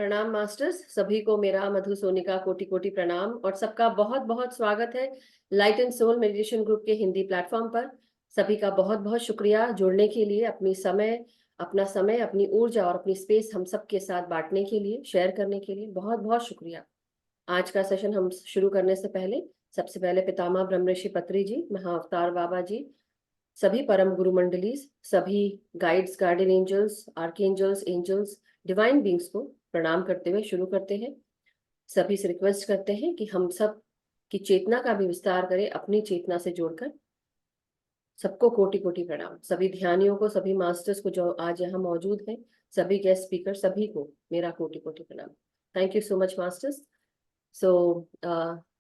प्रणाम मास्टर्स। सभी को मेरा मधु सोनिका कोटि कोटि प्रणाम और सबका बहुत बहुत स्वागत है light and soul meditation group के हिंदी प्लेटफॉर्म पर। सभी का बहुत बहुत शुक्रिया जुड़ने के लिए, अपना समय, अपनी ऊर्जा और अपनी स्पेस हम सबके साथ बांटने के लिए, शेयर करने के लिए बहुत बहुत शुक्रिया। आज का सेशन हम शुरू करने से पहले सबसे पहले पितामह ब्रह्मर्षि पत्री जी, महाअवतार बाबा जी, सभी परम गुरु मंडली, सभी guides, guardian angels, archangels, angels, divine beings को प्रणाम करते हुए शुरू करते हैं। सभी से रिक्वेस्ट करते हैं कि हम सब की चेतना का भी विस्तार करें, अपनी चेतना से जोड़कर। सबको कोटि कोटि प्रणाम। सभी ध्यानियों को, सभी मास्टर्स को जो आज यहाँ मौजूद हैं, सभी गेस्ट स्पीकर, सभी को मेरा कोटि कोटि प्रणाम। Thank you so much masters. So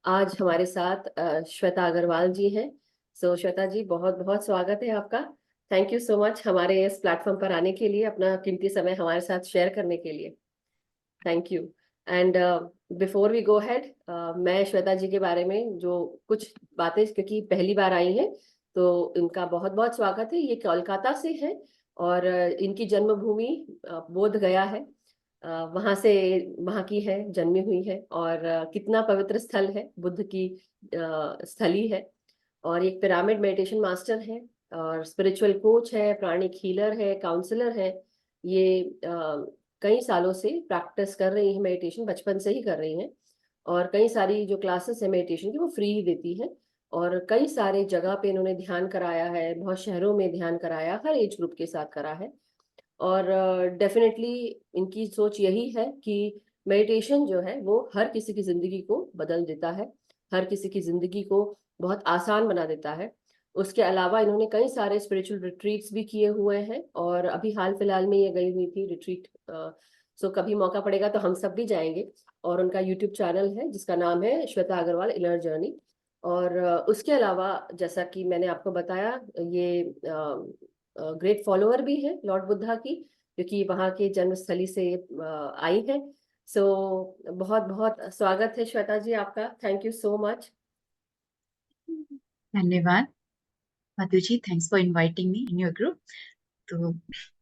आज हमारे साथ श्वेता अग्रवाल जी हैं। सो श्वेता जी, बहुत बहुत स्वागत है आपका। थैंक यू सो मच हमारे इस प्लेटफॉर्म पर आने के लिए, अपना कीमती समय हमारे साथ शेयर करने के लिए। Thank you. And before we go ahead, मैं श्वेता जी के बारे में जो कुछ बातें, क्योंकि पहली बार आई हैं, तो इनका बहुत बहुत स्वागत है। ये कोलकाता से है और इनकी जन्मभूमि बोध गया है। वहां से, वहां की है, जन्मी हुई है। और कितना पवित्र स्थल है, बुद्ध की स्थली है। और एक पिरामिड मेडिटेशन मास्टर है और स्पिरिचुअल कोच है, प्राणिक हीलर है, काउंसलर है। ये कई सालों से प्रैक्टिस कर रही है मेडिटेशन, बचपन से ही कर रही हैं। और कई सारी जो क्लासेस है मेडिटेशन की, वो फ्री ही देती है। और कई सारे जगह पे इन्होंने ध्यान कराया है, बहुत शहरों में ध्यान कराया, हर एज ग्रुप के साथ करा है। और डेफिनेटली इनकी सोच यही है कि मेडिटेशन जो है वो हर किसी की जिंदगी को बदल देता है, हर किसी की जिंदगी को बहुत आसान बना देता है। उसके अलावा इन्होंने कई सारे स्पिरिचुअल रिट्रीट्स भी किए हुए हैं और अभी हाल फिलहाल में ये गई हुई थी रिट्रीट। सो कभी मौका पड़ेगा तो हम सब भी जाएंगे। और उनका यूट्यूब चैनल है जिसका नाम है श्वेता अग्रवाल इनर जर्नी। और उसके अलावा, जैसा कि मैंने आपको बताया, ये ग्रेट फॉलोअर भी है लॉर्ड बुद्धा की, क्योंकि वहाँ के जन्मस्थली से आई है। सो बहुत बहुत स्वागत है श्वेता जी आपका। Thank you so much. धन्यवाद Madhu ji, thanks for inviting me in your group. तो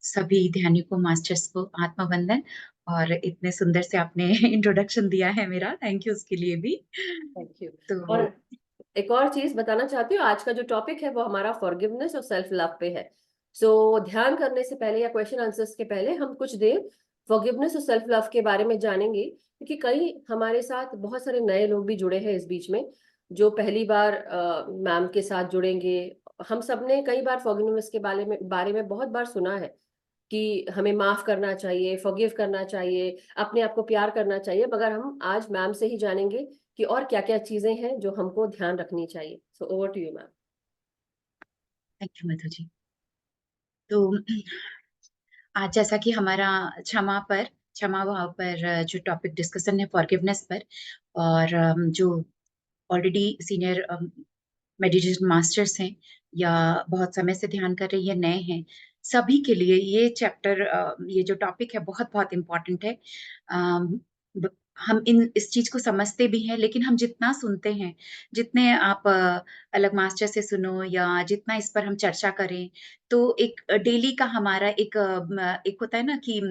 सभी ध्यानियों को, मास्टर्स को आत्मा वंदन। और इतने सुंदर से आपने इंट्रोडक्शन दिया है मेरा, थैंक यू उसके लिए भी। Thank you. और तो एक और चीज बताना चाहती हूँ, आज का जो टॉपिक है वो हमारा फॉरगिवनेस और सेल्फ लव पे है। ध्यान करने से पहले या क्वेश्चन आंसर्स के पहले हम कुछ देर फॉरगिवनेस और सेल्फ लव के बारे में जानेंगे, क्योंकि कई हमारे साथ बहुत सारे नए लोग भी जुड़े हैं इस बीच में, जो पहली बार मैम के साथ जुड़ेंगे। हम सब ने कई बार फॉरगिवनेस के बारे में बहुत बार सुना है कि हमें माफ करना चाहिए, फॉरगिव करना चाहिए, अपने आप को प्यार करना चाहिए, मगर हम आज मैम से ही जानेंगे कि और क्या क्या चीजें हैं जो हमको ध्यान रखनी चाहिए। So over to you ma'am. Thank you Madhu ji. तो आज जैसा कि हमारा क्षमा भाव पर जो टॉपिक डिस्कशन है, फॉरगिवनेस पर। और जो ऑलरेडी सीनियर मेडिटेशन मास्टर्स हैं या बहुत समय से ध्यान कर रही है, नए हैं, सभी के लिए ये चैप्टर, ये जो टॉपिक है बहुत बहुत इम्पोर्टेंट है। अम, हम इस चीज को समझते भी हैं, लेकिन हम जितना सुनते हैं, जितने आप अलग मास्टर से सुनो या जितना इस पर हम चर्चा करें, तो एक डेली का हमारा एक होता है ना कि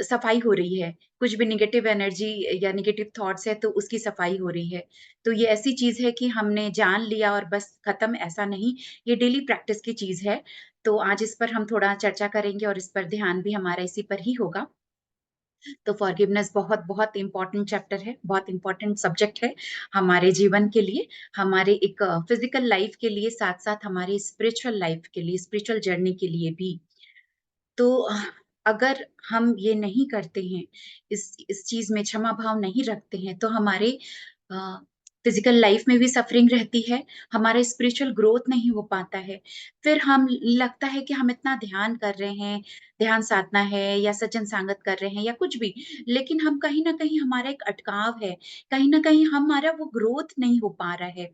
सफाई हो रही है। कुछ भी निगेटिव एनर्जी या निगेटिव थॉट्स है तो उसकी सफाई हो रही है। तो ये ऐसी चीज है कि हमने जान लिया और बस खत्म, ऐसा नहीं। ये डेली प्रैक्टिस की चीज है। तो आज इस पर हम थोड़ा चर्चा करेंगे और इस पर ध्यान भी हमारा इसी पर ही होगा। तो फॉरगिवनेस बहुत बहुत इंपॉर्टेंट चैप्टर है, बहुत इंपॉर्टेंट सब्जेक्ट है हमारे जीवन के लिए, हमारे एक फिजिकल लाइफ के लिए, साथ साथ हमारी स्पिरिचुअल लाइफ के लिए, स्पिरिचुअल जर्नी के लिए भी। तो अगर हम ये नहीं करते हैं, इस चीज में क्षमा भाव नहीं रखते हैं, तो हमारे फिजिकल लाइफ में भी सफरिंग रहती है, हमारा स्पिरिचुअल ग्रोथ नहीं हो पाता है। फिर हम लगता है कि हम इतना ध्यान कर रहे हैं, ध्यान साधना है या सज्जन सांगत कर रहे हैं या कुछ भी, लेकिन हम कहीं ना कहीं, हमारा एक अटकाव है, कहीं ना कहीं हमारा वो ग्रोथ नहीं हो पा रहा है।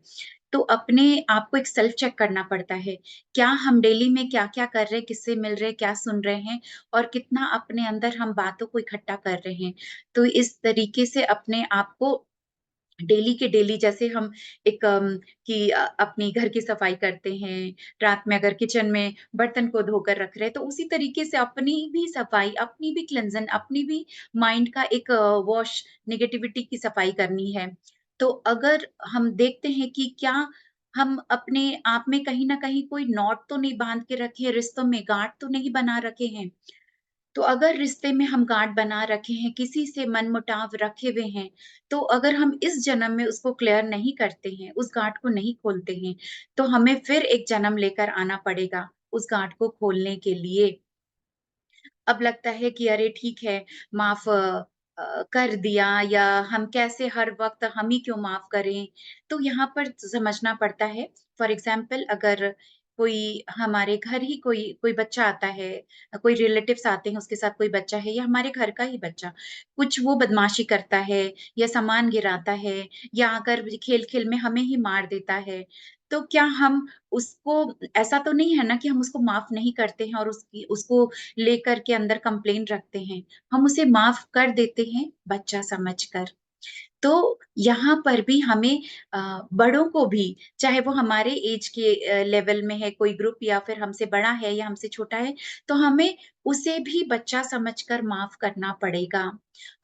तो अपने आप को एक सेल्फ चेक करना पड़ता है। क्या हम डेली में क्या-क्या कर रहे हैं, किससे मिल रहे हैं, क्या सुन रहे हैं और कितना अपने अंदर हम बातों को इकट्ठा कर रहे हैं। तो इस तरीके से अपने आप को डेली के डेली जैसे हम एक अपनी घर की सफाई करते हैं, रात में अगर किचन में बर्तन को धोकर रख रहे हैं, तो उसी तरीके से अपनी भी सफाई, अपनी भी क्लींजन, अपनी भी माइंड का एक वॉश, नेगेटिविटी की सफाई करनी है। तो अगर हम देखते हैं कि क्या हम अपने आप में कहीं न कहीं कोई नॉट तो नहीं बाँध के रखे हैं, रिश्तों में गाँठ तो नहीं बना रखे हैं। तो अगर रिश्ते में हम गाँठ बना रखे हैं, किसी से मनमुटाव रखे हुए हैं, तो अगर हम इस जन्म में उसको क्लियर नहीं करते हैं, उस गाँठ को नहीं खोलते हैं, तो हमें फिर एक जन्म लेकर आना पड़ेगा, उस गाँठ को खोलने के लिए। अब लगता है कि अरे ठीक है, माफ़ कर दिया, या हम कैसे हर वक़्त हम ही क्यों माफ़ करें? तो यहाँ पर समझना पड़ता है। फॉर एग्ज़ाम्पल अगर कोई हमारे घर ही कोई कोई बच्चा आता है, कोई रिलेटिव्स आते हैं, उसके साथ कोई बच्चा है या हमारे घर का ही बच्चा, कुछ वो बदमाशी करता है या सामान गिराता है या आकर खेल-खेल में हमें ही मार देता है, तो क्या हम उसको, ऐसा तो नहीं है ना कि हम उसको माफ़ नहीं करते हैं और उसको लेकर के अंदर कंप्लेंट रखते हैं। हम उसे माफ़ कर देते हैं बच्चा समझकर। तो यहाँ पर भी हमें बड़ों को भी, चाहे वो हमारे ऐज के लेवल में है कोई ग्रुप या फिर हमसे बड़ा है या हमसे छोटा है, तो हमें उसे भी बच्चा समझकर माफ़ करना पड़ेगा।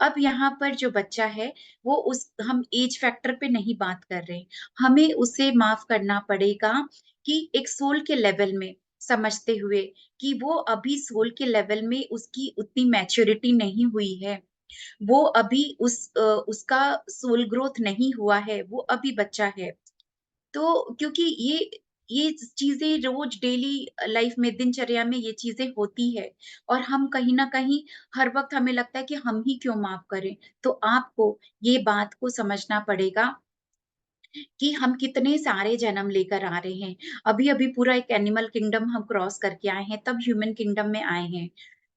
अब यहाँ पर जो बच्चा है, वो उस हम ऐज फैक्टर पे नहीं बात कर रहे। हमें उसे माफ़ करना पड़ेगा कि एक सोल के लेवल में समझते हुए कि वो अभी सोल के लेवल में उसकी उतनी मैच्योरिटी नहीं हुई है। वो अभी उसका सोल ग्रोथ नहीं हुआ है, वो अभी बच्चा है। तो क्योंकि ये चीज़ें रोज़ डेली लाइफ़ में, दिनचर्या में ये चीज़ें होती है और हम कहीं न कहीं हर वक़्त हमें लगता है कि हम ही क्यों माफ़ करें? तो आपको ये बात को समझना पड़ेगा कि हम कितने सारे जन्म लेकर आ रहे हैं। अभी-अभी पूरा एक एनिमल किंगडम हम क्रॉस करके आए हैं, तब ह्यूमन किंगडम में आए हैं।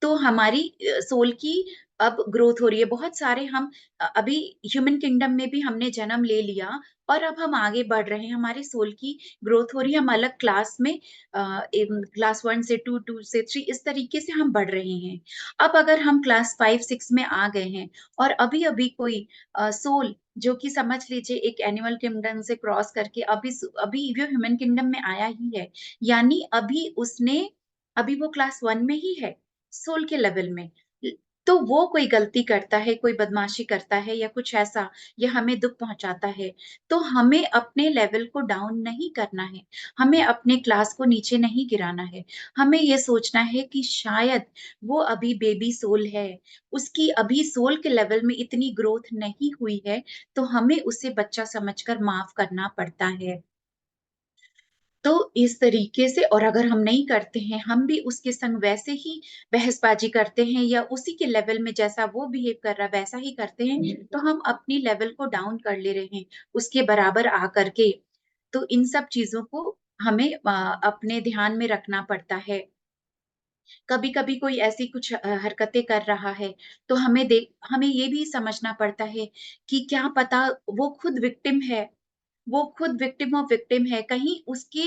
तो हमारी सोल की अब ग्रोथ हो रही है। बहुत सारे हम अभी ह्यूमन किंगडम में भी हमने जन्म ले लिया और अब हम आगे बढ़ रहे हैं। हमारी सोल की ग्रोथ हो रही है। हम अलग क्लास में क्लास 1 से 2, 2 से 3 इस तरीके से हम बढ़ रहे हैं। अब अगर हम क्लास 5-6 में आ गए हैं और अभी-अभी कोई सोल जो कि समझ लीजिए एक एनिमल किंगडम से क्रॉस करके अभी वो ह्यूमन किंगडम में आया ही है। यानी अभी वो क्लास 1 में ही है, सोल के लेवल में। ल तो वो कोई गलती करता है, कोई बदमाशी करता है या कुछ ऐसा, या हमें दुःख पहुँचाता है, तो हमें अपने लेवल को डाउन नहीं करना है। हमें अपने क्लास को नीचे नहीं गिराना है। हमें ये सोचना है कि शायद वो अभी बेबी सोल है, उसकी अभी सोल के लेवल में इतनी ग्रोथ नहीं हुई है, तो हमें उसे बच्चा समझकर माफ़ करना पड़ता है। तो इस तरीके से, और अगर हम नहीं करते हैं, हम भी उसके संग वैसे ही बहसबाजी करते हैं या उसी के लेवल में जैसा वो बिहेव कर रहा है वैसा ही करते हैं, तो हम अपनी लेवल को डाउन कर ले रहे हैं, उसके बराबर आकर के। तो इन सब चीज़ों को हमें अपने ध्यान में रखना पड़ता है। कभी-कभी कोई ऐसी कुछ हरकतें कर रहा है, तो हमें ये भी समझना पड़ता है कि क्या पता वो खुद विक्टिम है, वो खुद विक्टिम ऑफ विक्टिम है, कहीं उसके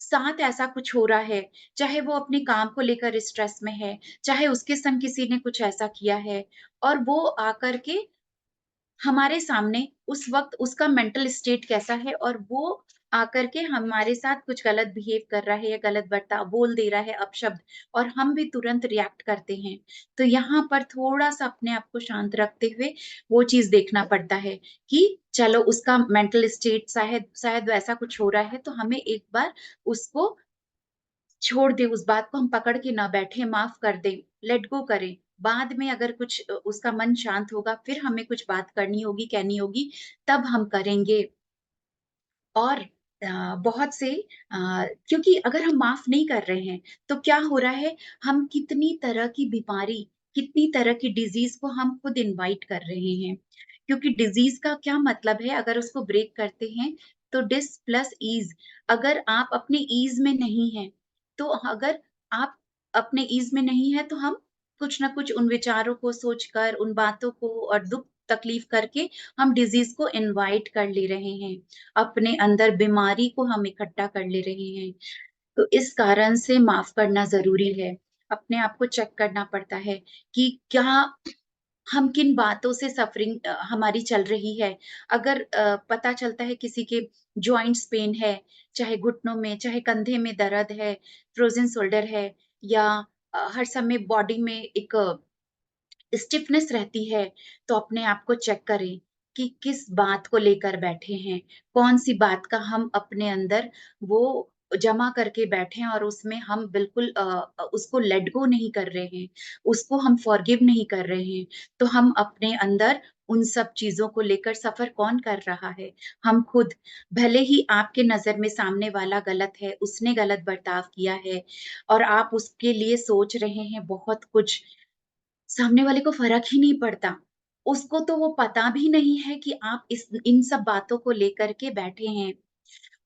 साथ ऐसा कुछ हो रहा है, चाहे वो अपने काम को लेकर स्ट्रेस में है, चाहे उसके संग किसी ने कुछ ऐसा किया है और वो आकर के हमारे सामने उस वक़्त उसका मेंटल स्टेट कैसा है और वो आकर के हमारे साथ कुछ गलत बिहेव कर रहा है या गलत बर्ताव बोल दे रहा है अपशब्द, और हम भी तुरंत रिएक्ट करते हैं। तो यहाँ पर थोड़ा-सा अपने आप को शांत रखते हुए वो चीज़ देखना पड़ता है कि चलो उसका मेंटल स्टेट शायद शायद वैसा कुछ हो रहा है, तो हमें एक बार उसको छोड़ दें, उस बात को हम पकड़ के ना बैठें, माफ़ कर दें, लेट गो करें। बाद में अगर कुछ उसका मन शांत होगा, फिर हमें कुछ बात करनी होगी, कहनी होगी, तब हम करेंगे। और बहुत से क्योंकि अगर हम माफ़ नहीं कर रहे हैं, तो क्या हो रहा है, हम कितनी तरह की बीमारी, कितनी तरह की डिज़ीज़ को हम खुद इनवाइट कर रहे हैं। क्योंकि डिज़ीज़ का क्या मतलब है, अगर उसको ब्रेक करते हैं, तो डिस प्लस ईज़। अगर आप अपने ईज़ में नहीं हैं, तो अगर आप अपने ईज़ में नहीं हैं, तो हम कुछ न कुछ उन विचारों को सोचकर, उन बातों को और दुःख तकलीफ़ करके हम डिज़ीज़ को इनवाइट कर ले रहे हैं। अपने अंदर बीमारी को हम इकट्ठा कर ले रहे हैं। तो इस कारण से माफ़ करना ज़रूरी है। अपने आप को चेक करना पड़ता है कि क्या हम किन बातों से सफरिंग हमारी चल रही है। अगर पता चलता है किसी के जॉइंट्स पेन है, चाहे घुटनों में, चाहे कंधे में दर्द है, फ्रोज़न शोल्डर है, या हर समय बॉडी में एक स्टिफनेस रहती है, तो अपने आप को चेक करें कि किस बात को लेकर बैठे हैं, कौन-सी बात का हम अपने अंदर वो जमा करके बैठे हैं और उसमें हम बिल्कुल उसको लेट गो नहीं कर रहे हैं, उसको हम फॉरगिव नहीं कर रहे हैं। तो हम अपने अंदर उन सब चीज़ों को लेकर सफ़र कौन कर रहा है? हम खुद। भले ही आपके नज़र में सामने वाला गलत है, उसने गलत बर्ताव किया है और आप उसके लिए सोच रहे हैं बहुत कुछ, सामने वाले को फ़र्क ही नहीं पड़ता। उसको तो वो पता भी नहीं है कि आप इस इन सब बातों को लेकर के बैठे हैं।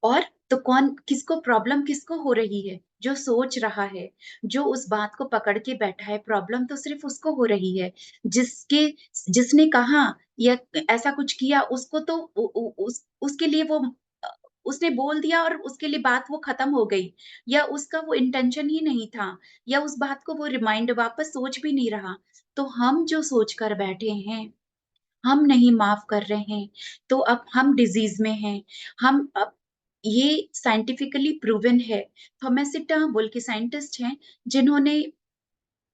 और तो कौन किसको प्रॉब्लम किसको हो रही है? जो सोच रहा है, जो उस बात को पकड़ के बैठा है, प्रॉब्लम तो सिर्फ़ उसको हो रही है। जिसने कहा या ऐसा कुछ किया, उसको तो उ उ उसके लिए वो अ, उसने बोल दिया और उसके लिए बात वो ख़त्म हो गई, या उसका वो इंटेंशन ही नहीं था, या उस बात को वो रिमाइंड वापस सोच भी नहीं रहा। तो हम जो सोच कर बैठे हैं, हम नहीं माफ़ कर रहे हैं, तो अब हम डिज़ीज़ में हैं। हम अब ये साइंटिफिकली प्रूवन है। थॉमस सिटा बोल के साइंटिस्ट हैं, जिन्होंने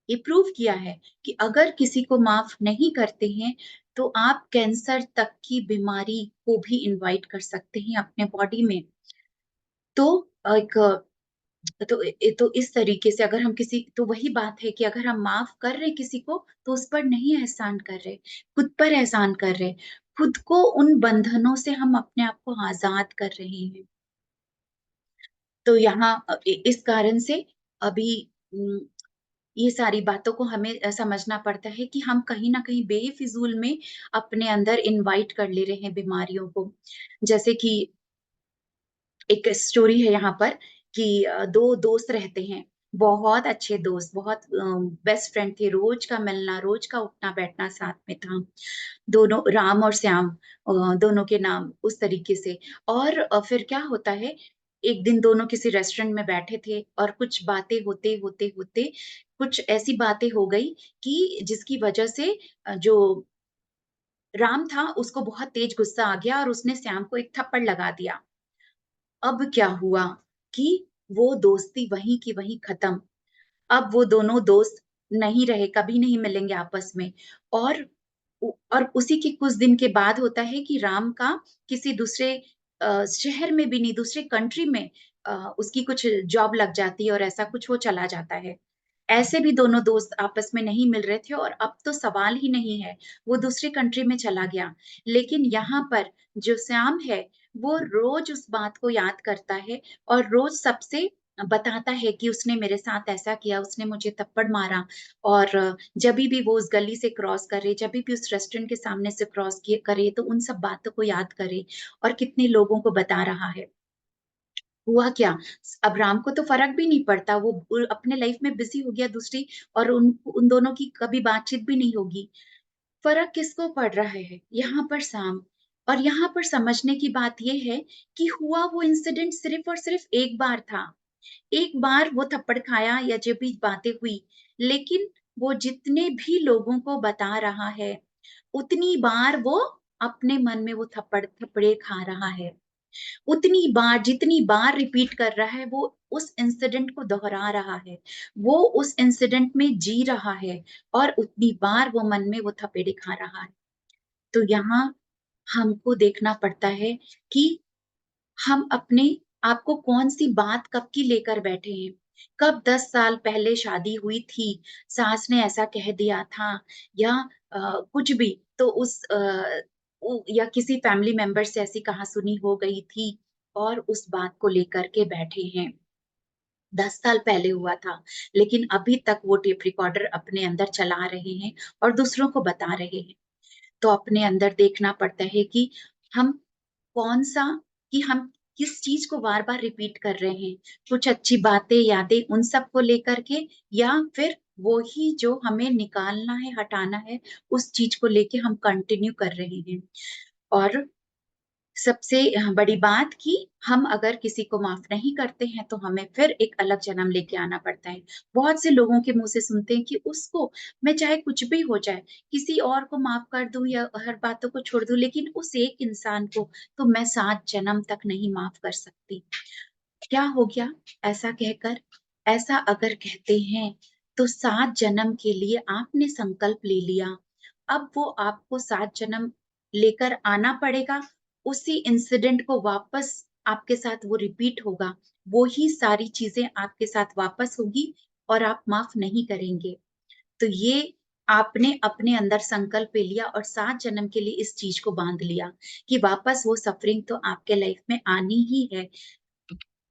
ये प्रूव किया है कि अगर किसी को माफ़ नहीं करते हैं, तो आप कैंसर तक की बीमारी को भी इनवाइट कर सकते हैं अपने बॉडी में। तो एक तो इस तरीके से अगर हम किसी तो वही बात है कि अगर हम माफ़ कर रहे हैं किसी को, तो उस पर नहीं एहसान कर रहे, खुद पर एहसान कर रहे। खुद को उन बंधनों से हम अपने आप को आज़ाद कर रहे हैं। तो यहाँ इस कारण से अभी ये सारी बातों को हमें समझना पड़ता है कि हम कहीं न कहीं बेफ़िज़ूल में अपने अंदर इनवाइट कर ले रहे हैं बीमारियों को। जैसे कि एक स्टोरी है यहाँ पर कि 2 दोस्त रहते हैं, बहुत अच्छे दोस्त, बहुत बेस्ट फ्रेंड थे, रोज़ का मिलना, रोज़ का उठना-बैठना साथ में था। दोनों राम और श्याम, दोनों के नाम उस तरीके से। और फिर क्या होता है, एक दिन दोनों किसी रेस्टोरेंट में बैठे थे और कुछ बातें होते कुछ ऐसी बातें हो गई कि जिसकी वजह से जो राम था उसको बहुत तेज़ गुस्सा आ गया और उसने श्याम को एक थप्पड़ लगा दिया। अब क्या हुआ कि वो दोस्ती वहीं की वहीं खत्म। अब वो दोनों दोस्त नहीं रहे, कभी नहीं मिलेंगे आपस में। और और उसी के कुछ दिन के बाद होता है कि राम का किसी दूसरे शहर में भी नहीं, दूसरे कंट्री में उसकी कुछ जॉब लग जाती है और ऐसा कुछ वो चला जाता है। ऐसे भी दोनों दोस्त आपस में नहीं मिल रहे थे और अब तो सवाल ही नहीं है, वो दूसरे कंट्री में चला गया। लेकिन यहाँ पर जो श्याम है, वो रोज़ उस बात को याद करता है और रोज़ सबसे बताता है कि उसने मेरे साथ ऐसा किया, उसने मुझे थप्पड़ मारा। और जभी भी वो उस गली से क्रॉस करे, जभी भी उस रेस्टोरेंट के सामने से क्रॉस किए करे, तो उन सब बातों को याद करे और कितने लोगों को बता रहा है। हुआ क्या? अब राम को तो फ़र्क भी नहीं पड़ता, वो अपने लाइफ़ में बिज़ी हो गया दूसरी, और उन उन दोनों की कभी बातचीत भी नहीं होगी। फ़र्क किसको पड़ रहा है? यहाँ पर श्याम। और यहाँ पर समझने की बात ये है कि हुआ वो इंसिडेंट सिर्फ़ और सिर्फ़ एक बार था। एक बार वो थप्पड़ खाया या जो भी बातें हुई, लेकिन वो जितने भी लोगों को बता रहा है, उतनी बार वो अपने मन में वो थप्पड़े खा रहा है। उतनी बार जितनी बार रिपीट कर रहा है, वो उस इंसिडेंट को दोहरा रहा है। वो उस इंसिडेंट में जी रहा है और उतनी बार वो मन में वो थपेड़े खा रहा है। तो यहाँ हमको देखना पड़ता है कि हम अपने आप को कौन-सी बात कब की लेकर बैठे हैं। कब 10 साल पहले शादी हुई थी, सास ने ऐसा कह दिया था, या कुछ भी, तो उस उ या किसी फैमिली मेंबर से ऐसी कहा-सुनी हो गई थी और उस बात को लेकर के बैठे हैं। 10 साल पहले हुआ था, लेकिन अभी तक वो टेप रिकॉर्डर अपने अंदर चला रहे हैं और दूसरों को बता रहे हैं। तो अपने अंदर देखना पड़ता है कि हम कौन-सा कि हम किस चीज़ को बार-बार रिपीट कर रहे हैं। कुछ अच्छी बातें, यादें उन सब को लेकर के, या फिर वो ही जो हमें निकालना है, हटाना है, उस चीज़ को लेके हम कंटिन्यू कर रहे हैं। और सबसे बड़ी बात कि हम अगर किसी को माफ नहीं करते हैं तो हमें फिर एक अलग जन्म लेके आना पड़ता है। बहुत से लोगों के मुंह से सुनते हैं कि उसको, मैं चाहे कुछ भी हो जाए, किसी और को माफ कर दूं या हर बातों को छोड़ दूं, लेकिन उस एक इंसान को तो मैं 7 जन्म तक नहीं माफ कर सकती। क्या हो गया ऐसा कहकर? ऐसा अगर कहते हैं तो 7 जन्म के लिए आपने संकल्प ले लिया। अब वो आपको 7 जन्म लेकर आना पड़ेगा। उसी इंसिडेंट को वापस आपके साथ वो रिपीट होगा। वो ही सारी चीज़ें आपके साथ वापस होगी और आप माफ़ नहीं करेंगे। तो ये आपने अपने अंदर संकल्प ले लिया और 7 जन्म के लिए इस चीज़ को बाँध लिया कि वापस वो सफ़रिंग तो आपके लाइफ़ में आनी ही है।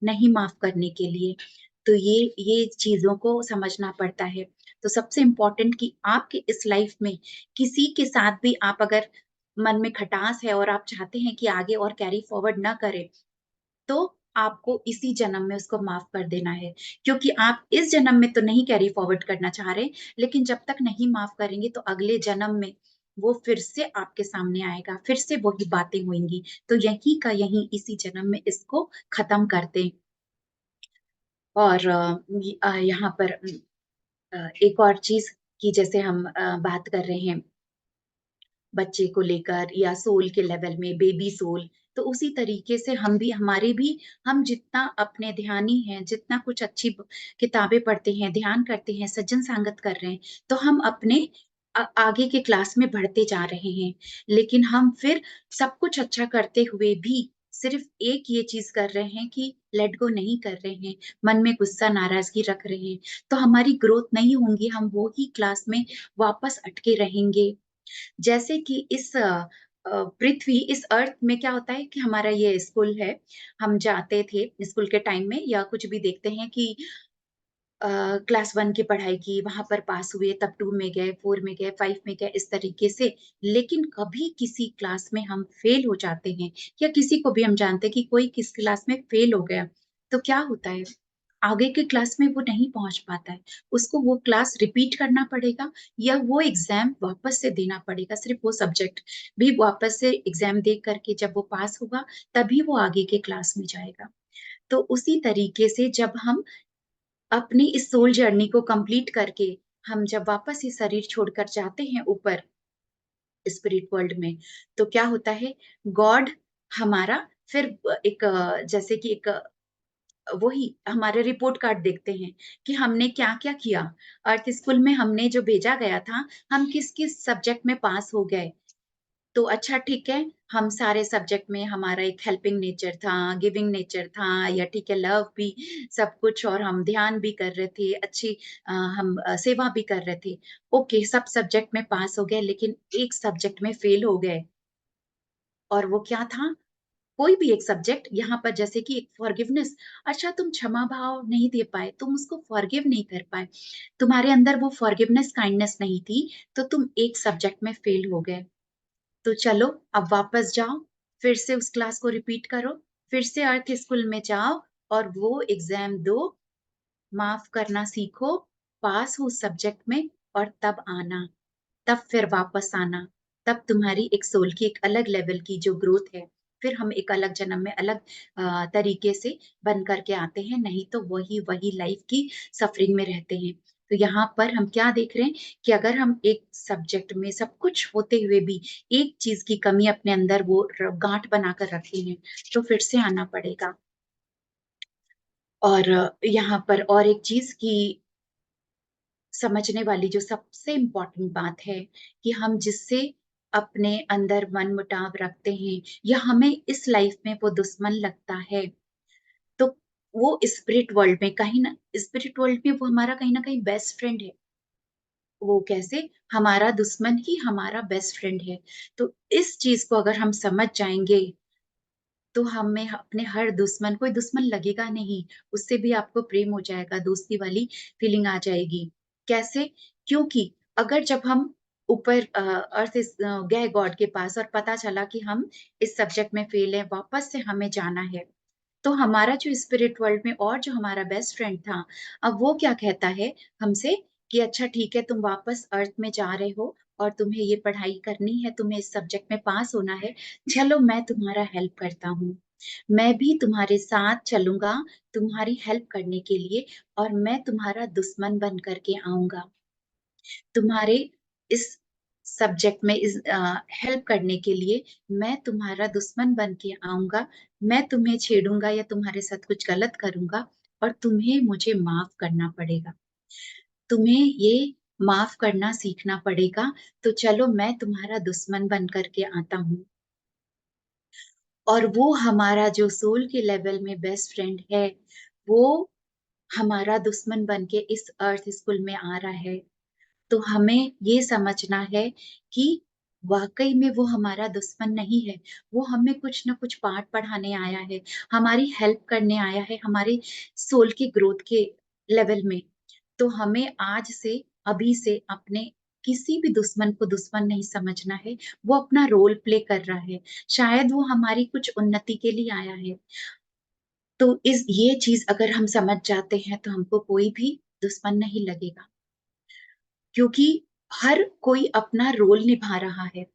नहीं माफ करने के लिए। तो ये चीज़ों को समझना पड़ता है। तो सबसे इम्पोर्टेंट कि आपके इस लाइफ में किसी के साथ भी आप अगर मन में खटास है और आप चाहते हैं कि आगे और कैरी फॉरवर्ड ना करें, तो आपको इसी जन्म में उसको माफ कर देना है। क्योंकि आप इस जन्म में तो नहीं कैरी फॉरवर्ड करना चाह रहे, लेकिन जब तक नहीं माफ करेंगे तो अगले जन्म में वो फिर से आपके सामने आएगा, फिर से वही बातें होंगी। तो यहीं का यहीं इसी जन्म में इसको खत्म कर दें। और यहाँ पर एक और चीज़ कि जैसे हम बात कर रहे हैं बच्चे को लेकर या सोल के लेवल में बेबी सोल, तो उसी तरीके से हम भी हमारे भी हम जितना अपने ध्यानी हैं, जितना कुछ अच्छी किताबें पढ़ते हैं, ध्यान करते हैं, सज्जन संगत कर रहे हैं, तो हम अपने आगे के क्लास में बढ़ते जा रहे हैं। लेकिन हम फिर सब कुछ अच्छा करते हुए भी सिर्फ एक ये चीज़ कर रहे हैं कि लेट गो नहीं कर रहे हैं, मन में गुस्सा, नाराज़गी रख रहे हैं, तो हमारी ग्रोथ नहीं होंगी, हम वो ही क्लास में वापस अटके रहेंगे। जैसे कि इस पृथ्वी इस अर्थ में क्या होता है कि हमारा ये स्कूल है, हम जाते थे स्कूल के टाइम में या कुछ भी देखते हैं कि क्लास 1 की पढ़ाई की, वहाँ पर पास हुए, तब 2 में गए, 4 में गए, 5 में गए, इस तरीके से। लेकिन कभी किसी क्लास में हम फेल हो जाते हैं या किसी को भी हम जानते हैं कि कोई किस क्लास में फेल हो गया, तो क्या होता है? आगे के क्लास में वो नहीं पहुँच पाता है। उसको वो क्लास रिपीट करना पड़ेगा या वो एग्ज़ाम वापस से देना पड़ेगा, सिर्फ़ वो सब्जेक्ट भी वापस से एग्ज़ाम दे कर के जब वो पास होगा, तभी वो आगे के क्लास में जाएगा। तो उसी तरीके से जब हम अपनी इस सोल जर्नी को कंप्लीट करके हम जब वापस ये शरीर छोड़कर जाते हैं ऊपर स्पिरिट वर्ल्ड में, तो क्या होता है गॉड हमारा फिर एक जैसे कि एक वही हमारे रिपोर्ट कार्ड देखते हैं कि हमने क्या-क्या किया। अर्थ स्कूल में हमने जो भेजा गया था, हम किस-किस सब्जेक्ट में पास हो गए। तो अच्छा ठीक है, हम सारे सब्जेक्ट में हमारा एक हेल्पिंग नेचर था, गिविंग नेचर था या ठीक है लव भी सब कुछ और हम ध्यान भी कर रहे थे, अच्छी हम सेवा भी कर रहे थे। ओके, सब सब्जेक्ट में पास हो गए लेकिन एक सब्जेक्ट में फेल हो गए और वो क्या था? कोई भी एक सब्जेक्ट यहाँ पर जैसे कि फॉरगिवनेस, अच्छा तुम क्षमा भाव नहीं दे पाए, तुम उसको फॉरगिव नहीं कर पाए, तुम्हारे अंदर वो फॉरगिवनेस, काइंडनेस नहीं थी, तो तुम एक सब्जेक्ट में फेल हो गए। तो चलो अब वापस जाओ, फिर से उस क्लास को रिपीट करो, फिर से अर्थ स्कूल में जाओ और वो एग्ज़ाम दो, माफ़ करना सीखो, पास हो उस सब्जेक्ट में और तब आना, तब फिर वापस आना, तब तुम्हारी एक सोल की एक अलग लेवल की जो ग्रोथ है, फिर हम एक अलग जन्म में अलग तरीके से बन कर के आते हैं, नहीं तो वही लाइफ़ की सफ़रिंग में रहते हैं। तो यहाँ पर हम क्या देख रहे हैं कि अगर हम एक सब्जेक्ट में सब कुछ होते हुए भी एक चीज़ की कमी अपने अंदर वो गाँठ बनाकर रखे हैं, तो फिर से आना पड़ेगा। और यहाँ पर और एक चीज़ कि समझने वाली जो सबसे इम्पोर्टेंट बात है कि हम जिससे अपने अंदर मनमुटाव रखते हैं या हमें इस लाइफ में वो दुश्मन लगता है, तो वो स्पिरिट वर्ल्ड में कहीं न स्पिरिट वर्ल्ड में वो हमारा कहीं न कहीं बेस्ट फ्रेंड है। वो कैसे? हमारा दुश्मन ही हमारा बेस्ट फ्रेंड है। तो इस चीज़ को अगर हम समझ जाएँगे तो हमें अपने हर दुश्मन कोई दुश्मन लगेगा नहीं, उससे भी आपको प्रेम हो जाएगा, दोस्ती वाली फीलिंग आ जाएगी। कैसे? क्योंकि अगर जब हम ऊपर अर्थ गए गॉड के पास और पता चला कि हम इस सब्जेक्ट में फेल हैं, वापस से हमें जाना है, तो हमारा जो स्पिरिट वर्ल्ड में और जो हमारा बेस्ट फ्रेंड था, अब वो क्या कहता है हमसे कि अच्छा ठीक है तुम वापस अर्थ में जा रहे हो और तुम्हें ये पढ़ाई करनी है, तुम्हें इस सब्जेक्ट में पास होना है, चलो मैं तुम्हारा हेल्प करता हूँ। मैं भी तुम्हारे साथ चलूंगा तुम्हारी हेल्प करने के लिए, और मैं तुम्हारा दुश्मन बन करके आऊंगा। तुम्हारे इस सब्जेक्ट में इस हेल्प करने के लिए मैं तुम्हारा दुश्मन बन के आऊंगा। मैं तुम्हें छेड़ूंगा या तुम्हारे साथ कुछ गलत करूंगा, और तुम्हें मुझे माफ करना पड़ेगा। तुम्हें ये माफ करना सीखना पड़ेगा। तो चलो मैं तुम्हारा दुश्मन बन करके आता हूँ। और वो हमारा जो सोल के लेवल में बेस्ट फ्रेंड है, वो हमारा दुश्मन बन के इस अर्थ स्कूल में आ रहा है। तो हमें ये समझना है कि वाकई में वो हमारा दुश्मन नहीं है। वो हमें कुछ ना कुछ पाठ पढ़ाने आया है, हमारी हेल्प करने आया है, हमारे सोल के ग्रोथ के लेवल में। तो हमें आज से, अभी से अपने किसी भी दुश्मन को दुश्मन नहीं समझना है। वो अपना रोल प्ले कर रहा है, शायद वो हमारी कुछ उन्नति के लिए आया है। तो इस ये चीज अगर हम समझ जाते हैं तो हमको कोई भी दुश्मन नहीं लगेगा, क्योंकि हर कोई अपना रोल निभा रहा है।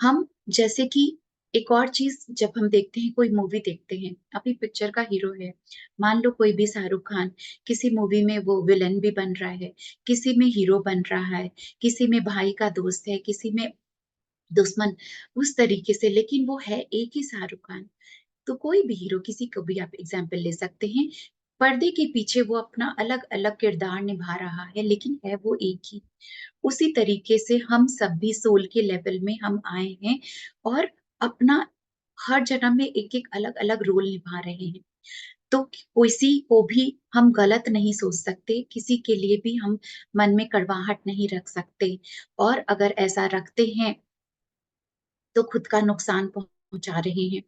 हम जैसे कि एक और चीज, जब हम देखते हैं, कोई मूवी देखते हैं, अभी पिक्चर का हीरो है, मान लो कोई भी शाहरुख खान, किसी मूवी में वो विलन भी बन रहा है, किसी में हीरो बन रहा है, किसी में भाई का दोस्त है, किसी में दुश्मन, उस तरीके से, लेकिन वो है एक ही शाहरुख खान। तो कोई भी हीरो, किसी को भी आप एग्जाम्पल ले सकते हैं, पर्दे के पीछे वो अपना अलग अलग किरदार निभा रहा है, लेकिन है वो एक ही। उसी तरीके से हम सब भी सोल के लेवल में हम आए हैं, और अपना हर जगह में एक एक अलग अलग रोल निभा रहे हैं। तो किसी को भी हम गलत नहीं सोच सकते, किसी के लिए भी हम मन में कड़वाहट नहीं रख सकते, और अगर ऐसा रखते हैं तो खुद का नुकसान पहुंचा रहे हैं।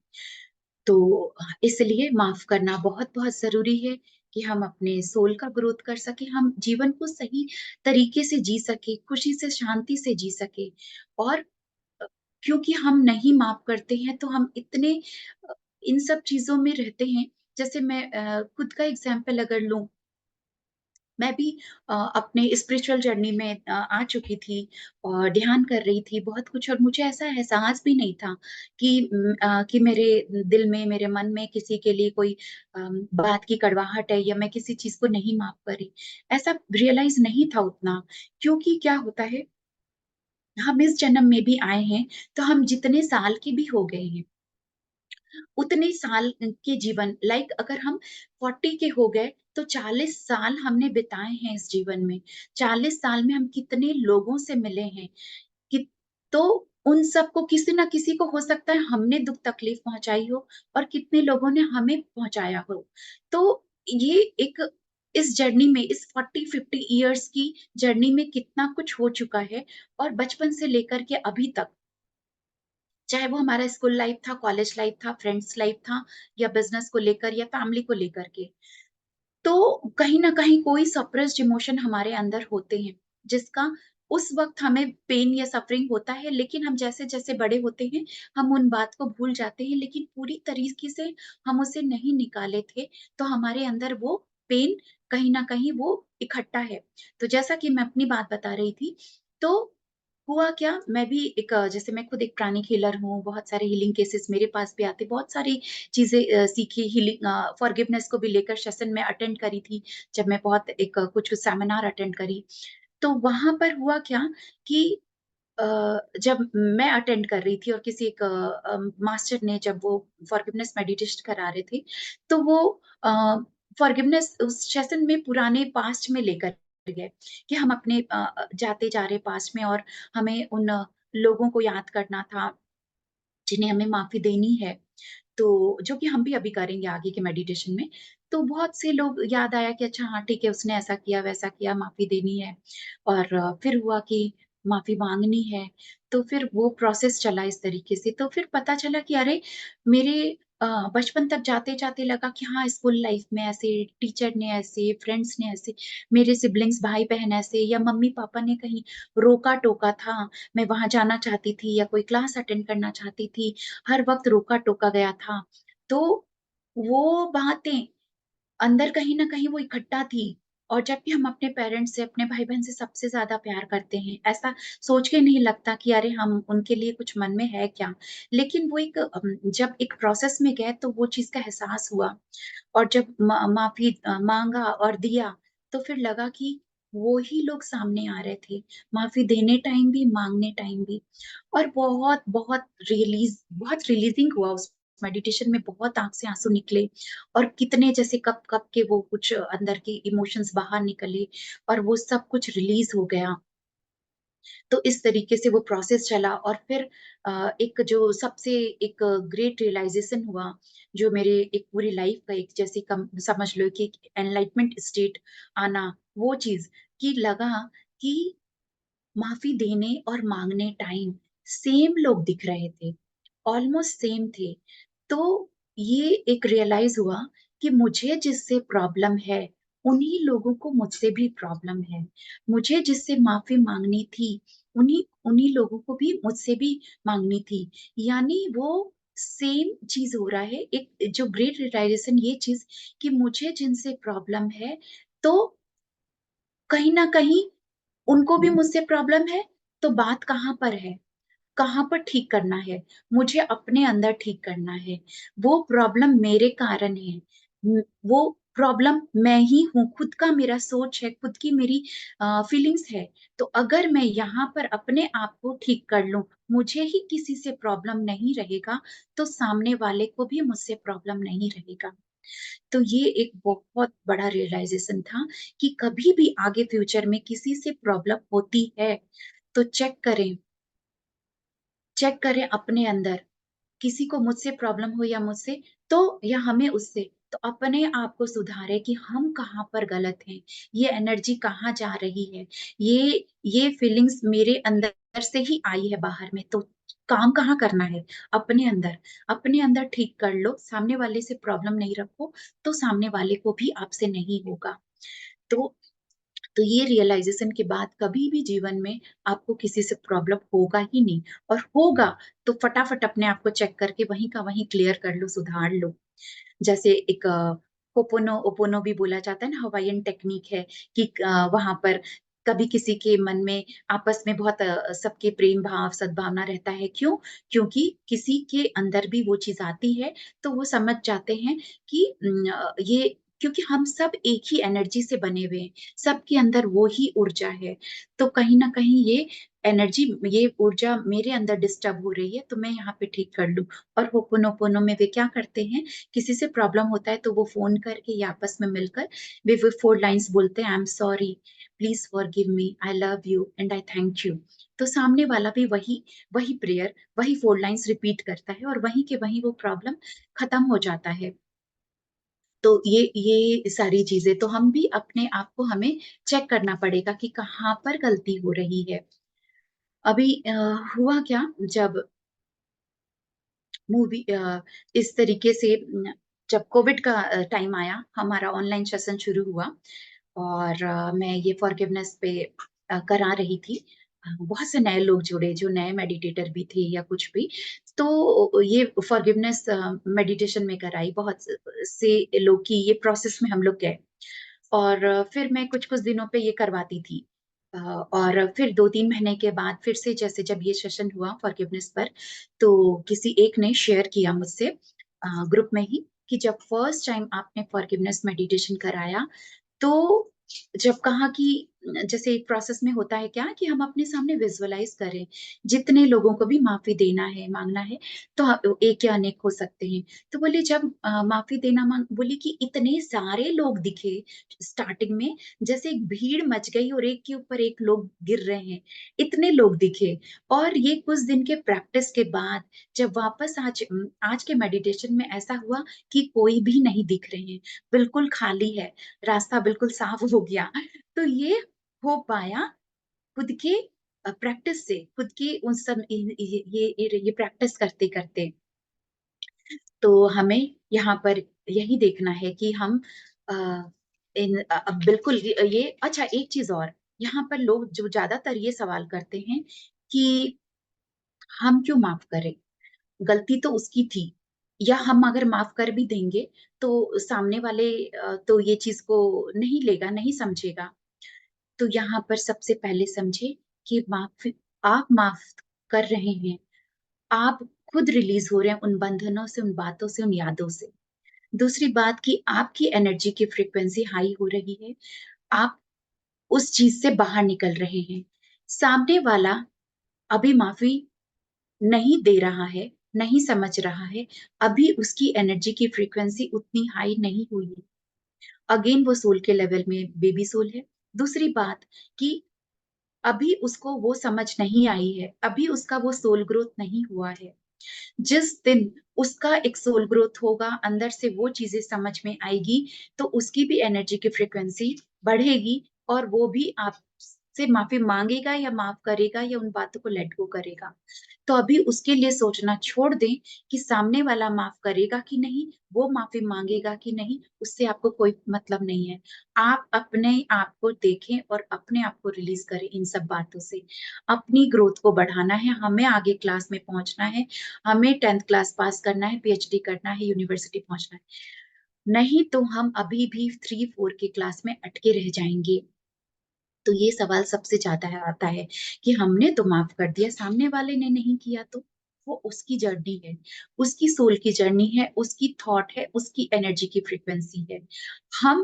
तो इसलिए माफ करना बहुत बहुत जरूरी है, कि हम अपने सोल का ग्रोथ कर सके, हम जीवन को सही तरीके से जी सके, खुशी से, शांति से जी सके। और अ, क्योंकि हम नहीं माफ करते हैं तो हम इतने इन सब चीजों में रहते हैं। जैसे मैं खुद का एग्जाम्पल अगर लूं, मैं भी अपने स्पिरिचुअल जर्नी में आ चुकी थी, और ध्यान कर रही थी बहुत कुछ, और मुझे ऐसा एहसास भी नहीं था कि मेरे दिल में, मेरे मन में किसी के लिए कोई बात की कड़वाहट है, या मैं किसी चीज को नहीं माफ करी। ऐसा रियलाइज नहीं था उतना। क्योंकि क्या होता है, हम इस जन्म में भी आए हैं, तो हम जितने साल के भी हो गए हैं, उतने साल के जीवन, लाइक अगर हम 40 के हो गए, तो 40 साल हमने बिताए हैं इस जीवन में। 40 साल में हम कितने लोगों से मिले हैं, कि तो उन सबको किसी ना किसी को हो सकता है हमने दुख तकलीफ पहुंचाई हो, और कितने लोगों ने हमें पहुंचाया हो। तो ये एक, इस जर्नी में, इस 40-50 इयर्स की जर्नी में कितना कुछ हो चुका है। और बचपन से लेकर के अभी तक, चाहे वो हमारा स्कूल लाइफ था, कॉलेज लाइफ था, फ्रेंड्स लाइफ था, या बिजनेस को लेकर, या फैमिली को लेकर के, तो कहीं ना कहीं कोई सप्रेस्ड इमोशन हमारे अंदर होते हैं, जिसका उस वक्त हमें पेन या सफरिंग होता है, लेकिन हम जैसे जैसे बड़े होते हैं, हम उन बात को भूल जाते हैं, लेकिन पूरी तरीके से हम उसे नहीं निकाले थे। तो हमारे अंदर वो पेन कहीं ना कहीं वो इकट्ठा है। तो जैसा कि मैं अपनी बात बता रही थी, तो हुआ क्या, मैं भी एक जैसे मैं खुद एक प्राणिक हीलर हूँ, बहुत सारे हीलिंग केसेस मेरे पास भी आते, बहुत सारी चीजें सीखी, हीलिंग फॉरगिवनेस को भी लेकर सेशन में अटेंड करी थी, जब मैं बहुत एक कुछ सेमिनार अटेंड करी। तो वहां पर हुआ क्या कि अ, जब मैं अटेंड कर रही थी, और किसी एक मास्टर ने, जब वो फॉरगिवनेस मेडिटेशन करा रहे थे, तो वो फॉरगिवनेस उस सेशन में पुराने पास्ट में लेकर गए, कि हम अपने जाते जा रहे पास्ट में, और हमें उन लोगों को याद करना था जिन्हें हमें माफी देनी है। तो जो कि हम भी अभी करेंगे आगे के मेडिटेशन में। तो बहुत से लोग याद आया कि अच्छा हाँ ठीक है, उसने ऐसा किया, वैसा किया, माफी देनी है। और फिर हुआ कि माफी मांगनी है। तो फिर वो प्रोसेस चला इस तरीके से। तो फिर पता चला कि अरे, मेरे बचपन तक जाते जाते लगा कि हाँ, स्कूल लाइफ में ऐसे, टीचर ने ऐसे, फ्रेंड्स ने ऐसे, मेरे सिबलिंग्स भाई बहन ऐसे, या मम्मी पापा ने कहीं रोका टोका था, मैं वहां जाना चाहती थी या कोई क्लास अटेंड करना चाहती थी, हर वक्त रोका टोका गया था। तो वो बातें अंदर कहीं ना कहीं वो इकट्ठा थी। और जब भी हम अपने पेरेंट्स से, अपने भाई-बहन से सबसे ज़्यादा प्यार करते हैं, ऐसा सोच के नहीं लगता कि अरे हम उनके लिए कुछ मन में है क्या? लेकिन वो एक जब एक प्रोसेस में गए तो वो चीज़ का एहसास हुआ और जब माफ़ी माँगा और दिया, तो फिर लगा कि वो ही लोग सामने आ रहे थे, माफ़ी देने टाइम भी, माँगने टाइम भी। और बहुत रिलीज़िंग हुआ उस मेडिटेशन में, बहुत आँख से आँसू निकले और कितने जैसे कँप-कँप के वो कुछ अंदर के इमोशंस बाहर निकले और वो सब कुछ रिलीज़ हो गया। तो इस तरीके से वो प्रोसेस चला और फिर एक जो सबसे एक ग्रेट रियलाइज़ेशन हुआ, जो मेरे एक पूरी लाइफ़ का एक जैसे कम समझ लो कि एक एनलाइटमेंट स्टेट आना, वो चीज़ कि लगा कि माफ़ी देने और माँगने टाइम सेम लोग दिख रहे थे, ऑलमोस्ट सेम थे। तो ये एक रियलाइज़ हुआ कि मुझे जिससे प्रॉब्लम है, उन्हीं लोगों को मुझसे भी प्रॉब्लम है। मुझे जिससे माफ़ी माँगनी थी, उन्हीं उन्हीं लोगों को भी मुझसे भी माँगनी थी। यानी वो सेम चीज़ हो रहा है, एक जो ग्रेट रियलाइज़ेशन ये चीज़ कि मुझे जिनसे प्रॉब्लम है, तो कहीं न कहीं उनको भी मुझसे प्रॉब्लम है, तो बात कहाँ पर है? कहाँ पर ठीक करना है? मुझे अपने अंदर ठीक करना है। वो प्रॉब्लम मेरे कारण है। वो प्रॉब्लम मैं ही हूँ, खुद का मेरा सोच है, खुद की मेरी फीलिंग्स है। तो अगर मैं यहाँ पर अपने आप को ठीक कर लूँ, मुझे ही किसी से प्रॉब्लम नहीं रहेगा, तो सामने वाले को भी मुझसे प्रॉब्लम नहीं रहेगा। तो ये एक बहुत बड़ा रियलाइज़ेशन था कि कभी भी आगे फ्यूचर में किसी से प्रॉब्लम होती है, तो चेक करें अपने अंदर, किसी को मुझसे प्रॉब्लम हो या मुझसे तो या हमें उससे, तो अपने आप को सुधारें कि हम कहाँ पर गलत हैं, ये एनर्जी कहाँ जा रही है, ये फीलिंग्स मेरे अंदर से ही आई है बाहर में, तो काम कहाँ करना है? अपने अंदर ठीक कर लो, सामने वाले से प्रॉब्लम नहीं रखो, तो सामने वाले को भी आपसे नहीं होगा। तो तो ये रियलाइज़ेशन के बाद कभी भी जीवन में आपको किसी से प्रॉब्लम होगा ही नहीं और होगा तो फटाफट अपने आप को चेक करके वहीं का वहीं क्लियर कर लो, सुधार लो। जैसे एक होपोनो भी बोला जाता है ना, हवाईयन टेक्निक है कि वहाँ पर कभी किसी के मन में आपस में बहुत सबके प्रेम भाव, सद्भावना रहता है। क्यों? क्योंकि किसी के अंदर भी वो चीज़ आती है, तो वो समझ जाते हैं कि ये क्योंकि हम सब एक ही एनर्जी से बने हुए हैं, सबके अंदर वो ही ऊर्जा है। तो कहीं न कहीं एनर्जी ये ऊर्जा मेरे अंदर डिस्टर्ब हो रही है, तो मैं यहाँ पे ठीक कर लूँ। और होपोनोपोनो में वे क्या करते हैं, किसी से प्रॉब्लम होता है तो वो फ़ोन करके या आपस में मिलकर वे वो 4 लाइन्स बोलते हैं, I am sorry, please forgive me, I love you and I thank you. तो सामने वाला भी वही वही प्रेयर, वही 4 लाइन्स रिपीट करता है और वहीं के वहीं वो प्रॉब्लम खत्म हो जाता है। तो ये सारी चीज़ें तो हम भी अपने आप को हमें चेक करना पड़ेगा कि कहाँ पर गलती हो रही है। अभी हुआ क्या जब मूवी इस तरीके से जब कोविड का टाइम आया, हमारा ऑनलाइन सेशन शुरू हुआ और मैं ये फॉरगिवनेस पे करा रही थी। बहुत से नए लोग जुड़े जो नए मेडिटेटर भी थे या कुछ भी, तो ये फॉरगिवनेस मेडिटेशन में कराई बहुत से लोग की ये प्रोसेस में हम लोग गए। और फिर मैं कुछ-कुछ दिनों पे ये करवाती थी। और फिर 2-3 महीने के बाद फिर से जैसे जब ये सेशन हुआ फॉरगिवनेस पर, तो किसी एक ने शेयर किया मुझसे ग्रुप में ही कि जब फर्स्ट टाइम आपने फॉरगिवनेस मेडिटेशन कराया, तो जब कहा कि जैसे एक प्रोसेस में होता है क्या कि हम अपने सामने विजुअलाइज़ करें, जितने लोगों को भी माफ़ी देना है, माँगना है, तो एक या अनेक हो सकते हैं। तो बोले जब माफ़ी देना माँग बोली कि इतने सारे लोग दिखे स्टार्टिंग में, जैसे एक भीड़ मच गई और एक के ऊपर एक लोग गिर रहे हैं, इतने लोग दिखे और ये कुछ दिन के प्रैक्टिस के बाद जब वापस आज के मेडिटेशन में ऐसा हुआ कि कोई भी नहीं दिख रहे हैं, बिल्कुल खाली है। रास्ता बिल्कुल साफ हो गया। तो ये हो पाया खुद के प्रैक्टिस से, खुद की उन सब ये प्रैक्टिस करते-करते। तो हमें यहाँ पर यही देखना है कि हम अ, बिल्कुल ये अच्छा एक चीज़ और, यहाँ पर लोग जो ज़्यादातर ये सवाल करते हैं कि हम क्यों माफ़ करें? गलती तो उसकी थी। या हम अगर माफ कर भी देंगे तो सामने वाले तो ये चीज को नहीं लेगा, नहीं समझेगा। तो यहाँ पर सबसे पहले समझे कि आप माफ कर रहे हैं, आप खुद रिलीज हो रहे हैं उन बंधनों से, उन बातों से, उन यादों से। दूसरी बात कि आपकी एनर्जी की फ्रीक्वेंसी हाई हो रही है, आप उस चीज से बाहर निकल रहे हैं। सामने वाला अभी माफी नहीं दे रहा है, नहीं समझ रहा है, अभी उसकी एनर्जी की फ्रीक्वेंसी उतनी हाई नहीं हुई है। अगेन वो सोल के लेवल में बेबी सोल है। दूसरी बात कि अभी उसको वो समझ नहीं आई है, अभी उसका वो सोल ग्रोथ नहीं हुआ है। जिस दिन उसका एक सोल ग्रोथ होगा, अंदर से वो चीजें समझ में आएगी, तो उसकी भी एनर्जी की फ्रीक्वेंसी बढ़ेगी और वो भी आपसे माफी मांगेगा या माफ करेगा या उन बातों को लेट गो करेगा। तो अभी उसके लिए सोचना छोड़ दें कि सामने वाला माफ करेगा कि नहीं, वो माफी मांगेगा कि नहीं, उससे आपको कोई मतलब नहीं है। आप अपने आप को देखें और अपने आप को रिलीज करें इन सब बातों से। अपनी ग्रोथ को बढ़ाना है, हमें आगे क्लास में पहुंचना है, हमें 10th क्लास पास करना है, पीएचडी करना है, यूनिवर्सिटी पहुंचना है। नहीं तो हम अभी भी 3-4 की क्लास में अटके रह जाएंगे। तो ये सवाल सबसे ज्यादा आता है कि हमने तो माफ कर दिया, सामने वाले ने नहीं किया तो। वो उसकी जर्नी है, उसकी सोल की जर्नी है, उसकी थॉट है, उसकी एनर्जी की फ्रीक्वेंसी है। हम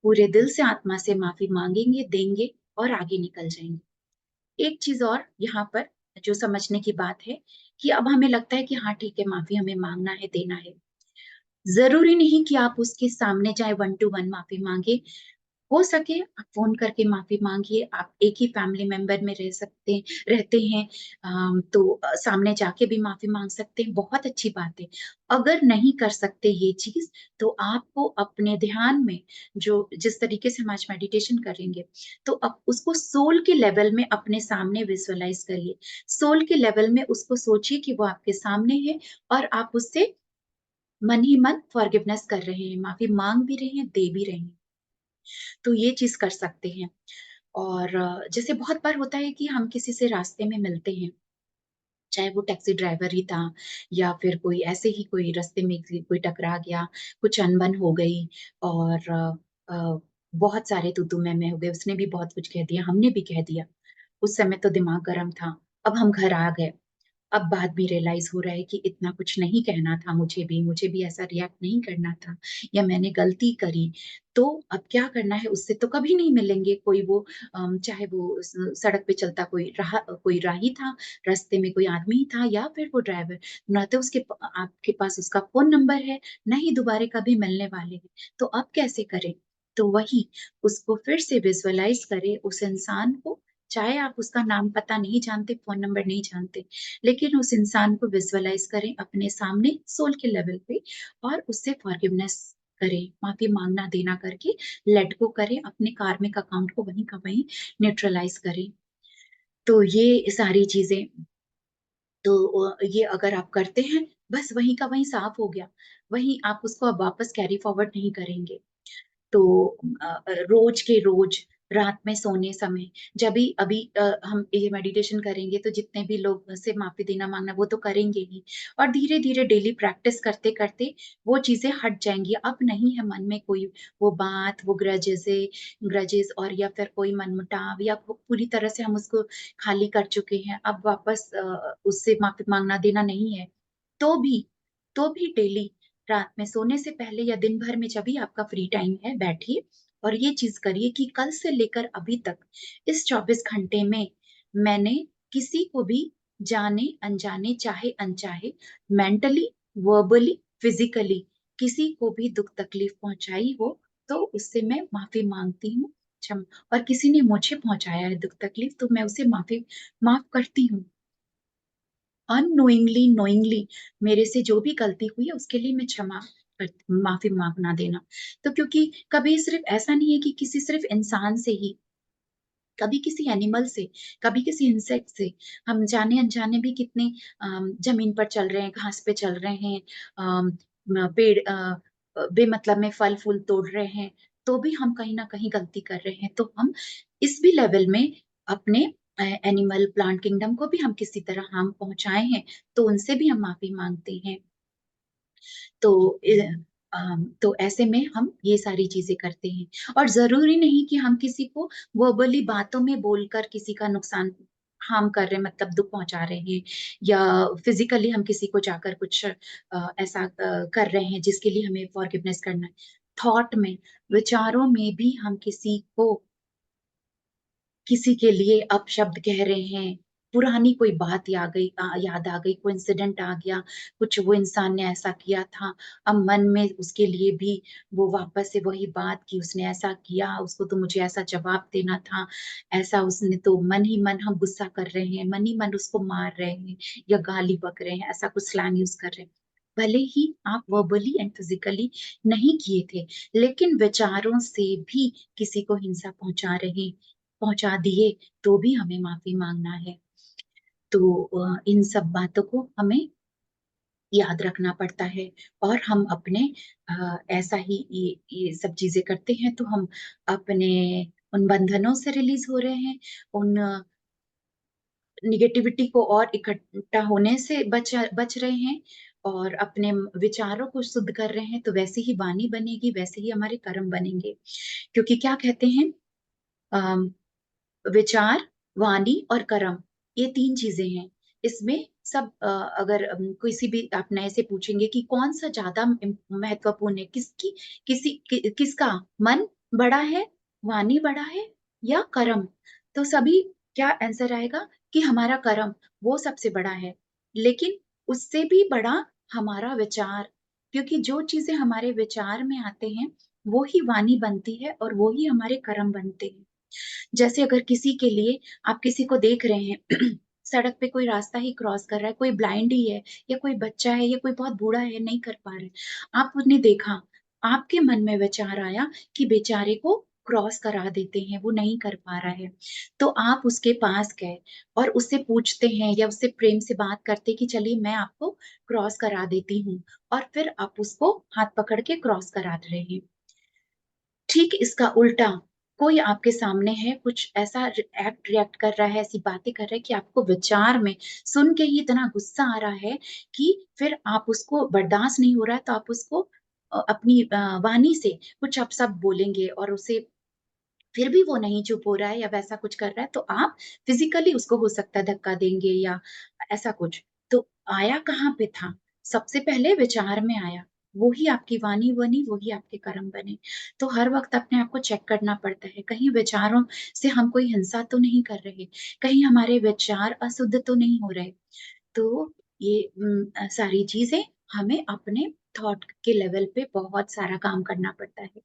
पूरे दिल से आत्मा से माफी मांगेंगे, देंगे और आगे निकल जाएंगे। एक चीज और यहाँ पर जो समझने की बात है कि अब हमें लगता है कि हाँ ठीक है, माफी हमें मांगना है, देना है। जरूरी नहीं कि आप उसके सामने जाए 1-to-1 माफी मांगे। हो सके आप फोन करके माफी मांगिए। आप एक ही फैमिली मेंबर में रहते हैं, तो सामने जाके भी माफी मांग सकते हैं, बहुत अच्छी बात है। अगर नहीं कर सकते ये चीज, तो आपको अपने ध्यान में जो जिस तरीके से हम आज मेडिटेशन करेंगे, तो अब उसको सोल के लेवल में अपने सामने विजुअलाइज करिए। सोल के लेवल में उसको सोचिए कि वो आपके सामने है और आप उससे मन ही मन फॉरगिवनेस कर रहे हैं, माफी मांग भी रहे हैं, दे भी रहे हैं। तो ये चीज कर सकते हैं। और जैसे बहुत बार होता है कि हम किसी से रास्ते में मिलते हैं, चाहे वो टैक्सी ड्राइवर ही था या फिर कोई ऐसे ही कोई रास्ते में कोई टकरा गया, कुछ अनबन हो गई और बहुत सारे तू मैं हो गए, उसने भी बहुत कुछ कह दिया, हमने भी कह दिया। उस समय तो दिमाग गर्म था। अब हम घर आ गए, अब बाद में रियलाइज हो रहा है कि इतना कुछ नहीं कहना था, मुझे भी ऐसा रिएक्ट नहीं करना था, या मैंने गलती करी। तो अब क्या करना है, उससे तो कभी नहीं मिलेंगे। कोई वो चाहे वो सड़क पे चलता कोई राही था, रास्ते में कोई आदमी था, या फिर वो ड्राइवर, ना तो आपके पास उसका फोन नंबर है, ना ही दोबारा कभी मिलने वाले हैं। तो अब कैसे करें? तो वही, उसको फिर से विजुअलाइज करें उस इंसान को। चाहे आप उसका नाम पता नहीं जानते, फोन नंबर नहीं जानते, लेकिन उस इंसान को विजुअलाइज करें अपने सामने सोल के लेवल पे और उससे फॉरगिवनेस करें, माफी मांगना देना करके लेट गो करें, अपने कार्मिक अकाउंट को वहीं का वहीं न्यूट्रलाइज करें। तो ये सारी चीजें, तो ये अगर आप करते हैं, बस वहीं का वहीं साफ हो गया, वहीं आप उसको अब वापस कैरी फॉरवर्ड नहीं करेंगे। तो रोज के रोज रात में सोने समय, जब भी अभी हम ये मेडिटेशन करेंगे तो जितने भी लोग से माफी देना मांगना वो तो करेंगे ही, और धीरे धीरे डेली प्रैक्टिस करते करते वो चीजें हट जाएंगी। अब नहीं है मन में कोई वो बात, वो ग्रजेस और या फिर कोई मनमुटाव, या पूरी तरह से हम उसको खाली कर चुके हैं, अब वापस उससे माफी मांगना देना नहीं है। तो भी तो भी डेली रात में सोने से पहले या दिन भर में जब भी आपका फ्री टाइम है, बैठिए और ये चीज करिए कि कल से लेकर अभी तक इस 24 घंटे में मैंने किसी को भी जाने अनजाने, चाहे अनचाहे, मेंटली, वर्बली, फिजिकली किसी को भी दुख तकलीफ पहुंचाई हो, तो उससे मैं माफी मांगती हूँ। क्षम और किसी ने मुझे पहुंचाया है दुख तकलीफ, तो मैं उसे माफ करती हूँ। अननोइंगली, नोइंगली मेरे से जो भी गलती हुई है उसके लिए मैं माफी मांगना देना। तो क्योंकि कभी सिर्फ ऐसा नहीं है कि किसी सिर्फ इंसान से ही, कभी किसी एनिमल से, कभी किसी इंसेक्ट से, हम जाने अनजाने भी कितने जमीन पर चल रहे हैं, घास पे चल रहे हैं, पेड़ बेमतलब में फल फूल तोड़ रहे हैं, तो भी हम कहीं ना कहीं गलती कर रहे हैं। तो हम इस भी लेवल में अपने एनिमल प्लांट किंगडम को भी हम किसी तरह हार्म पहुंचाए हैं, तो उनसे भी हम माफी मांगते हैं। तो तो ऐसे में हम ये सारी चीजें करते हैं। और जरूरी नहीं कि हम किसी को वर्बली बातों में बोलकर किसी का नुकसान हार्म कर रहे हैं, मतलब दुख पहुंचा रहे हैं, या फिजिकली हम किसी को जाकर कुछ ऐसा कर रहे हैं जिसके लिए हमें फॉरगिवनेस करना है। थॉट में, विचारों में भी हम किसी के लिए अपशब्द कह रहे हैं, पुरानी कोई बात याद आ गई, कोई इंसिडेंट आ गया, कुछ वो इंसान ने ऐसा किया था, अब मन में उसके लिए भी वो वापस से वही बात की, उसने ऐसा किया, उसको तो मुझे ऐसा जवाब देना था, ऐसा उसने तो मन ही मन हम गुस्सा कर रहे हैं, मन ही मन उसको मार रहे हैं या गाली बक रहे हैं, ऐसा कुछ स्लैंग यूज कर रहे हैं। भले ही आप वर्बली एंड फिजिकली नहीं किए थे, लेकिन विचारों से भी किसी को हिंसा पहुंचा दिए, तो भी हमें माफी मांगना है। तो इन सब बातों को हमें याद रखना पड़ता है। और हम अपने ऐसा ही ये सब चीजें करते हैं तो हम अपने उन बंधनों से रिलीज हो रहे हैं, उन निगेटिविटी को और इकट्ठा होने से बच रहे हैं, और अपने विचारों को शुद्ध कर रहे हैं। तो वैसे ही वाणी बनेगी, वैसे ही हमारे कर्म बनेंगे। क्योंकि क्या कहते हैं, अम, विचार, वाणी और कर्म, ये तीन चीजें हैं। इसमें सब अगर किसी भी आप नए से पूछेंगे कि कौन सा ज्यादा महत्वपूर्ण है, किसका मन बड़ा है, वाणी बड़ा है या कर्म, तो सभी क्या आंसर आएगा कि हमारा कर्म वो सबसे बड़ा है। लेकिन उससे भी बड़ा हमारा विचार, क्योंकि जो चीजें हमारे विचार में आते हैं वो ही वाणी बनती है और वो ही हमारे कर्म बनते हैं। जैसे अगर किसी के लिए, आप किसी को देख रहे हैं सड़क पे कोई रास्ता ही क्रॉस कर रहा है, कोई ब्लाइंड ही है या कोई बच्चा है या कोई बहुत बूढ़ा है, नहीं कर पा रहे, आपने देखा, आपके मन में विचार आया कि बेचारे को क्रॉस करा देते हैं, वो नहीं कर पा रहा है, तो आप उसके पास गए और उससे पूछते हैं या उससे प्रेम से बात करते कि चलिए मैं आपको क्रॉस करा देती हूँ, और फिर आप उसको हाथ पकड़ के क्रॉस करा रहे हैं। ठीक इसका उल्टा, कोई आपके सामने है, कुछ ऐसा रिएक्ट कर रहा है, ऐसी बातें कर रहा है कि आपको विचार में सुन के ही इतना गुस्सा आ रहा है कि फिर आप उसको बर्दाश्त नहीं हो रहा है, तो आप उसको अपनी वाणी से कुछ अपशब्द बोलेंगे, और उसे फिर भी वो नहीं चुप हो रहा है या वैसा कुछ कर रहा है, तो आप फिजिकली उसको हो सकता है धक्का देंगे या ऐसा कुछ। तो आया कहाँ पे था? सबसे पहले विचार में आया, वो ही आपकी वाणी बनी, वो ही आपके कर्म बने। तो हर वक्त अपने आप को चेक करना पड़ता है, कहीं विचारों से हम कोई हिंसा तो नहीं कर रहे, कहीं हमारे विचार अशुद्ध तो नहीं हो रहे। तो ये सारी चीजें हमें अपने थॉट के लेवल पे बहुत सारा काम करना पड़ता है।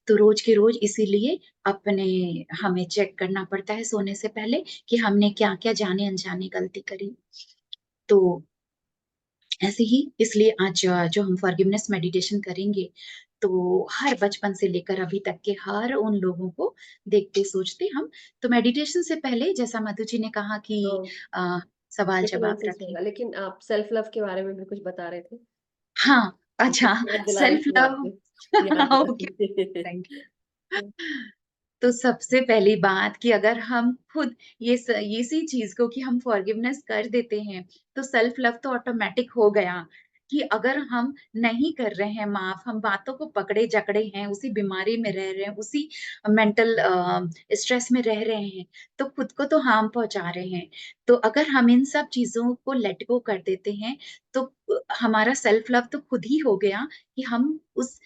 तो रोज के रोज इसीलिए अपने हमें चेक करना पड़ता है सोने से पहले कि हमने क्या-क्या जाने-अनजाने गलती करी। तो ऐसे ही इसलिए आज जो हम फॉरगिवनेस मेडिटेशन करेंगे, तो हर बचपन से लेकर अभी तक के हर उन लोगों को देखते सोचते हम, तो मेडिटेशन से पहले जैसा मधु जी ने कहा कि तो अ, ये तो सवाल-जवाब नॉनसेंस रखें। होगा, लेकिन आप सेल्फ लव के बारे में भी कुछ बता रहे थे। हाँ, अच्छा, याद दिला रही सेल्फ थी मैं लव। आपको, याद दिला ओके, रही थी। Thank you. तो सबसे पहली बात कि अगर हम खुद इसी चीज को कि हम फॉरगिवनेस कर देते हैं, तो सेल्फ लव तो ऑटोमेटिक हो गया। कि अगर हम नहीं कर रहे हैं माफ, हम बातों को पकड़े जकड़े हैं, उसी बीमारी में रह रहे हैं, उसी मेंटल स्ट्रेस में रह रहे हैं, तो खुद को तो हार्म पहुंचा रहे हैं। तो अगर हम इन सब चीजों को लेट गो कर देते हैं, तो हमारा सेल्फ लव तो खुद ही हो गया कि हम उस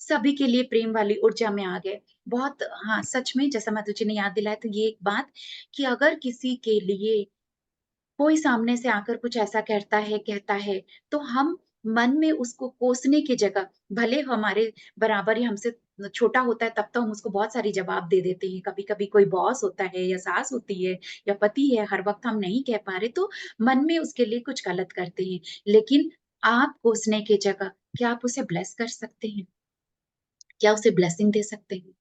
सभी के लिए प्रेम वाली ऊर्जा में आ गए। बहुत, हाँ, सच में जैसा माधु जी ने याद दिलाया, तो ये एक बात कि अगर किसी के लिए कोई सामने से आकर कुछ ऐसा कहता है, तो हम मन में उसको कोसने की जगह, भले हमारे बराबर या हमसे छोटा होता है, तब तो हम उसको बहुत सारी जवाब दे देते हैं। कभी-कभी कोई बॉस होता है या सास होती है या पति है, हर वक़्त हम नहीं कह पा रहे, तो मन में उसके लिए कुछ गलत करते हैं। लेकिन आप कोसने की जगह, क्या आप उसे ब्लेस कर सकते हैं? क्या उसे ब्लेसिंग दे सकते हैं?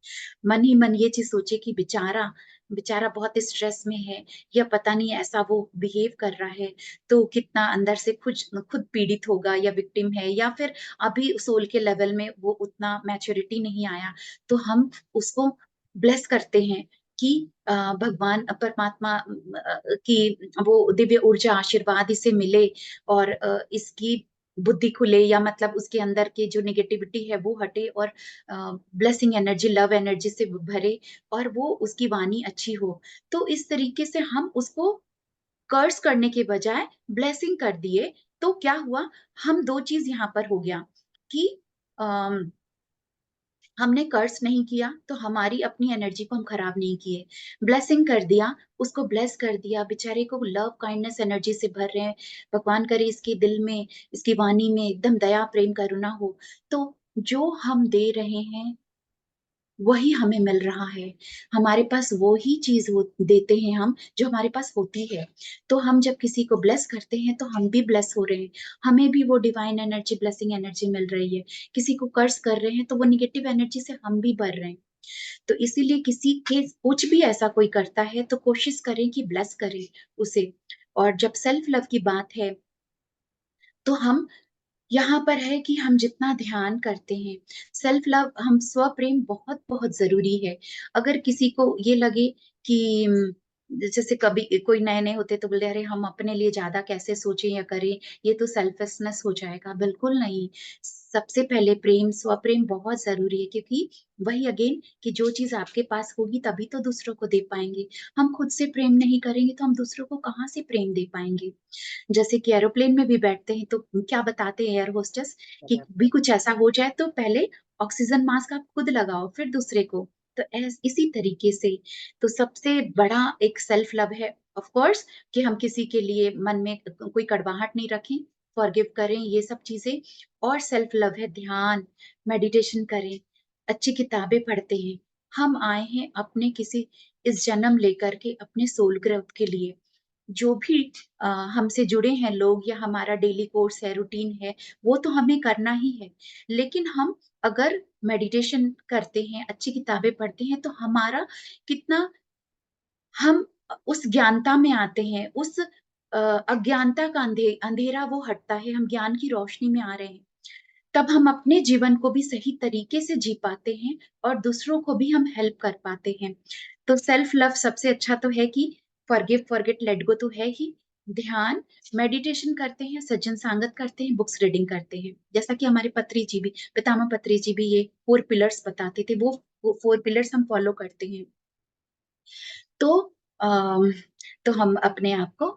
मन ही मन ये चीज़ सोचिए कि बेचारा बेचारा बहुत स्ट्रेस में है, या पता नहीं ऐसा वो बिहेव कर रहा है, तो कितना अंदर से खुद पीड़ित होगा, या विक्टिम है, या फिर अभी सोल के लेवल में वो उतना मैच्योरिटी नहीं आया। तो हम उसको ब्लेस करते हैं कि भगवान परमात्मा की वो दिव्य ऊर्जा, आशीर्वाद इसे मिले, और इसकी बुद्धि खुले, या मतलब उसके अंदर के जो नेगेटिविटी है वो हटे, और ब्लेसिंग एनर्जी, लव एनर्जी से भरे, और वो उसकी वाणी अच्छी हो। तो इस तरीके से हम उसको कर्स करने के बजाय ब्लेसिंग कर दिए। तो क्या हुआ, हम 2 चीज़ यहाँ पर हो गया कि अम, हमने कर्स नहीं किया, तो हमारी अपनी एनर्जी को हम खराब नहीं किए। ब्लेसिंग कर दिया, उसको ब्लेस कर दिया, बेचारे को लव काइंडनेस एनर्जी से भर रहे हैं। भगवान करे इसके दिल में, इसकी वाणी में एकदम दया, प्रेम, करुणा हो। तो जो हम दे रहे हैं वही हमें मिल रहा है। हमारे पास वो ही चीज़ वो देते हैं हम, जो हमारे पास होती है। तो हम जब किसी को ब्लेस करते हैं, तो हम भी ब्लेस हो रहे हैं। हमें भी वो डिवाइन एनर्जी, ब्लेसिंग एनर्जी मिल रही है। किसी को कर्स कर रहे हैं, तो वो नेगेटिव एनर्जी से हम भी भर रहे हैं। तो इसीलिए किसी के कुछ भी ऐसा कोई करता है, तो कोशिश करें कि ब्लेस करें उसे। और जब सेल्फ लव की बात है, तो हम यहाँ पर है कि हम जितना ध्यान करते हैं, सेल्फ लव, हम स्व-प्रेम बहुत-बहुत ज़रूरी है। अगर किसी को ये लगे कि जैसे कभी कोई नए-नए होते तो बोले, "अरे! हम अपने लिए ज़्यादा कैसे सोचें या करें, ये तो सेल्फिशनेस हो जाएगा।" बिल्कुल नहीं। सबसे पहले प्रेम, स्व-प्रेम बहुत ज़रूरी है, क्योंकि वही अगेन कि जो चीज़ आपके पास होगी तभी तो दूसरों को दे पाएँगे। हम खुद से प्रेम नहीं करेंगे, तो हम दूसरों को कहाँ से प्रेम दे पाएँगे? जैसे कि एरोप्लेन में भी बैठते हैं, तो क्या बताते हैं एयर होस्टेस कि भी कुछ ऐसा हो जाए तो पहले ऑक्सीजन मास्क आप खुद लगाओ, फिर दूसरे को। तो इसी तरीके से तो सबसे बड़ा एक सेल्फ लव है, ऑफ कोर्स, कि हम किसी के लिए मन में कोई कड़वाहट नहीं रखें, फॉरगिव करें, ये सब चीज़ें। और सेल्फ लव है ध्यान, मेडिटेशन करें, अच्छी किताबें पढ़ते हैं। हम आए हैं अपने किसी इस जन्म लेकर के अपने सोल ग्रोथ के लिए। जो भी हमसे जुड़े हैं लोग, या हमारा डेली कोर्स है, रूटीन है, वो तो हमें करना ही है। लेकिन हम अगर मेडिटेशन करते हैं, अच्छी किताबें पढ़ते हैं, तो हमारा कितना हम उस ज्ञानता में आते हैं, उस अज्ञानता का अंधेरा वो हटता है, हम ज्ञान की रोशनी में आ रहे हैं। तब हम अपने जीवन को भी सही तरीके से जी पाते हैं, और दूसरों को भी हम हेल्प कर पाते हैं। तो सेल्फ लव सबसे अच्छा तो है कि फॉरगिव, फॉरगेट, लेट गो तो है ही। ध्यान, मेडिटेशन करते हैं, सज्जन संगत करते हैं, बुक्स रीडिंग करते हैं। जैसा कि हमारे पत्री जी भी, पितामह पत्री जी भी ये 4 पिलर्स बताते थे, वो 4 पिलर्स हम फॉलो करते हैं। तो अम, तो हम अपने आप को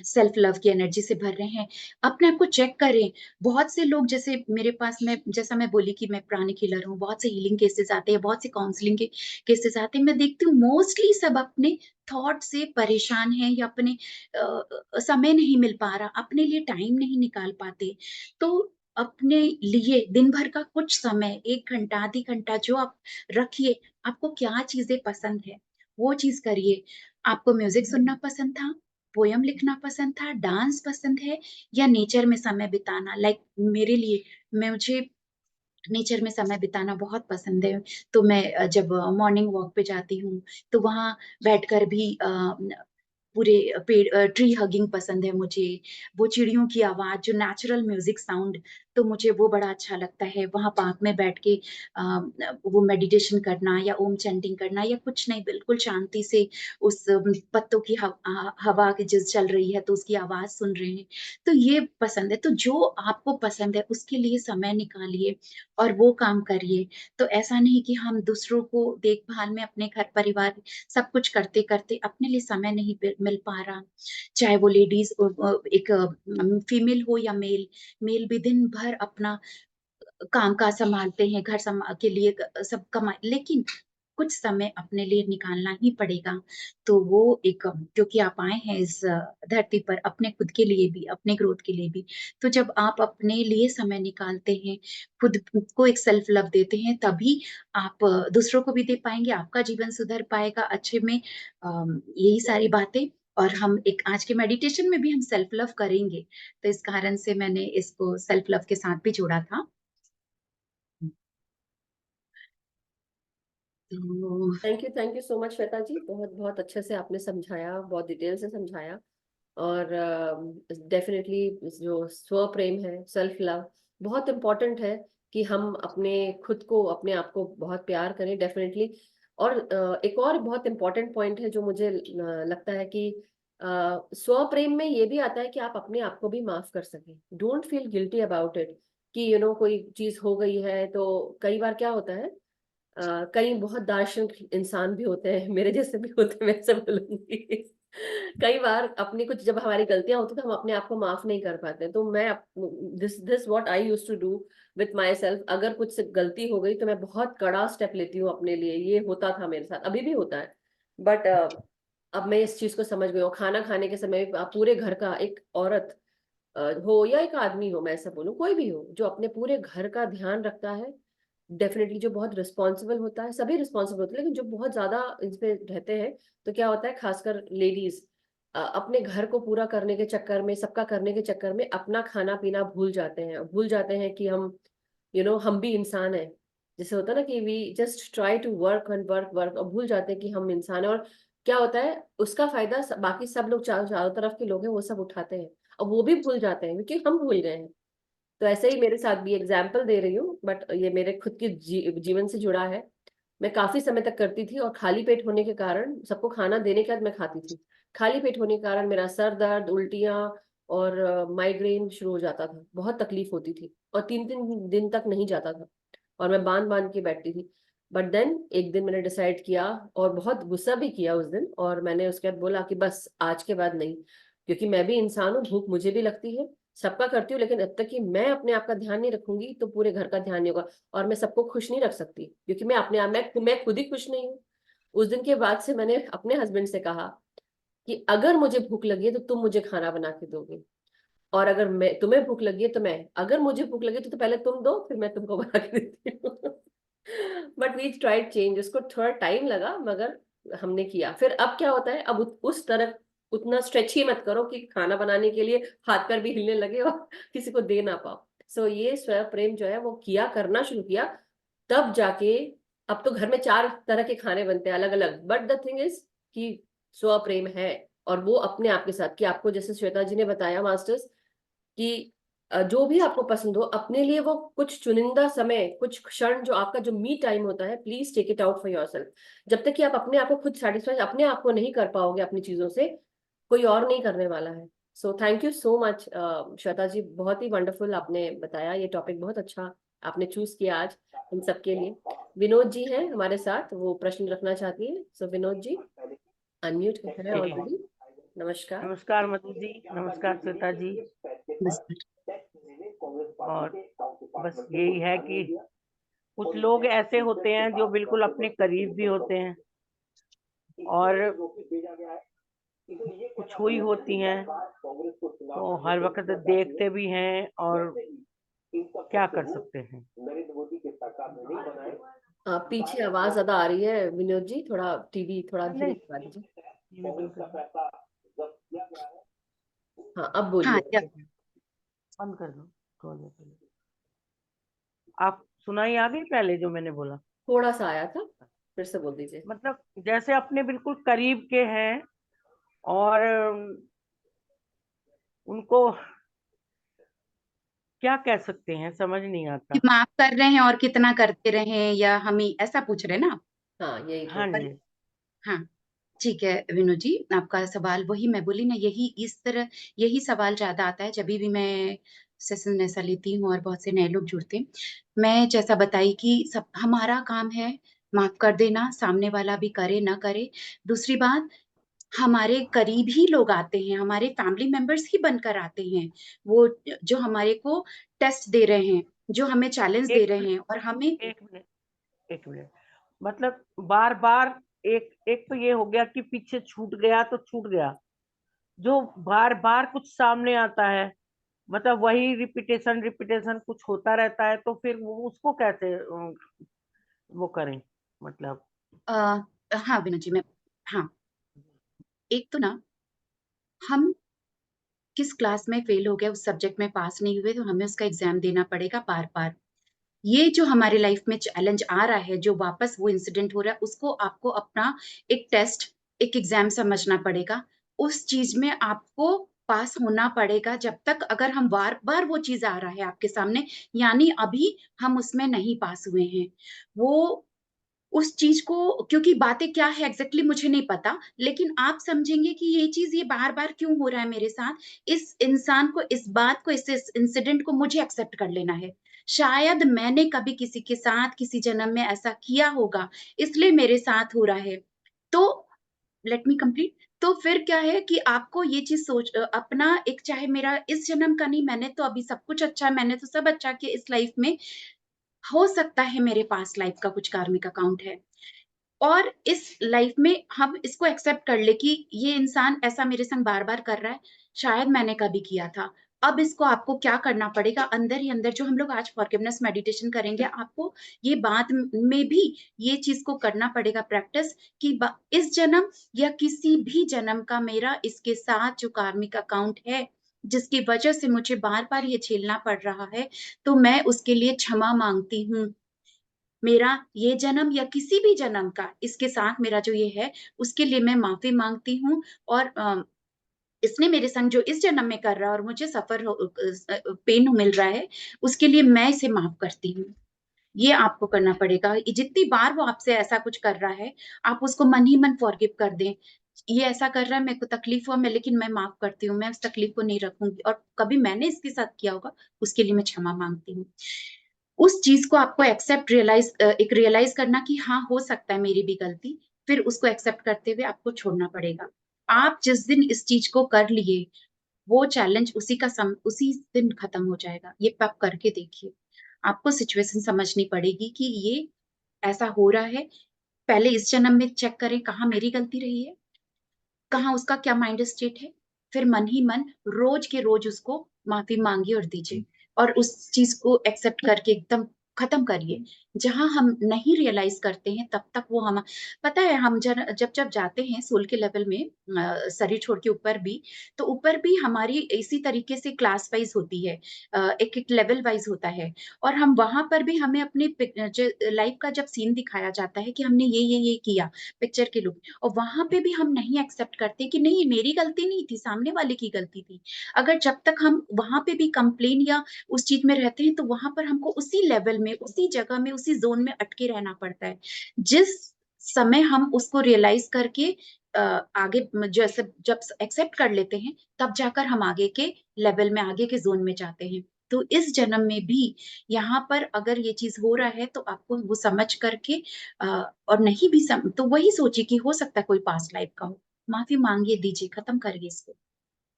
सेल्फ लव की एनर्जी से भर रहे हैं। अपने आप को चेक करें। बहुत से लोग, जैसे मेरे पास, मैं जैसा मैं बोली कि मैं प्राणिक हीलर हूँ, बहुत से हीलिंग केसेज़ आते हैं, बहुत से काउंसलिंग के केसेज़ आते हैं। मैं देखती हूँ मोस्टली सब अपने थॉट से परेशान हैं, या अपने समय नहीं मिल पा रहा, अपने लिए टाइम नहीं निकाल पाते। तो अपने लिए दिन भर का कुछ समय, 1 घंटा, आधी घंटा जो आप रखिए, आपको क्या चीज़ें पसंद है, वो चीज़ करिए। आपको म्यूज़िक सुनना पसंद था, पोएम लिखना पसंद था, डांस पसंद है, या नेचर में समय बिताना? लाइक मेरे लिए, मुझे नेचर में समय बिताना बहुत पसंद है। तो मैं जब मॉर्निंग वॉक पे जाती हूँ, तो वहाँ बैठकर भी पूरे पेड़, ट्री हगिंग पसंद है मुझे। वो चिड़ियों की आवाज़, जो नेचुरल म्यूज़िक साउंड, तो मुझे वो बड़ा अच्छा लगता है। वहाँ पार्क में बैठ के वो मेडिटेशन करना, या ओम चैंटिंग करना, या कुछ नहीं, बिल्कुल शांति से उस पत्तों की हवा की जिस चल रही है, तो उसकी आवाज़ सुन रहे हैं। तो ये पसंद है। तो जो आपको पसंद है, उसके लिए समय निकालिए और वो काम करिए। तो ऐसा नहीं कि हम दूसरों को देखभाल में, अपने घर परिवार सब कुछ करते-करते अपने लिए समय नहीं मिल पा रहा। चाहे वो लेडीज़ एक फीमेल हो या मेल, मेल भी दिन भर अपना काम-काज सँभालते हैं, घर के लिए सब लेकिन कुछ समय अपने लिए निकालना ही पड़ेगा। तो वो एक क्योंकि आप आए हैं इस धरती पर अपने खुद के लिए भी, अपने ग्रोथ के लिए भी। तो जब आप अपने लिए समय निकालते हैं, खुद को एक सेल्फ लव देते हैं, तभी आप दूसरों को भी दे पाएँगे, आपका जीवन सुधर पाएगा अच्छे में। यही सारी बातें, और हम एक आज के मेडिटेशन में भी हम सेल्फ लव करेंगे। तो इस कारण से मैंने इसको सेल्फ लव के साथ भी जोड़ा था। तो thank you so much Shweta ji, बहुत बहुत अच्छे से आपने समझाया, बहुत डिटेल से समझाया। और डेफिनेटली जो स्व प्रेम है, सेल्फ लव, बहुत इम्पोर्टेंट है कि हम अपने खुद को, अपने आप को बहुत प्यार करें डेफिनेटली। और एक और बहुत इम्पोर्टेंट पॉइंट है जो मुझे लगता है कि स्व प्रेम में ये भी आता है कि आप अपने आप को भी माफ कर सकें, don't feel guilty about it, कि कोई चीज हो गई है। तो कई बार क्या होता है, कई बहुत दार्शनिक इंसान भी होते हैं, मेरे जैसे भी होते हैं, मैं ऐसे बोलूंगी। कई बार अपनी कुछ जब हमारी गलतियां होती हैं तो हम अपने आप को माफ नहीं कर पाते। तो मैं this this what I used to do with myself. अगर कुछ से गलती हो गई तो मैं बहुत कड़ा स्टेप लेती हूँ अपने लिए। ये होता था मेरे साथ, अभी भी होता है, बट अब मैं इस चीज को समझ गई हूँ। खाना खाने के समय भी आप पूरे घर का, एक औरत हो या एक आदमी हो, मैं ऐसा बोलूँ, कोई भी हो जो अपने पूरे घर का ध्यान रखता है, डेफिनेटली जो बहुत रिस्पॉन्सिबल होता है, सभी रिस्पॉन्सिबल होते हैं, लेकिन जो बहुत ज्यादा इस पे रहते हैं, तो क्या होता है, खासकर लेडीज अपने घर को पूरा करने के चक्कर में, सबका करने के चक्कर में अपना खाना पीना भूल जाते हैं, और भूल जाते हैं कि हम हम भी इंसान हैं। जैसे होता है ना कि we just try to work and work work, और भूल जाते हैं कि हम इंसान हैं। और क्या होता है, उसका फायदा बाकी सब लोग, चारों चारों तरफ के लोग हैं, वो सब उठाते हैं, और वो भी भूल जाते हैं क्योंकि हम भूल गए हैं। तो ऐसे ही मेरे साथ भी, एग्जाम्पल दे रही हूँ, बट ये मेरे खुद के जीवन से जुड़ा है। मैं काफी समय तक करती थी, और खाली पेट होने के कारण, सबको खाना देने के बाद मैं खाती थी, खाली पेट होने के कारण मेरा सर दर्द, उल्टियाँ और माइग्रेन शुरू हो जाता था, बहुत तकलीफ होती थी, और 3 3 दिन तक नहीं जाता था, और मैं बांध बांध के बैठती थी। बट देन एक दिन मैंने डिसाइड किया, और बहुत गुस्सा भी किया उस दिन, और मैंने उसके बाद बोला कि बस आज के बाद नहीं, क्योंकि मैं भी इंसान हूँ, भूख मुझे भी लगती है, सबका करती हूँ, लेकिन अब तक कि मैं अपने आप का ध्यान नहीं रखूंगी तो पूरे घर का ध्यान नहीं होगा। और मैं सबको खुश नहीं रख सकती, क्योंकि मैं अपने आप, मैं खुद ही खुश नहीं हूँ। उस दिन के बाद से मैंने अपने हस्बैंड से कहा कि अगर मुझे भूख लगी है तो तुम मुझे खाना बना के दोगे, और अगर मैं, तुम्हें भूख लगी है तो मैं, अगर मुझे भूख लगी तो पहले तुम दो, फिर मैं तुमको बना के देती हूँ। बट वी ट्राइड चेंज, उसको थोड़ा टाइम लगा, मगर हमने किया। फिर अब क्या होता है, अब उस तरह उतना स्ट्रेच ही मत करो कि खाना बनाने के लिए हाथ पैर भी हिलने लगे और किसी को दे ना पाओ। सो ये स्व प्रेम जो है वो किया, करना शुरू किया, तब जाके अब तो घर में 4 तरह के खाने बनते हैं अलग अलग। बट द थिंग इज कि स्व प्रेम है, और वो अपने आप के साथ, कि आपको जैसे श्वेता जी ने बताया मास्टर्स, कि जो भी आपको पसंद हो, अपने लिए वो कुछ चुनिंदा समय, कुछ क्षण, जो आपका जो मी टाइम होता है, please take it out for yourself. जब तक कि आप अपने आप को खुद सेटिस्फाई, अपने आप को नहीं कर पाओगे अपनी चीजों से, कोई और नहीं करने वाला है। So thank you so much Shweta ji, बहुत ही वंडरफुल आपने बताया, ये टॉपिक बहुत अच्छा आपने चूज किया आज हम सबके लिए। विनोद जी हैं हमारे साथ, वो प्रश्न रखना चाहती है। सो विनोद जी अनम्यूट है जी, ऑलरेडी। नमस्कार। नमस्कार मधु जी, नमस्कार श्वेता जी। नमस्कार। और बस यही है कि कुछ लोग ऐसे होते हैं जो बिल्कुल अपने करीब भी होते हैं, और कुछ हुई होती हैं तो हर वक्त देखते भी हैं, और क्या कर सकते हैं। पीछे आवाज ज्यादा आ रही है विनोद जी, थोड़ा टीवी थोड़ा धीरे नहीं, करवा दीजिए। ये बंद कर हाँ अब हाँ, बोलिए। बंद कर दो थोड़ी देर के लिए। आप सुनाई आ गई पहले जो मैंने बोला? थोड़ा सा आया था, फिर से बोल दीजिए। मतलब जैसे अपने बिल्कुल करीब के हैं, और उनको क्या कह सकते हैं समझ नहीं कि आता। माफ कर रहे हैं और कितना करते रहे, या हम ही ऐसा पूछ रहे हैं ना? हाँ यही हाँ पूछ। पर जी। हाँ, ठीक है विनोद जी, आपका सवाल वही मैं बोली ना, यही इस तरह यही सवाल ज्यादा आता है जब भी मैं सेशन ऐसा लेती हूँ और बहुत से नए लोग जुड़ते हैं। मैं जैसा बताई कि सब हमारा काम है माफ कर देना, सामने वाला भी करे ना करे। दूसरी बात, हमारे करीब ही लोग आते हैं, हमारे फैमिली मेंबर्स ही बनकर आते हैं, वो जो हमारे को टेस्ट दे रहे हैं, जो हमें चैलेंज दे एक रहे हैं, और हमें एक मिनट, एक मिनट। मतलब बार बार, एक एक तो ये हो गया कि पीछे छूट गया तो छूट गया, जो बार बार कुछ सामने आता है, मतलब वही रिपीटेशन रिपीटेशन कुछ होता रहता है, तो फिर वो उसको कैसे वो करें, मतलब। अ, हाँ विनोद जी, मैं हाँ, एक तो ना, हम किस क्लास में फेल हो गए, उस सब्जेक्ट में पास नहीं हुए, तो हमें उसका एग्जाम देना पड़ेगा बार बार। ये जो हमारे लाइफ में चैलेंज आ रहा है, जो वापस वो इंसिडेंट हो रहा है, उसको आपको अपना एक टेस्ट, एक एग्जाम समझना पड़ेगा। उस चीज में आपको पास होना पड़ेगा। जब तक अगर हम बार बार वो चीज आ रहा है आपके सामने, यानी अभी हम उसमें नहीं पास हुए हैं। वो उस चीज को, क्योंकि बातें क्या है एग्जैक्टली मुझे नहीं पता, लेकिन आप समझेंगे कि ये चीज ये बार बार क्यों हो रहा है मेरे साथ। इस इंसान को, इस बात को, इस इंसिडेंट को मुझे एक्सेप्ट कर लेना है। शायद मैंने कभी किसी के साथ किसी जन्म में ऐसा किया होगा, इसलिए मेरे साथ हो रहा है। तो लेट मी कंप्लीट। तो फिर क्या है कि आपको ये चीज अपना एक, चाहे मेरा इस जन्म का नहीं, मैंने तो अभी सब कुछ अच्छा है, मैंने तो सब अच्छा किया इस लाइफ में, हो सकता है मेरे पास लाइफ का कुछ कार्मिक अकाउंट है, और इस लाइफ में हम इसको एक्सेप्ट कर ले कि ये इंसान ऐसा मेरे संग बार बार कर रहा है, शायद मैंने कभी किया था। अब इसको आपको क्या करना पड़ेगा, अंदर ही अंदर, जो हम लोग आज फॉरगिवनेस मेडिटेशन करेंगे, आपको ये बात में भी ये चीज को करना पड़ेगा प्रैक्टिस, कि इस जन्म या किसी भी जन्म का मेरा इसके साथ जो कार्मिक अकाउंट है, जिसकी वजह से मुझे बार बार ये झेलना पड़ रहा है, तो मैं उसके लिए क्षमा मांगती हूँ। मेरा ये जन्म या किसी भी जन्म का इसके साथ मेरा जो ये है, उसके लिए मैं माफी मांगती हूँ, और इसने मेरे संग जो इस जन्म में कर रहा है और मुझे पेन मिल रहा है, उसके लिए मैं इसे माफ करती हूँ। ये आपको करना पड़ेगा। जितनी बार वो आपसे ऐसा कुछ कर रहा है, आप उसको मन ही मन फॉरगिव कर दें। ये ऐसा कर रहा है, मेरे को तकलीफ हुआ, मैं, लेकिन मैं माफ करती हूँ, मैं उस तकलीफ को नहीं रखूंगी, और कभी मैंने इसके साथ किया होगा उसके लिए मैं क्षमा मांगती हूँ। उस चीज को आपको एक्सेप्ट, रियलाइज करना कि हाँ, हो सकता है मेरी भी गलती, फिर उसको एक्सेप्ट करते हुए आपको छोड़ना पड़ेगा। आप जिस दिन इस चीज को कर लिए, वो चैलेंज उसी दिन खत्म हो जाएगा। ये आप करके देखिए, आपको सिचुएशन समझनी पड़ेगी कि ये ऐसा हो रहा है। पहले इस जन्म में चेक करें कहाँ मेरी गलती रही है, कहाँ उसका क्या माइंड स्टेट है, फिर मन ही मन रोज के रोज उसको माफी मांगिए और दीजिए, और उस चीज को एक्सेप्ट करके एकदम खत्म करिए। जहां हम नहीं रियलाइज करते हैं, तब तक वो हम, पता है, हम जब जब जाते हैं सोल के लेवल में, शरीर छोड़ के ऊपर भी, तो ऊपर भी हमारी इसी तरीके से क्लास वाइज होती है, एक एक लेवल वाइज होता है, और हम वहां पर भी, हमें अपनी लाइफ का जब सीन दिखाया जाता है कि हमने ये किया, पिक्चर के रूप, और वहां पे भी हम नहीं एक्सेप्ट करते कि नहीं, मेरी गलती नहीं थी, सामने वाले की गलती थी। अगर जब तक हम वहां पे भी कंप्लेन या उस चीज में रहते हैं, तो वहां पर हमको उसी लेवल में, उसी जगह में, उसी जोन में अटके रहना पड़ता है। जिस समय हम उसको रियलाइज करके आगे, जैसे जब एक्सेप्ट कर लेते हैं, तब जाकर हम आगे के लेवल में, आगे के जोन में जाते हैं। तो इस जन्म में भी यहाँ पर अगर ये चीज हो रहा है, तो आपको वो समझ करके, और नहीं भी तो वही सोचिए कि हो सकता है कोई पास्ट लाइफ का हो, माफी मांगिए, दीजिए, खत्म करिए इसको,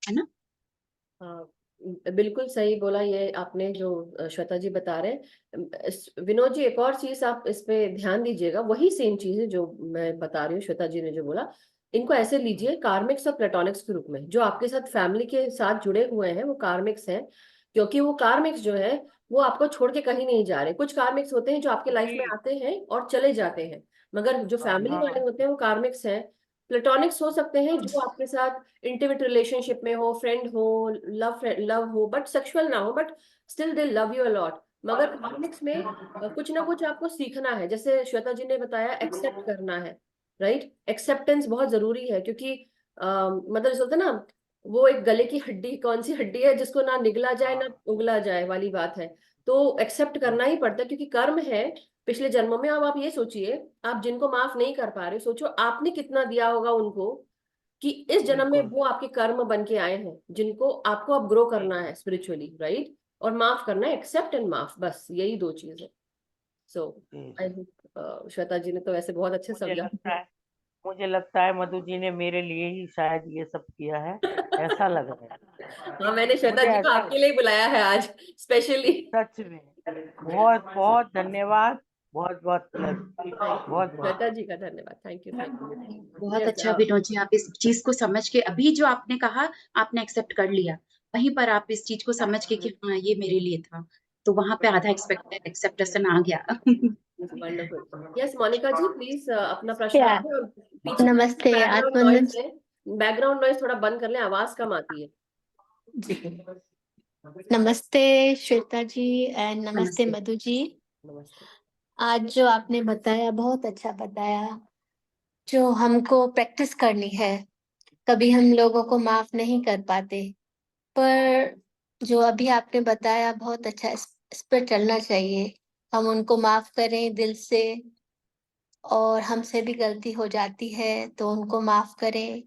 है ना। हाँ, बिल्कुल सही बोला ये आपने जो श्वेता जी बता रहे हैं। विनोद जी, एक और चीज आप इस पे ध्यान दीजिएगा, वही सेम चीज है जो मैं बता रही हूँ, श्वेता जी ने जो बोला। इनको ऐसे लीजिए, कार्मिक्स और प्लेटोनिक्स के रूप में। जो आपके साथ फैमिली के साथ जुड़े हुए हैं वो कार्मिक्स हैं, क्योंकि वो कार्मिक्स जो है वो आपको छोड़ के कहीं नहीं जा रहे। कुछ कार्मिक्स होते हैं जो आपके लाइफ में जी। आते हैं और चले जाते हैं, मगर जो हाँ फैमिली वाले हाँ। होते हैं वो कार्मिक्स हैं। प्लेटोनिक्स हो सकते हैं जो आपके साथ इंटीमेट रिलेशनशिप में हो, फ्रेंड हो, लव हो, बट सेक्सुअल ना हो, but still they love you a lot. मगर कार्मिक्स में कुछ ना कुछ आपको सीखना है, जैसे श्वेता जी ने बताया, एक्सेप्ट करना है। राइट, एक्सेप्टेंस बहुत जरूरी है, क्योंकि मतलब जैसे होता है ना, वो एक गले की हड्डी, कौन सी हड्डी है जिसको ना निगला जाए ना उगला जाए वाली बात है। तो एक्सेप्ट करना ही पड़ता है, क्योंकि कर्म है पिछले जन्मों में। अब आप ये सोचिए, आप जिनको माफ नहीं कर पा रहे, सोचो आपने कितना दिया होगा उनको, कि इस जन्म में बिल्कुल। वो आपके कर्म बन के आए हैं, जिनको आपको अब ग्रो जी करना है स्पिरिचुअली। राइट, और माफ करना है, एक्सेप्ट एंड माफ, बस यही दो चीज है। सो जी आई जी। होप श्वेता जी ने तो वैसे बहुत अच्छे मुझे समझा। लगता है मुझे लगता है मधु जी ने मेरे लिए ही शायद ये सब किया है, ऐसा लग रहा है। हाँ, मैंने श्वेता मुझे जी को ऐसा, आपके लिए बुलाया है आज स्पेशली। सच में बहुत बहुत धन्यवाद। बहुत बहुत थैंक यू बहुत बहुत। श्वेता जी का, धन्यवाद, थैंक यू, थैंक यू। बहुत यस, अच्छा विनोद जी, आप इस चीज को समझ के, अभी जो आपने कहा, आपने एक्सेप्ट कर लिया, वहीं पर आप इस चीज को समझ के कि हाँ, ये मेरे लिए था, तो वहां पे आधा एक्सेप्टेशन आ गया। Wonderful. Yes, Monica ji please अपना प्रश्न या रखें, और पीछे नमस्ते बैकग्राउंड आत्मानंद नॉइज है, बैकग्राउंड नॉइज थोड़ा बंद कर लें, आवाज कम आती है। जी। नमस्ते श्वेता जी एंड नमस्ते नमस्ते। मधु जी। नमस्ते। आज जो आपने बताया बहुत अच्छा बताया। जो हमको प्रैक्टिस करनी है, कभी हम लोगों को माफ नहीं कर पाते, पर जो अभी आपने बताया बहुत अच्छा, इस पर चलना चाहिए। हम उनको माफ करें दिल से, और हमसे भी गलती हो जाती है तो उनको माफ करें।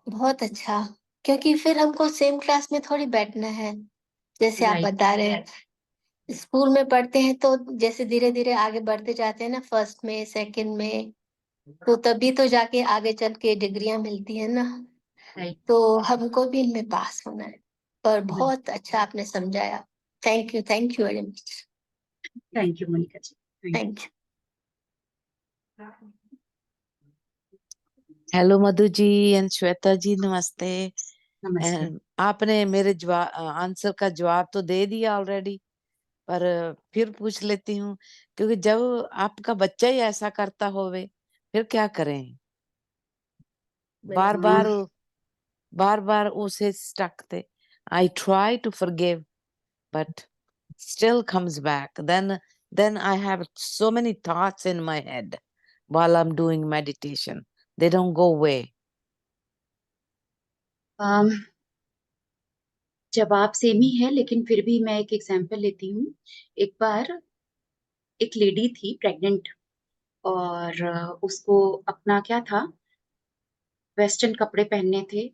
बहुत अच्छा, क्योंकि फिर हमको सेम क्लास में थोड़ी बैठना है। जैसे आप राइट। बता रहे हैं, स्कूल में पढ़ते हैं तो जैसे धीरे-धीरे आगे बढ़ते जाते हैं ना, फर्स्ट में, सेकंड में, तो तभी तो जाके आगे चल के डिग्रियाँ मिलती है ना। राइट। तो हमको भी इनमें पास होना है। पर बहुत अच्छा आपने समझाया। Thank you very much. Thank you Monika ji, thank you. Thank you. Hello Madhu ji and Shweta ji, नमस्ते। नमस्ते। आपने मेरे आंसर का जवाब तो दे दिया ऑलरेडी, पर फिर पूछ लेती हूँ, क्योंकि जब आपका बच्चा ही ऐसा करता होवे फिर क्या करें? मैंने बार हाँ, बार बार उसे स्टक थे। I try to forgive but still comes back. Then I have so many thoughts in my head while I'm doing meditation. They don't go away. अम, जवाब सेम ही है, लेकिन फिर भी मैं एक एग्जांपल लेती हूँ। एक बार एक लेडी थी प्रेग्नेंट, और उसको अपना क्या था, वेस्टर्न कपड़े पहनने थे,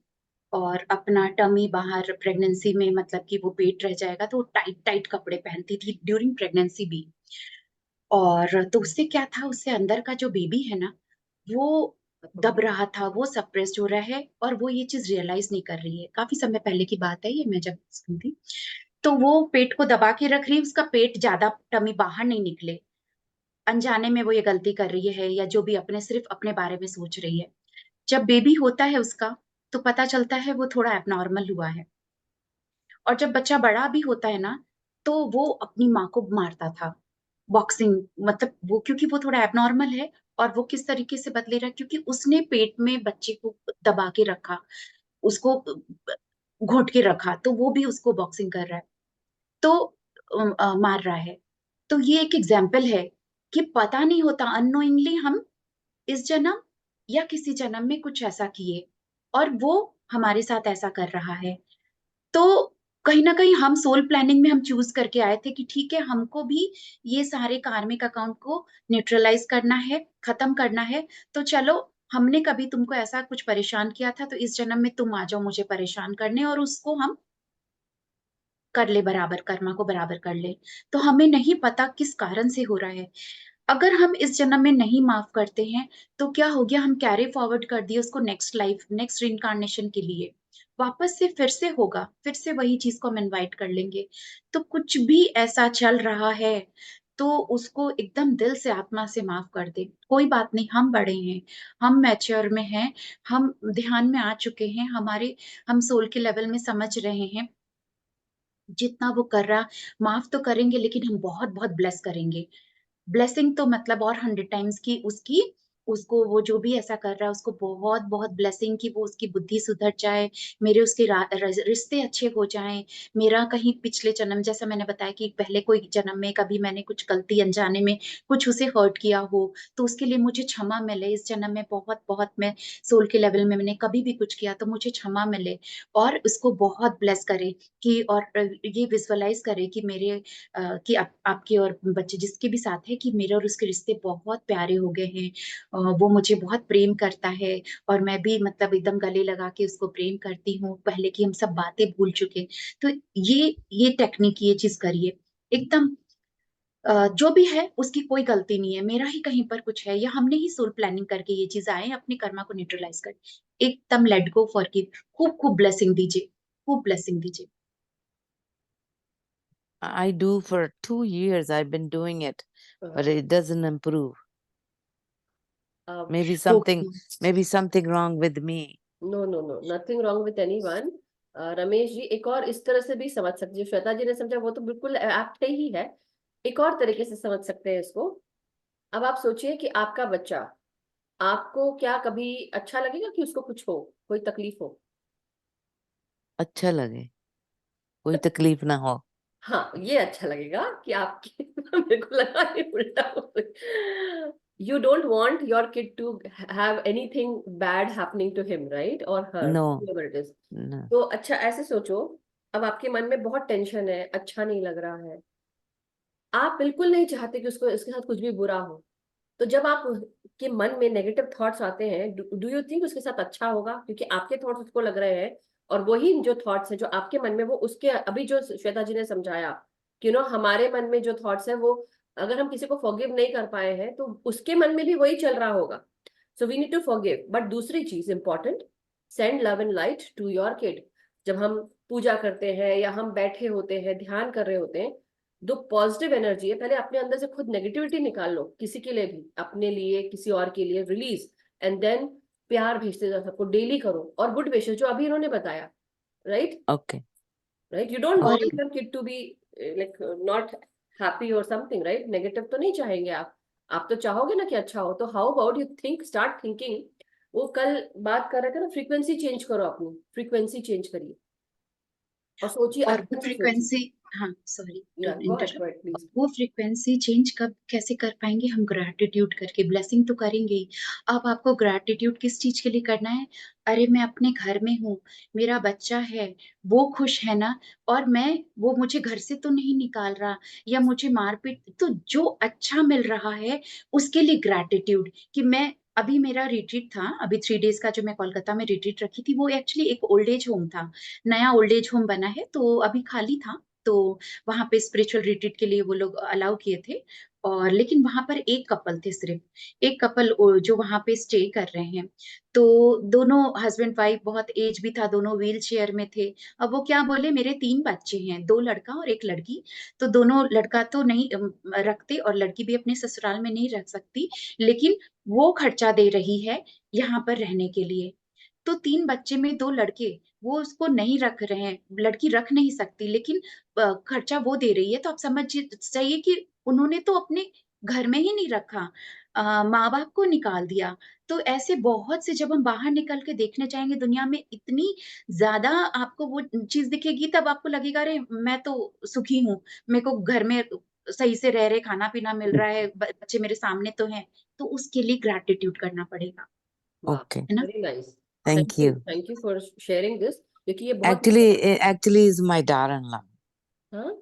और अपना टमी बाहर प्रेगनेंसी में, मतलब कि वो पेट रह जाएगा, तो टाइट टाइट कपड़े पहनती थी ड्यूरिंग प्रेगनेंसी भी। और तो उससे क्या था, उससे अंदर का जो बेबी है ना, वो दब रहा था, वो सप्रेस्ड हो रहा है, और वो ये चीज रियलाइज नहीं कर रही है। काफी समय पहले की बात है ये, मैं जब सुनी थी। तो वो पेट को दबा के रख रही है, उसका पेट ज्यादा टमी बाहर नहीं निकले। अनजाने में वो ये गलती कर रही है, या जो भी, अपने सिर्फ अपने बारे में सोच रही है। जब बेबी होता है उसका, तो पता चलता है वो थोड़ा एबनॉर्मल हुआ है। और जब बच्चा बड़ा भी होता है ना, तो वो अपनी माँ को मारता था, बॉक्सिंग, मतलब वो, क्योंकि वो थोड़ा एबनॉर्मल है। और वो किस तरीके से बदले रहा, क्योंकि उसने पेट में बच्चे को दबा के रखा, उसको घोट के रखा, तो वो भी उसको बॉक्सिंग कर रहा है, तो मार रहा है। तो ये एक एग्जाम्पल है कि पता नहीं होता, अननोइंगली हम इस जन्म या किसी जन्म में कुछ ऐसा किए, और वो हमारे साथ ऐसा कर रहा है। तो कहीं ना कहीं हम सोल प्लानिंग में हम चूज करके आए थे कि ठीक है, हमको भी ये सारे कार्मिक अकाउंट को न्यूट्रलाइज करना है, खत्म करना है। तो चलो, हमने कभी तुमको ऐसा कुछ परेशान किया था, तो इस जन्म में तुम आ जाओ मुझे परेशान करने, और उसको हम कर ले, बराबर कर्मा को बराबर कर ले। तो हमें नहीं पता किस कारण से हो रहा है। अगर हम इस जन्म में नहीं माफ करते हैं, तो क्या हो गया, हम कैरी फॉरवर्ड कर दिए उसको नेक्स्ट लाइफ, नेक्स्ट रिइंकार्नेशन के लिए। वापस से फिर से होगा, फिर से वही चीज को हम इनवाइट कर लेंगे। तो कुछ भी ऐसा चल रहा है, तो उसको एकदम दिल से, आत्मा से माफ कर दे। कोई बात नहीं, हम बड़े हैं, हम मैच्योर में हैं, हम ध्यान में आ चुके हैं, हम सोल के लेवल में समझ रहे हैं। जितना वो कर रहा, माफ तो करेंगे, लेकिन हम बहुत बहुत ब्लेस करेंगे। ब्लेसिंग तो मतलब और 100 टाइम्स की उसकी, उसको, वो जो भी ऐसा कर रहा है, उसको बहुत बहुत ब्लेसिंग की, वो उसकी बुद्धि सुधर जाए, मेरे उसके रिश्ते अच्छे हो जाएं। मेरा कहीं पिछले जन्म, जैसा मैंने बताया कि पहले कोई जन्म में कभी मैंने कुछ गलती अनजाने में कुछ उसे हर्ट किया हो, तो उसके लिए मुझे क्षमा मिले। इस जन्म में बहुत बहुत, मैं सोल के लेवल में मैंने कभी भी कुछ किया तो मुझे क्षमा मिले। और उसको बहुत ब्लेस करे कि, और ये विजुअलाइज करे कि मेरे कि आपके और बच्चे जिसके भी साथ है, कि मेरे और उसके रिश्ते बहुत प्यारे हो गए हैं। वो मुझे बहुत प्रेम करता है, और मैं भी मतलब एकदम गले लगा के उसको प्रेम करती हूँ, पहले की हम सब बातें भूल चुके। तो ये टेक्निक, ये चीज करिए एकदम। जो भी है उसकी कोई गलती नहीं है, मेरा ही कहीं पर कुछ है, या हमने ही सोल प्लानिंग करके ये चीज आए, अपने कर्मा को न्यूट्रलाइज कर, एकदम लेट गो, फॉरगिव। खूब खूब ब्लेसिंग दीजिए, खूब ब्लेसिंग दीजिए। I do for 2 years. I've been doing it, but it doesn't improve. Maybe something wrong with me. No, nothing wrong with anyone. Ramesh ji, एक और इस तरह से भी समझ सकते, जो श्वेता जी ने समझा वो तो बिल्कुल एप्ट ही है। एक और तरीके से समझ सकते हैं इसको। अब आप सोचिए कि आपका बच्चा, आपको क्या कभी अच्छा लगेगा कि उसको कुछ हो, कोई तकलीफ हो? अच्छा लगे, कोई तकलीफ ना हो। हाँ, ये अच्छा लगेगा कि आपकी मेरे को लगा ये उल्टा हो। You don't want your kid to have anything bad happening to him, right? Or her, No, whoever it is. no. तो अच्छा ऐसे सोचो, अब आपके मन में बहुत टेंशन है, अच्छा नहीं लग रहा है, आप बिल्कुल नहीं चाहते कि उसको, इसके साथ कुछ भी बुरा हो, तो जब आप के मन में नेगेटिव थॉट्स आते हैं, डू यू थिंक उसके साथ अच्छा होगा? क्योंकि आपके थॉट्स उसको लग रहे हैं, और वही जो थॉट्स है जो आपके मन में, वो उसके, अभी जो श्वेता जी ने समझाया कि हमारे मन में जो थॉट्स है, वो अगर हम किसी को फॉरगिव नहीं कर पाए हैं तो उसके मन में भी वही चल रहा होगा। So we need to forgive. But दूसरी चीज important, send love and light to your kid. जब हम पूजा करते हैं या हम बैठे होते हैं, ध्यान कर रहे होते हैं, जो पॉजिटिव एनर्जी है, पहले अपने अंदर से खुद नेगेटिविटी निकाल लो, किसी के लिए भी, अपने लिए, किसी और के लिए, रिलीज, एंड देन प्यार भेजते जाओ सबको, डेली करो। और गुड विशेष जो अभी इन्होंने बताया, right Okay. Right, you don't और want your kid to be like not happy और समथिंग, राइट? नेगेटिव तो नहीं चाहेंगे आप तो चाहोगे ना कि अच्छा हो। तो how about you think, start thinking. वो कल बात कर रहे थे ना, फ्रीक्वेंसी चेंज करो, अपनी फ्रीक्वेंसी चेंज करिए और सोचिए और वो अच्छी सोचिए। फ्रीक्वेंसी, हाँ सॉरी टू या गो इंटरप्ट, अहेड प्लीज। वो फ्रीक्वेंसी चेंज कब कैसे कर पाएंगे हम? ग्रैटिट्यूड करके। ब्लेसिंग तो करेंगे ही। अब आपको ग्रैटिट्यूड किस चीज के लिए करना है? अरे मैं अपने घर में हूँ, मेरा बच्चा है, वो खुश है ना, और वो मुझे घर से तो नहीं निकाल रहा या मुझे मारपीट, तो जो अच्छा मिल रहा है उसके लिए ग्रैटिट्यूड। कि मैं अभी मेरा रिट्रीट था, अभी 3 days का जो मैं कोलकाता में रिट्रीट रखी थी, वो एक्चुअली एक ओल्ड एज होम था। नया ओल्ड एज होम बना है, तो अभी खाली था। तो वहां पे स्पिरिचुअल रिट्रीट के लिए वो लोग अलाउ किए थे। और लेकिन वहां पर एक कपल थे, सिर्फ एक कपल जो वहां पे स्टे कर रहे हैं। तो दोनों हस्बैंड वाइफ, बहुत एज भी था, दोनों व्हील चेयर में थे। अब वो क्या बोले, मेरे 3 बच्चे हैं, 2 लड़का और 1 लड़की। तो दोनों, लड़का तो नहीं रखते और लड़की भी अपने ससुराल में नहीं रख सकती, लेकिन वो खर्चा दे रही है यहाँ पर रहने के लिए। तो 3 बच्चे में 2 लड़के, वो उसको नहीं रख रहे हैं, लड़की रख नहीं सकती, लेकिन खर्चा वो दे रही है। तो आप समझ चाहिए कि उन्होंने तो अपने घर में ही नहीं रखा, माँ बाप को निकाल दिया। तो ऐसे बहुत से, जब हम बाहर निकल के देखने जाएंगे दुनिया में, इतनी ज्यादा आपको वो चीज दिखेगी, तब आपको लगेगा अरे मैं तो सुखी हूँ, मेरे को घर में सही से रह रहे, खाना पीना मिल रहा है, बच्चे मेरे सामने तो हैं। तो उसके लिए ग्रैटिट्यूड करना पड़ेगा, वाह, Okay. है ना? Very nice. Thank you. Thank you for sharing this, क्योंकि ये बहुत Actually is my daughter-in-law. हाँ,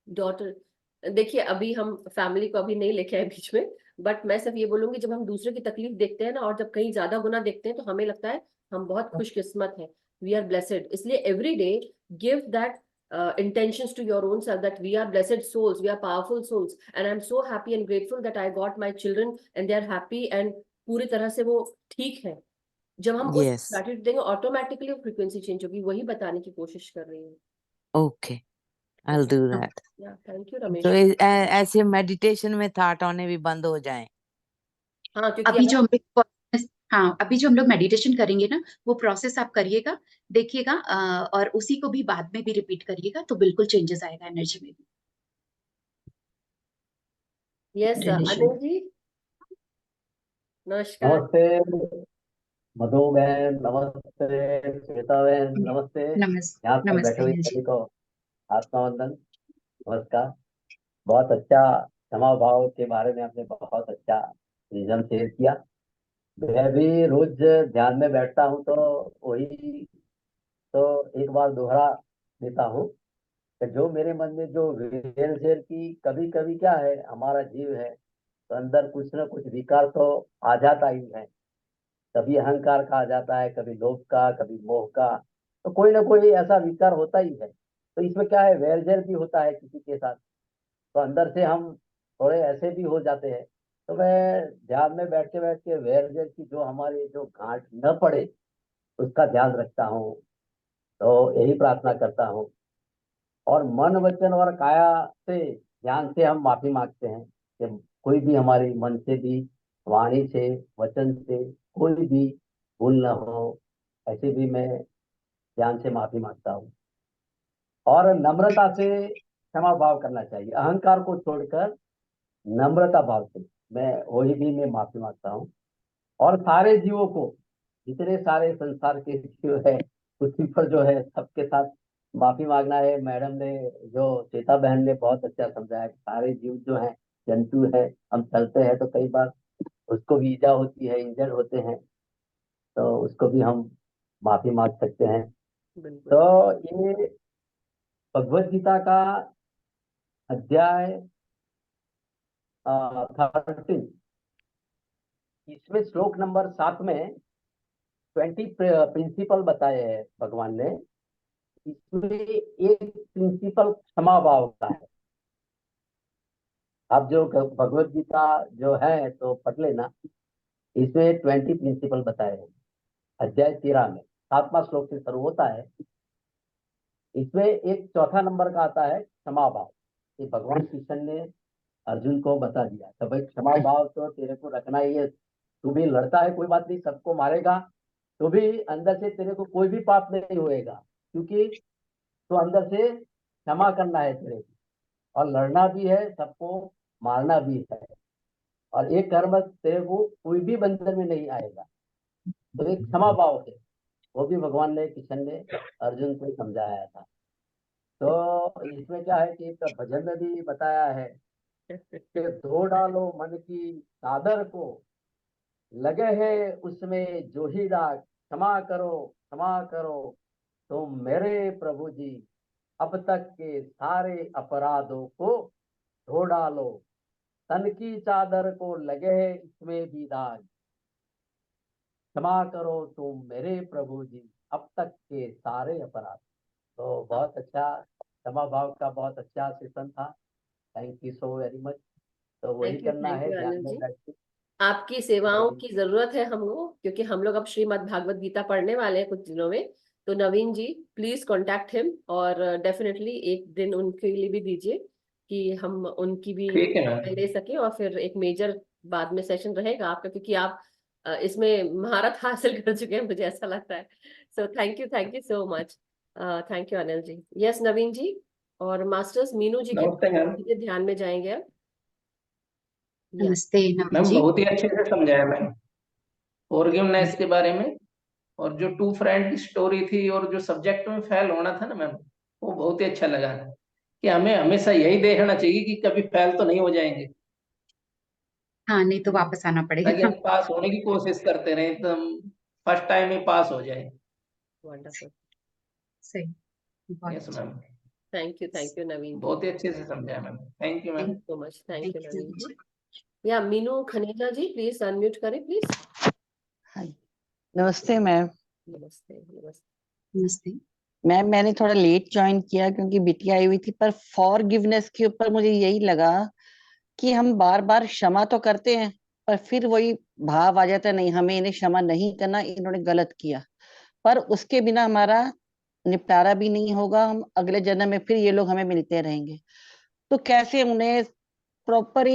डॉटर। देखिए, अभी हम फैमिली को अभी नहीं लेके आए बीच में, बट मैं सिर्फ ये बोलूंगी, जब हम दूसरे की तकलीफ देखते हैं ना, और जब कहीं ज्यादा गुना देखते हैं, तो हमें लगता है हम बहुत खुशकिस्मत हैं, वी आर ब्लेसेड। इसलिए every day give that intentions to your own self, that we are blessed souls, we are powerful souls, and I'm so happy and grateful that I got my children and they are happy and पूरी तरह से वो ठीक है। जब हम उस Yes. Gratitude देंगे, ऑटोमेटिकली फ्रीक्वेंसी चेंज होगी। वही बताने की कोशिश कर रही हूँ। Okay. I'll do that. या थैंक यू तो रमेश। ऐसे मेडिटेशन में थॉट आने भी बंद हो जाएं। हाँ, क्योंकि अभी जो हम लोग, हाँ अभी जो हम लोग मेडिटेशन करेंगे ना, वो प्रोसेस आप करिएगा, देखिएगा, और उसी को भी बाद में भी रिपीट करिएगा, तो बिल्कुल चेंजेस आएगा एनर्जी में भी, यस रिलेशन अनिल में। जी, नमस्कार। नमस्ते मधु बहन, नमस्ते श्वेता बहन, नमस्ते यहाँ पर बैठे नमस्ते हुए अनिल जी। सभी को आत्मा वंदन, नमस्कार। बहुत अच्छा, क्षमा भाव के बारे में आपने बहुत अच्छा विजन शेयर किया। मैं भी रोज ध्यान में बैठता हूँ तो वही तो एक बार दोहरा देता हूँ कि जो मेरे मन में जो विजन शेयर की, कभी कभी क्या है, हमारा जीव है तो अंदर कुछ ना कुछ विकार तो आ जाता ही है। कभी अहंकार का आ जाता है, कभी लोभ का, कभी मोह का, तो कोई ना कोई ऐसा विकार होता ही है। तो इसमें क्या है, वैरजैर भी होता है किसी के साथ, तो अंदर से हम थोड़े ऐसे भी हो जाते हैं। तो मैं ध्यान में बैठ के वैरजैर की जो हमारी जो गांठ न पड़े उसका ध्यान रखता हूँ। तो यही प्रार्थना करता हूँ, और मन वचन और काया से, ध्यान से हम माफी मांगते हैं कि कोई भी हमारी मन से भी, वाणी से, वचन से कोई भी भूल न हो, ऐसे भी मैं ध्यान से माफी मांगता हूँ। और नम्रता से क्षमा भाव करना चाहिए, अहंकार को छोड़कर नम्रता भाव से मैं वही भी मैं माफी मांगता हूँ। और सारे जीवों को, जितने सारे संसार के जीव है पृथ्वी पर जो है, सबके साथ माफी मांगना है। मैडम ने, जो श्वेता बहन ने बहुत अच्छा समझाया कि सारे जीव जो है, जंतु है, हम चलते हैं तो कई बार उसको भी ईजा होती है, इंजर्ड होते हैं, तो उसको भी हम माफी मांग सकते हैं। बिल्कुल। तो ये भगवत गीता का अध्याय 13 इसमें श्लोक नंबर 7 में 20 प्रिंसिपल बताए हैं भगवान ने। इसमें एक प्रिंसिपल क्षमा भाव का है। आप जो भगवत गीता जो है तो पढ़ लेना, इसमें 20 प्रिंसिपल बताए हैं अध्याय 13 में, 7वां श्लोक से शुरू होता है। इसमें एक चौथा नंबर का आता है क्षमा भाव। ये भगवान कृष्ण ने अर्जुन को बता दिया तो भाई क्षमा भाव तो तेरे को रखना ही है। तू भी लड़ता है कोई बात नहीं, सबको मारेगा तो भी अंदर से तेरे को कोई भी पाप नहीं होएगा, क्योंकि तो अंदर से क्षमा करना है तेरे को, और लड़ना भी है, सबको मारना भी है, और एक कर्म तेरे को कोई भी बंधन में नहीं आएगा। तो एक क्षमा भाव है, वो भी भगवान ने कृष्ण ने अर्जुन को समझाया था। तो इसमें क्या है कि भजन में भी बताया है कि धो डालो मन की चादर को, लगे है उसमें जो ही दाग, क्षमा करो तुम मेरे प्रभु जी, अब तक के सारे अपराधों को धो डालो, तन की चादर को लगे है इसमें भी दाग, क्षमा करो तुम मेरे प्रभु जी, अब तक के सारे अपराध। तो बहुत अच्छा क्षमा भाव का बहुत अच्छा सेशन था। Thank you so very much. तो वही करना थैंक है यू ध्यान आनंद में जी। बैठ के। आपकी सेवाओं की जरूरत है हमको, क्योंकि हम लोग अब श्रीमद् भागवत गीता पढ़ने वाले हैं कुछ दिनों में। तो नवीन जी प्लीज कांटेक्ट हिम, और डेफिनेटली एक दिन उनके लिए भी दीजिए कि हम उनकी भी ठीक है मैम। ले सके, और फिर एक मेजर बाद में सेशन रहेगा आपका, क्योंकि आप इसमें महारत हासिल कर चुके हैं मुझे ऐसा लगता है। So thank you so much. Thank you Anil ji. Yes Naveen ji. और मास्टर्स मीनू जी के नमस्ते मैम। ध्यान में जाएंगे अब। या नमस्ते नवीन मैम जी। बहुत ही अच्छे से समझाया मैम फॉरगिवनेस के बारे में, और जो टू फ्रेंड की स्टोरी थी और जो सब्जेक्ट में फेल होना था ना मैम, वो बहुत ही अच्छा लगा कि हमें हमेशा यही देखना चाहिए कि कभी फेल तो नहीं हो जाएंगे, हाँ, नहीं तो वापस आना ताकि पड़ेगा। हम पास होने की कोशिश करते रहें तो हम फर्स्ट टाइम में पास हो जाए। वंडरफुल। सही, बहुत यस अच्छा। Ma'am, thank you Naveen ji. बहुत ही अच्छे से समझाया ma'am. Thank you ma'am. So much. Thank thank you you Naveen ji. Ji. या मीनू खनेजा जी प्लीज अनम्यूट करें प्लीज। हाँ, नमस्ते मैम। नमस्ते नमस्ते। नमस्ते। मैम मैंने थोड़ा लेट ज्वाइन किया क्योंकि बिटिया आई हुई थी, पर फॉरगिवनेस के ऊपर मुझे यही लगा कि हम बार बार क्षमा तो करते हैं पर फिर वही भाव आ जाता है, नहीं हमें इन्हें क्षमा नहीं करना, इन्होंने गलत किया, पर उसके बिना हमारा निपटारा भी नहीं होगा, हम अगले जन्म में फिर ये लोग हमें मिलते रहेंगे। तो कैसे उन्हें प्रॉपर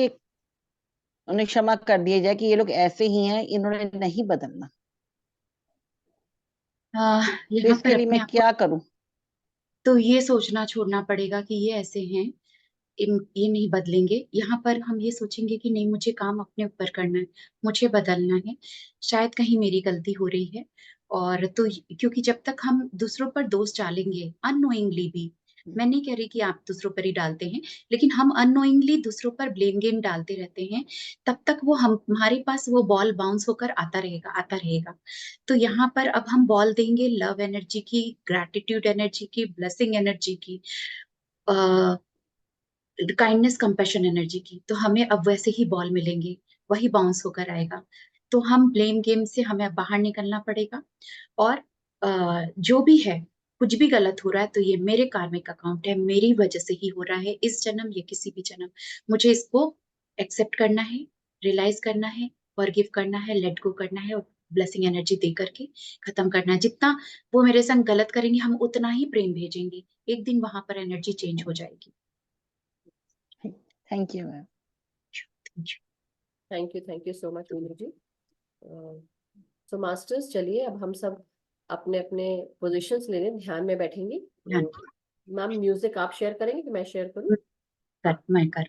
उन्हें क्षमा कर दिया जाए कि ये लोग ऐसे ही हैं, इन्होंने नहीं बदलना। तो यहाँ इसके पर लिए अपने मैं आप को क्या करूं? तो ये सोचना छोड़ना पड़ेगा कि ये ऐसे हैं, ये नहीं बदलेंगे। यहाँ पर हम ये सोचेंगे कि नहीं, मुझे काम अपने ऊपर करना है, मुझे बदलना है, शायद कहीं मेरी गलती हो रही है। और तो क्योंकि जब तक हम दूसरों पर दोष डालेंगे अननोइंगली भी, मैं नहीं कह रही कि आप दूसरों पर ही डालते हैं, लेकिन हम अननोइंगली दूसरों पर ब्लेम गेम डालते रहते हैं, तब तक वो हमारे पास वो बॉल बाउंस होकर आता रहेगा आता रहेगा। तो यहाँ पर अब हम बॉल देंगे लव एनर्जी की, ग्रैटिट्यूड एनर्जी की, ब्लेसिंग एनर्जी की, काइंडनेस कंपैशन एनर्जी की। तो हमें अब वैसे ही बॉल मिलेंगे, वही बाउंस होकर आएगा। तो हम ब्लेम गेम से हमें बाहर निकलना पड़ेगा। और जो भी है, कुछ भी गलत हो रहा है तो ये मेरे कार्मिक अकाउंट है, मेरी वजह से ही हो रहा है, इस जन्म या किसी भी जन्म। मुझे इसको एक्सेप्ट करना है, रियलाइज करना है, फॉरगिव करना है, लेट गो करना है, और ब्लेसिंग एनर्जी दे करके खत्म करना है। जितना वो मेरे संग गलत करेंगे, हम उतना ही प्रेम भेजेंगे, एक दिन वहां पर एनर्जी चेंज हो जाएगी। Thank you ma'am. Thank you so much Meenu ji. So masters चलिए अब हम सब अपने अपने पोजीशंस ले लें, ध्यान में बैठेंगे। ध्यान मैम म्यूजिक आप शेयर करेंगे कि मैं शेयर करूं? मैं कर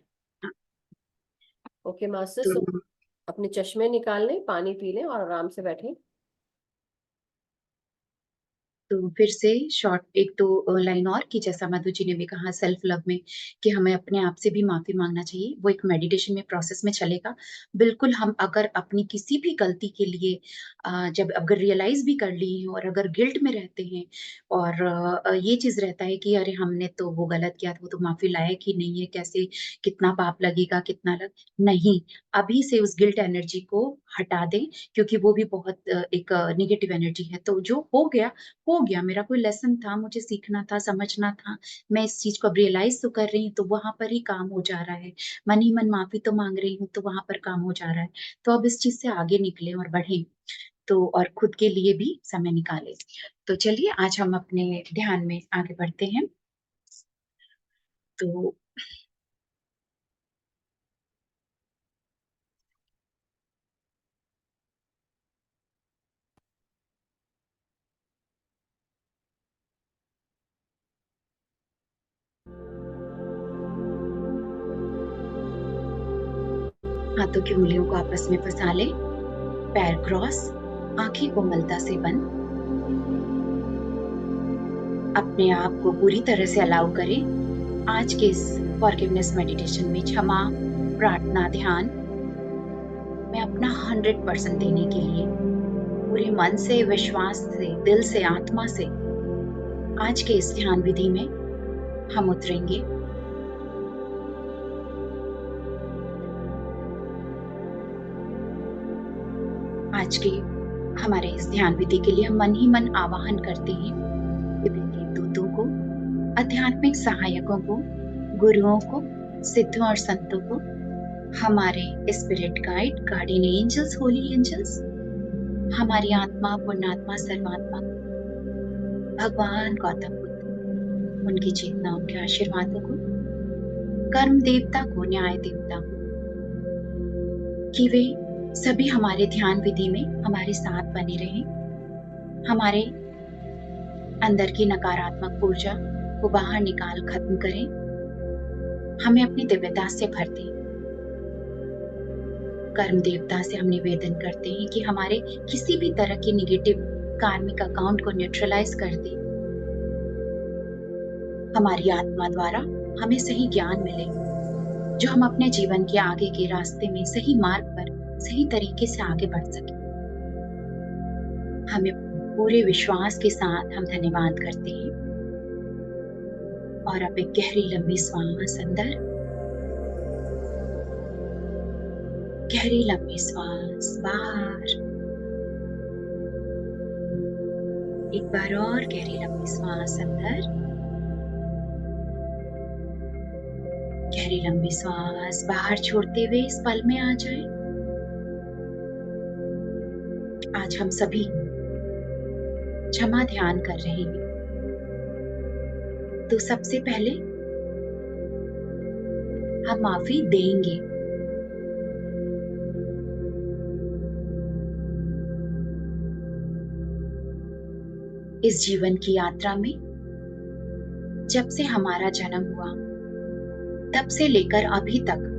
ओके मास्टर्स, तो अपने चश्मे निकाल लें, पानी पी लें और आराम से बैठें। तो फिर से शॉर्ट एक तो लाइन और कि जैसा मधु जी ने भी कहा सेल्फ लव में कि हमें अपने आप से भी माफी मांगना चाहिए, वो एक मेडिटेशन में प्रोसेस में चलेगा। बिल्कुल हम अगर अपनी किसी भी गलती के लिए जब अगर रियलाइज भी कर ली है और अगर गिल्ट में रहते हैं और ये चीज रहता है कि अरे हमने तो वो गलत किया था, वो तो माफी लायक ही नहीं है, कैसे कितना पाप लगेगा कितना नहीं, अभी से उस गिल्ट एनर्जी को हटा दें, क्योंकि वो भी बहुत एक नेगेटिव एनर्जी है। तो जो हो गया, मेरा कोई लेसन था, मुझे सीखना था, समझना था, मैं इस चीज को अब रियलाइज तो कर रही हूँ, तो वहां पर ही काम हो जा रहा है। मन ही मन माफी तो मांग रही हूँ, तो वहां पर काम हो जा रहा है। तो अब इस चीज से आगे निकले और बढ़े, तो और खुद के लिए भी समय निकाले। तो चलिए आज हम अपने ध्यान में आगे बढ़ते हैं। तो हाथों की उंगलियों को आपस में फंसा ले, पैर क्रॉस, आंखें कोमलता से बंद। अपने आप को पूरी तरह से अलाउ करें आज के इस फॉरगिवनेस मेडिटेशन में क्षमा प्रार्थना ध्यान में अपना 100% देने के लिए पूरे मन से, विश्वास से, दिल से, आत्मा से आज के इस ध्यान विधि में हम उतरेंगे। आज के हमारे इस ध्यान विधि के लिए हम मन ही मन आवाहन करते हैं विभिन्न देवदूतों को, आध्यात्मिक सहायकों को, गुरुओं को, सिद्धों और संतों को, हमारे spirit guide, guardian angels, holy angels, हमारी आत्मा, पुण्यात्मा, सर्वात्मा, भगवान गौतम बुद्ध, उनकी चेतनाओं के आशीर्वादों को, कर्म देवता को, न्याय देवता को, कि वे सभी हमारे ध्यान विधि में हमारे साथ बने रहें, हमारे अंदर की नकारात्मक ऊर्जा को बाहर निकाल खत्म करें, हमें अपनी दिव्यता से भर दें। कर्म देवता से हम निवेदन करते हैं कि हमारे किसी भी तरह की निगेटिव कार्मिक अकाउंट को न्यूट्रलाइज कर दे, हमारी आत्मा द्वारा हमें सही ज्ञान मिले, जो हम अपने जीवन के आगे के रास्ते में सही मार्ग पर सही तरीके से आगे बढ़ सके। हमें पूरे विश्वास के साथ हम धन्यवाद करते हैं और अब एक गहरी लंबी श्वास अंदर, गहरी लंबी श्वास बाहर, एक बार और गहरी लंबी श्वास अंदर, गहरी लंबी श्वास बाहर छोड़ते हुए इस पल में आ जाए। आज हम सभी क्षमा ध्यान कर रहे हैं, तो सबसे पहले हम माफी देंगे। इस जीवन की यात्रा में जब से हमारा जन्म हुआ तब से लेकर अभी तक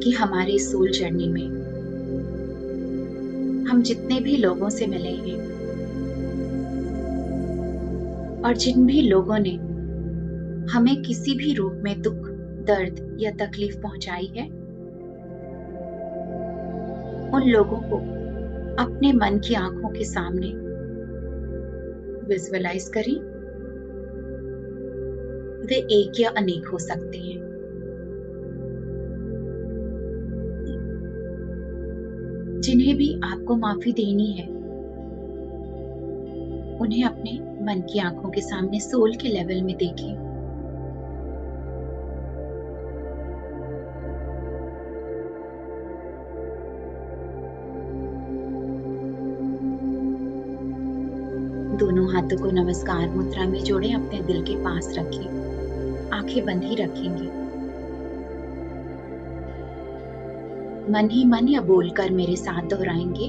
कि हमारी सोल जर्नी में हम जितने भी लोगों से मिले हैं और जिन भी लोगों ने हमें किसी भी रूप में दुख, दर्द या तकलीफ पहुंचाई है, उन लोगों को अपने मन की आंखों के सामने विजुअलाइज करें। वे एक या अनेक हो सकते हैं। जिन्हें भी आपको माफी देनी है, उन्हें अपने मन की आंखों के सामने सोल के लेवल में देखें। दोनों हाथों को नमस्कार मुद्रा में जोड़ें, अपने दिल के पास रखें, आंखें बंद ही रखेंगे। मन ही मन या बोलकर मेरे साथ दोहराएंगे।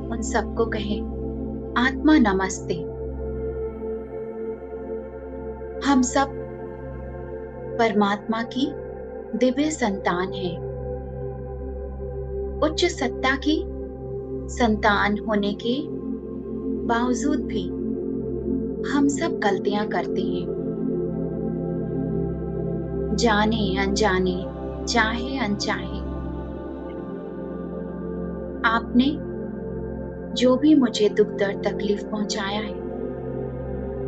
उन सबको कहें, आत्मा नमस्ते। हम सब परमात्मा की दिव्य संतान हैं। उच्च सत्ता की संतान होने के बावजूद भी हम सब गलतियां करते हैं, जाने अनजाने, चाहे अनचाहे। आपने जो भी मुझे दुख दर्द तकलीफ पहुंचाया है,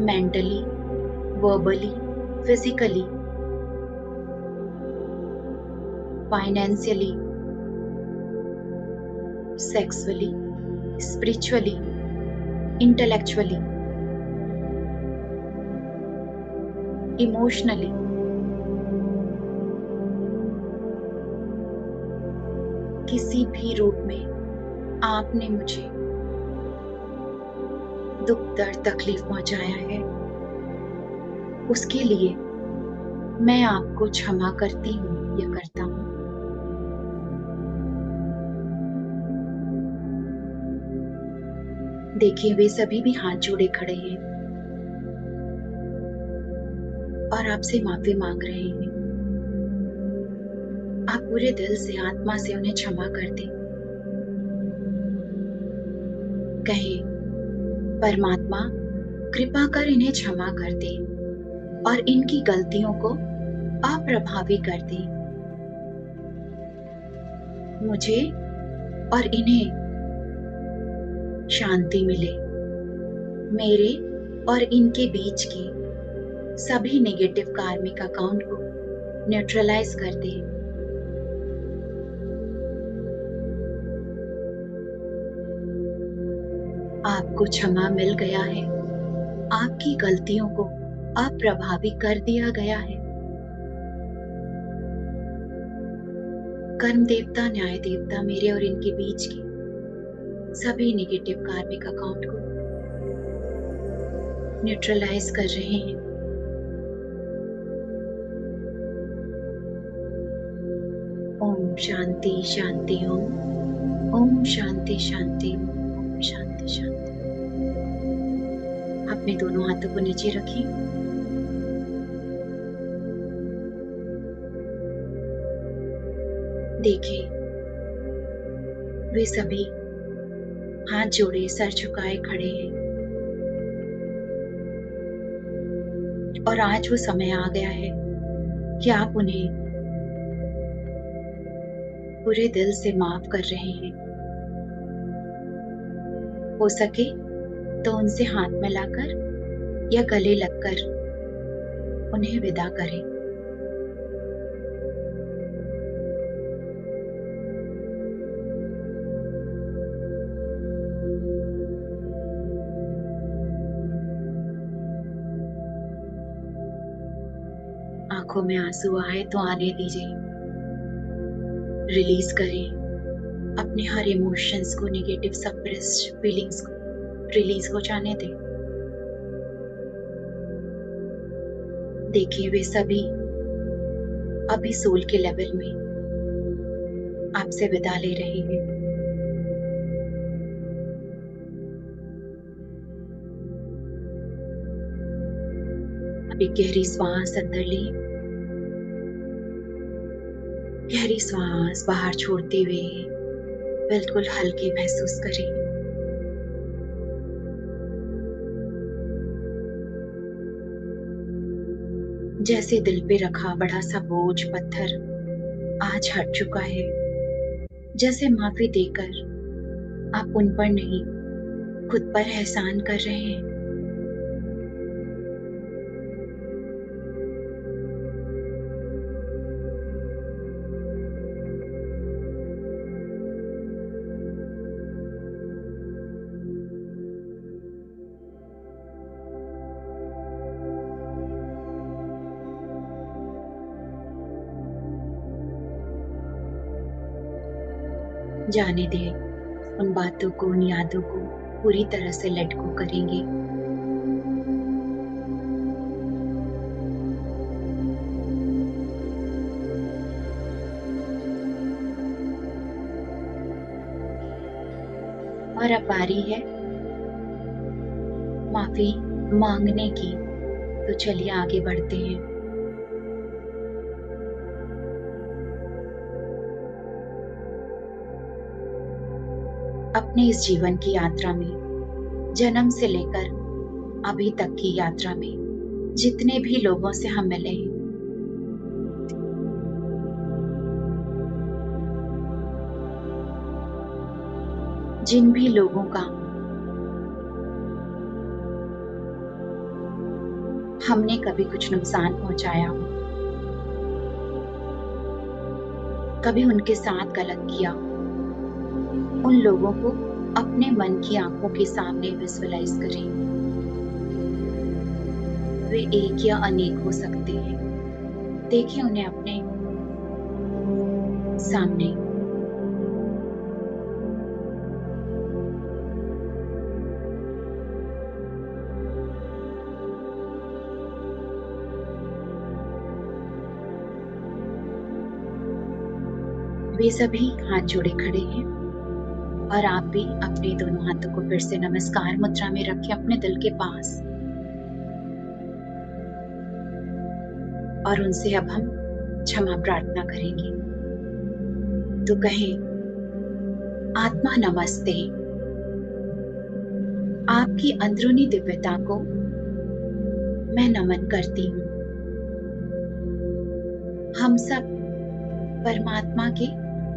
mentally, verbally, physically, financially, sexually, spiritually, intellectually, emotionally, किसी भी रूप में आपने मुझे दुख दर्द तकलीफ पहुंचाया है, उसके लिए मैं आपको क्षमा करती हूँ या करता हूँ। देखिए, वे सभी भी हाथ जोड़े खड़े हैं और आपसे माफी मांग रहे हैं। आप पूरे दिल से, आत्मा से उन्हें क्षमा कर दें। कहे, परमात्मा कृपा कर इन्हें क्षमा कर दे और इनकी गलतियों को अप्रभावी कर दे। मुझे और इन्हें शांति मिले। मेरे और इनके बीच के सभी नेगेटिव कार्मिक अकाउंट को न्यूट्रलाइज कर दे। आपको क्षमा मिल गया है, आपकी गलतियों को अप्रभावी कर दिया गया है। कर्म देवता, न्याय देवता मेरे और इनके बीच के सभी नेगेटिव कार्मिक अकाउंट को न्यूट्रलाइज कर रहे हैं। ओम शांति शांति ओम। ओम शांति शांति ओम। शांति शांति। अपने दोनों हाथों को नीचे रखिए। देखिए, वे सभी हाथ जोड़े, सर झुकाए खड़े हैं और आज वो समय आ गया है कि आप उन्हें पूरे दिल से माफ कर रहे हैं। हो सके तो उनसे हाथ मिलाकर या गले लगकर उन्हें विदा करें। आंखों में आंसू आए तो आने दीजिए, रिलीज करें अपने हर इमोशंस को, नेगेटिव सप्रेस्ड फीलिंग्स को रिलीज हो जाने दें। देखिए, वे सभी अभी सोल के लेवल में आपसे विदा ले रहे हैं। अभी गहरी श्वास अंदर लें, गहरी श्वास बाहर छोड़ते हुए बिल्कुल हल्की महसूस करें। जैसे दिल पे रखा बड़ा सा बोझ पत्थर आज हट चुका है। जैसे माफी देकर आप उन पर नहीं, खुद पर एहसान कर रहे हैं। जाने दे, उन बातों को, उन यादों को पूरी तरह से लेट गो करेंगे। और अब बारी है माफी मांगने की, तो चलिए आगे बढ़ते हैं। अपने इस जीवन की यात्रा में, जन्म से लेकर अभी तक की यात्रा में जितने भी लोगों से हम मिले हैं, जिन भी लोगों का हमने कभी कुछ नुकसान पहुंचाया हो, कभी उनके साथ गलत किया, उन लोगों को अपने मन की आंखों के सामने विजुअलाइज करें। वे एक या अनेक हो सकते हैं। देखें उन्हें अपने सामने। वे सभी हाथ जोड़े खड़े हैं और आप भी अपने दोनों हाथों को फिर से नमस्कार मुद्रा में रखें अपने दिल के पास, और उनसे अब हम क्षमा प्रार्थना करेंगे। तो कहें, आत्मा नमस्ते, आपकी अंदरूनी दिव्यता को मैं नमन करती हूँ। हम सब परमात्मा के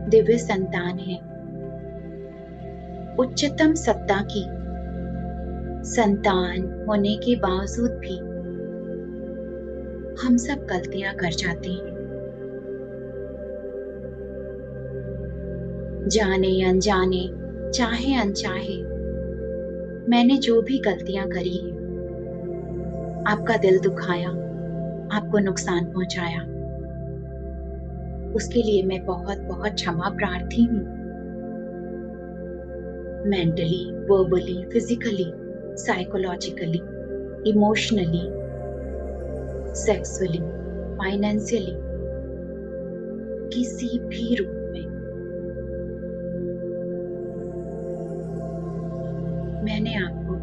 दिव्य संतान हैं। उच्चतम सत्ता की संतान होने के बावजूद भी हम सब गलतियां कर जाते हैं। जाने अनजाने, चाहे अनचाहे, मैंने जो भी गलतियां करी हैं, आपका दिल दुखाया, आपको नुकसान पहुंचाया, उसके लिए मैं बहुत बहुत क्षमा प्रार्थी हूँ। Mentally, verbally, physically, psychologically, emotionally, sexually, financially, किसी भी रूप में मैंने आपको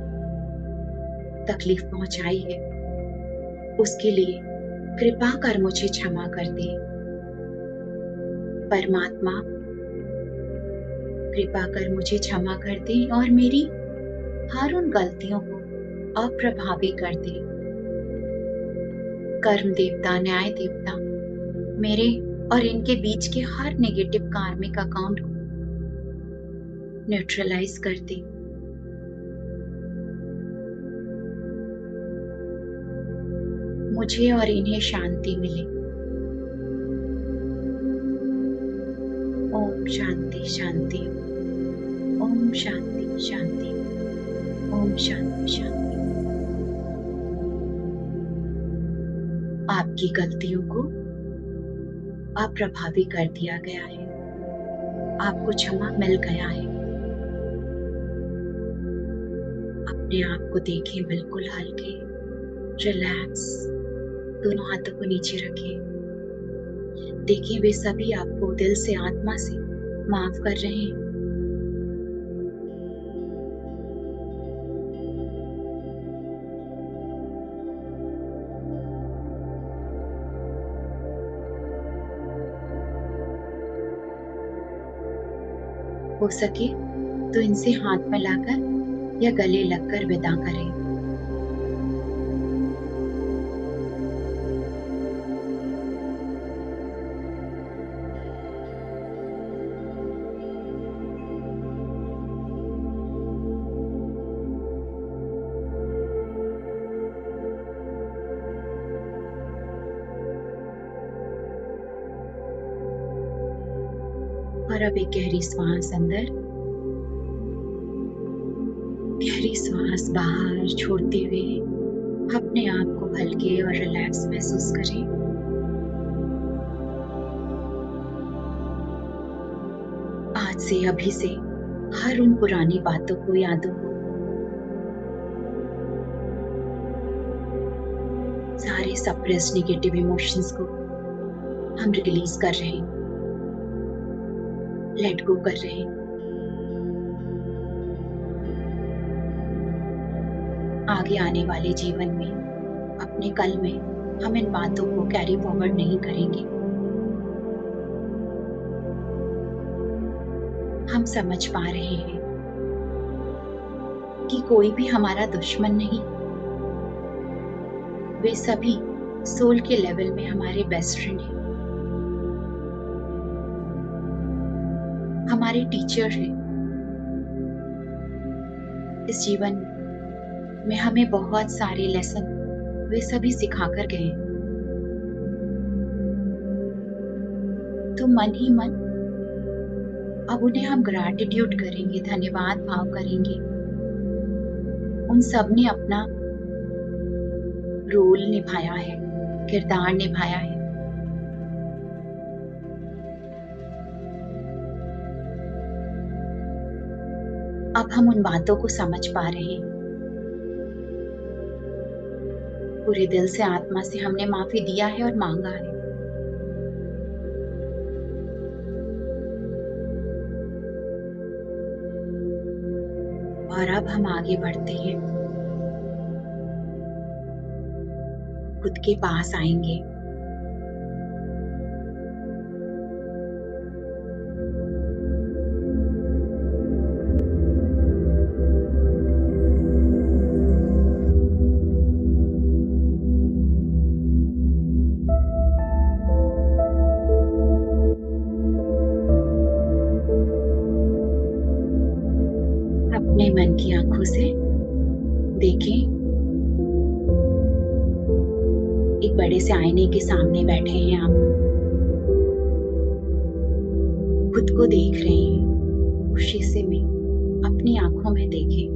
तकलीफ पहुंचाई है, उसके लिए कृपा कर मुझे क्षमा कर दे। परमात्मा कृपा कर मुझे क्षमा कर दे और मेरी हर उन गलतियों को अप्रभावी कर दे। कर्म देवता, न्याय देवता, मेरे और इनके बीच के हर नेगेटिव कार्मिक अकाउंट को न्यूट्रलाइज कर दे। मुझे और इन्हें शांति मिले। ओम शांति शांति, ओम शांति शांति, ओम शांति शांति। आपकी गलतियों को अप्रभावी कर दिया गया है, आपको क्षमा मिल गया है। अपने आप को देखें बिल्कुल हल्के, रिलैक्स, दोनों हाथों को नीचे रखें। देखिए वे सभी आपको दिल से, आत्मा से माफ कर रहे हैं। हो सके तो इनसे हाथ मिलाकर या गले लगकर विदा करें। और अब एक गहरी श्वास अंदर, गहरी श्वास बाहर छोड़ते हुए अपने आप को हल्के और रिलैक्स महसूस करें। आज से, अभी से हर उन पुरानी बातों को, यादों को, सारे सप्रेस्ड नेगेटिव इमोशंस को हम रिलीज कर रहे हैं, लेट गो कर रहे हैं। आगे आने वाले जीवन में, अपने कल में हम इन बातों को कैरी फॉरवर्ड नहीं करेंगे। हम समझ पा रहे हैं कि कोई भी हमारा दुश्मन नहीं, वे सभी सोल के लेवल में हमारे बेस्ट फ्रेंड हैं, हमारे टीचर हैं। इस जीवन में हमें बहुत सारे लेसन वे सभी सिखाकर गए। तो मन ही मन अब उन्हें हम ग्रैटिट्यूड करेंगे, धन्यवाद भाव करेंगे। उन सब ने अपना रोल निभाया है, किरदार निभाया है। अब हम उन बातों को समझ पा रहे हैं। पूरे दिल से, आत्मा से हमने माफी दिया है और मांगा है। और अब हम आगे बढ़ते हैं, खुद के पास आएंगे। अपने मन की आंखों से देखें, एक बड़े से आईने के सामने बैठे हैं आप, खुद को देख रहे हैं। उस शीशे में अपनी आंखों में देखें।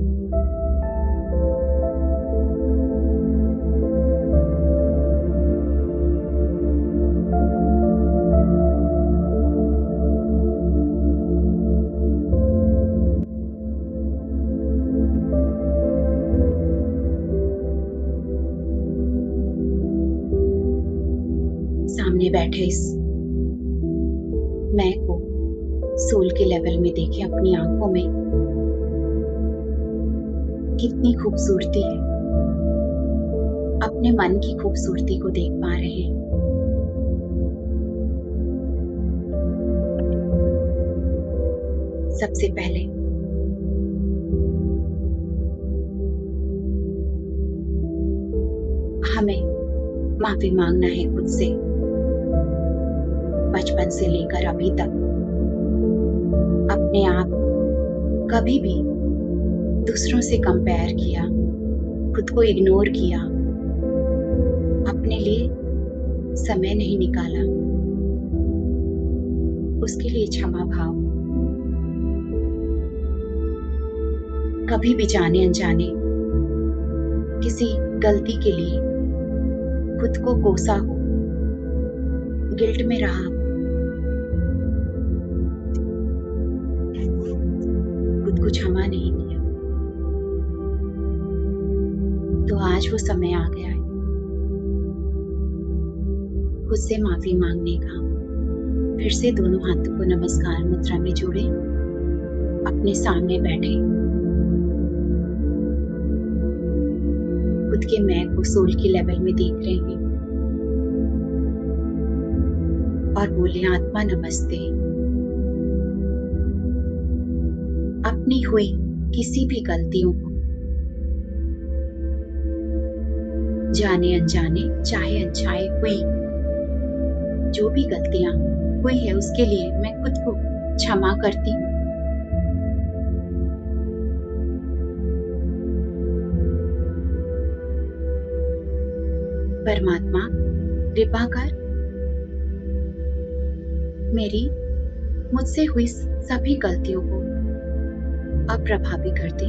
सामने बैठे इस मैं को सोल के लेवल में देखें। अपनी आंखों में कितनी खूबसूरती है, अपने मन की खूबसूरती को देख पा रहे हैं। सबसे पहले हमें माफी मांगना है खुद से। बचपन से लेकर अभी तक अपने आप कभी भी दूसरों से कंपेयर किया, खुद को इग्नोर किया, अपने लिए समय नहीं निकाला, उसके लिए क्षमा भाव। कभी भी जाने अनजाने किसी गलती के लिए खुद को कोसा हो, गिल्ट में रहा, खुद को क्षमा नहीं किया, तो आज वो समय आ गया है खुद से माफी मांगने का। फिर से दोनों हाथों को नमस्कार मुद्रा में जोड़े, अपने सामने बैठे, खुद के मैं को सोल के लेवल में देख रहे हैं और बोले, आत्मा नमस्ते। अपनी हुई किसी भी गलतियों को, जाने अनजाने चाहे अच्छाई हुई, जो भी गलतियां हुई है उसके लिए मैं खुद को क्षमा करती हूँ। परमात्मा कृपा कर मेरी मुझसे हुई सभी गलतियों को अप्रभावी कर दे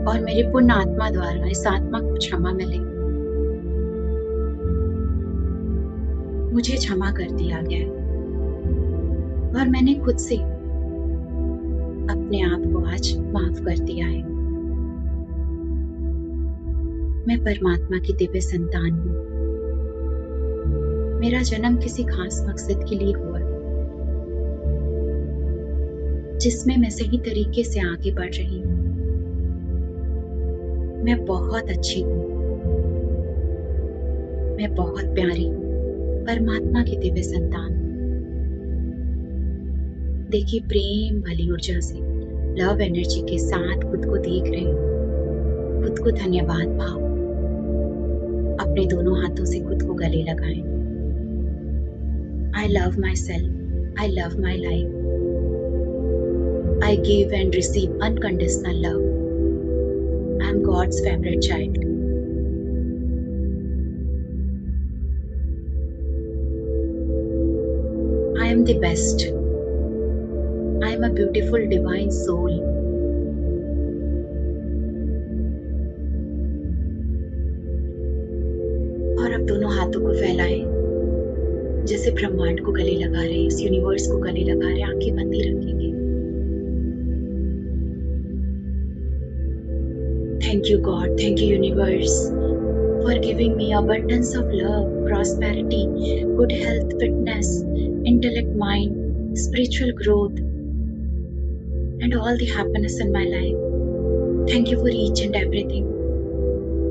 और मेरे पुण्य आत्मा द्वारा इस आत्मा को क्षमा मिले। मुझे क्षमा कर दिया गया और मैंने खुद से अपने आप को आज माफ कर दिया है। मैं परमात्मा की दिव्य संतान हूँ। मेरा जन्म किसी खास मकसद के लिए हुआ जिसमें मैं सही तरीके से आगे बढ़ रही हूँ। मैं बहुत अच्छी हूँ, मैं बहुत प्यारी हूँ, परमात्मा की दिव्य संतान। देखिए, प्रेम भली ऊर्जा से लव एनर्जी के साथ खुद को देख रहे हो, खुद को धन्यवाद भाव अपने दोनों हाथों से खुद को गले लगाएं। I love myself. I love my life. I give and receive unconditional love. I am God's favorite child. I am the best. I am a beautiful divine soul. और अब दोनों हाथों को फैलाएं, जैसे ब्रह्मांड को गले लगा रहे हैं, इस यूनिवर्स को गले लगा रहे हैं। आंखें बंद ही रखेंगे। Thank you God, thank you universe for giving me abundance of love, prosperity, good health, fitness, intellect, mind, spiritual growth, and all the happiness in my life. Thank you for each and everything.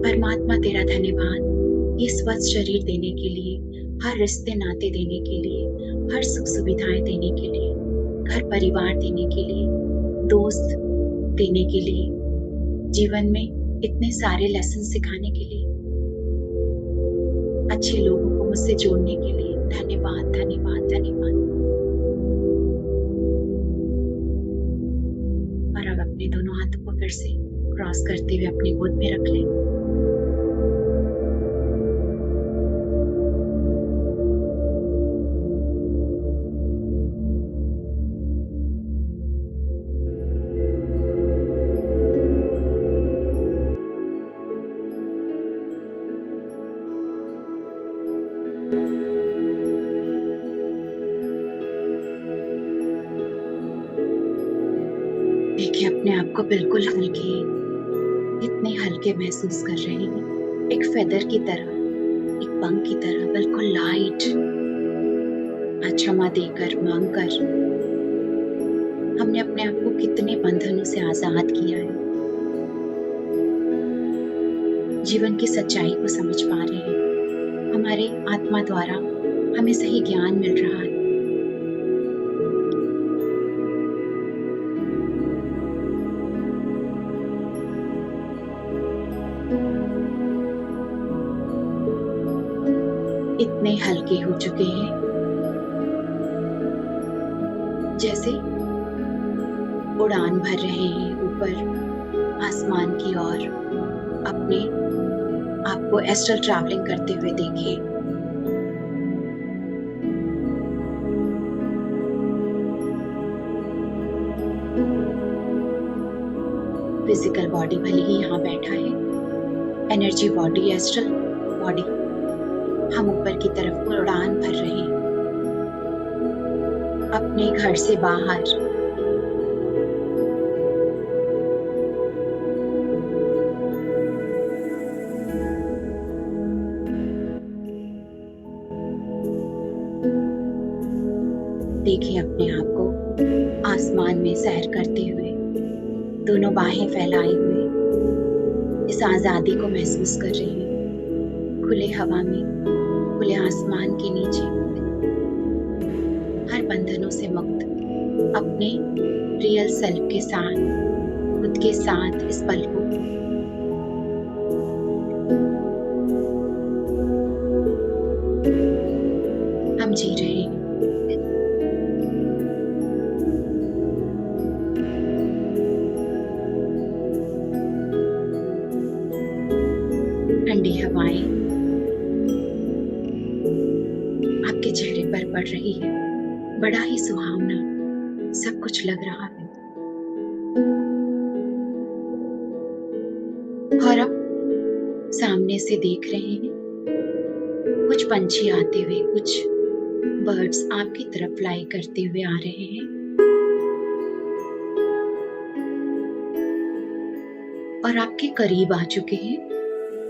परमात्मा तेरा धन्यवाद ये स्वस्थ शरीर देने के लिए, हर रिश्ते नाते देने के लिए, हर सुख सुविधाएं देने के लिए, घर परिवार देने के लिए, दोस्त देने के लिए, जीवन में इतने सारे लेसन सिखाने के लिए, अच्छे लोगों को मुझसे जोड़ने के लिए धन्यवाद धन्यवाद धन्यवाद। और अब अपने दोनों हाथों को फिर से क्रॉस करते हुए अपनी गोद में रख लें। देखिए अपने आप को बिल्कुल हल्के, इतने हल्के महसूस कर रहे हैं, एक फेदर की तरह, एक पंख की तरह बिल्कुल लाइट। क्षमा देकर मांगकर हमने अपने आप को कितने बंधनों से आजाद किया है। जीवन की सच्चाई को समझ पा रहे हैं, हमारे आत्मा द्वारा हमें सही ज्ञान मिल रहा है। इतने हल्के हो चुके हैं जैसे उड़ान भर रहे हैं ऊपर आसमान की ओर। अपने आप को एस्ट्रल ट्रैवलिंग करते हुए देखिए। फिजिकल बॉडी भले ही यहाँ बैठा है, एनर्जी बॉडी, एस्ट्रल बॉडी, हम ऊपर की तरफ उड़ान भर रहे हैं अपने घर से बाहर। देखिए अपने आप को आसमान में सैर करते हुए, दोनों बाहें फैलाए हुए इस आजादी को महसूस कर रहे हैं। खुले हवा में, खुले आसमान के नीचे, हर बंधनों से मुक्त, अपने रियल सेल्फ के साथ, खुद के साथ इस पल को हम जी रहे हैं। ठंडी हवाएं आपके चेहरे पर पड़ रही है, बड़ा ही सुहावना सब कुछ लग रहा है। और अब सामने से देख रहे हैं कुछ पंछी आते हुए, कुछ बर्ड्स आपकी तरफ फ्लाई करते हुए आ रहे हैं और आपके करीब आ चुके हैं।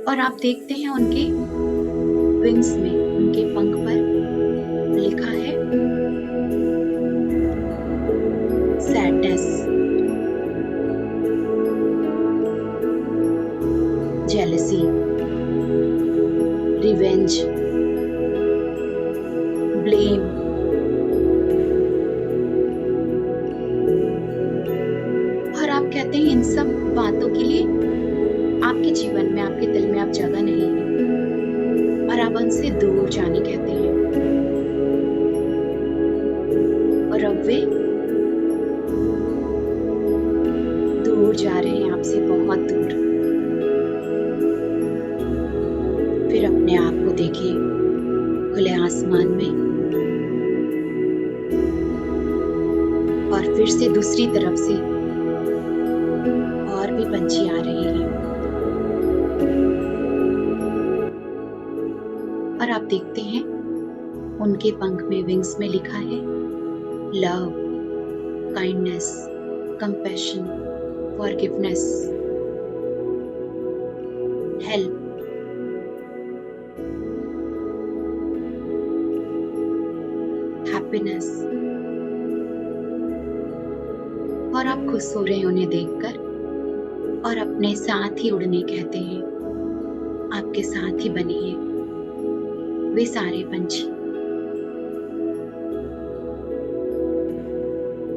और आप देखते हैं उनके विंग्स में, उनके पंख पर लिखा है सैडनेस, जेलसी, रिवेंज, ब्लेम, आपके दिल में अब जगह नहीं है और आप उनसे दूर जाने कहते हैं। और अब वे दूर जा रहे हैं, आपसे बहुत दूर। फिर अपने आप को देखिए खुले आसमान में, और फिर से दूसरी तरफ से और भी पंछी आ रहे हैं और आप देखते हैं उनके पंख में, विंग्स में लिखा है love, kindness, compassion, forgiveness, help. Happiness. और आप खुश हो रहे हैं उन्हें देखकर और अपने साथ ही उड़ने कहते हैं, आपके साथ ही बने हैं वे सारे पंछी।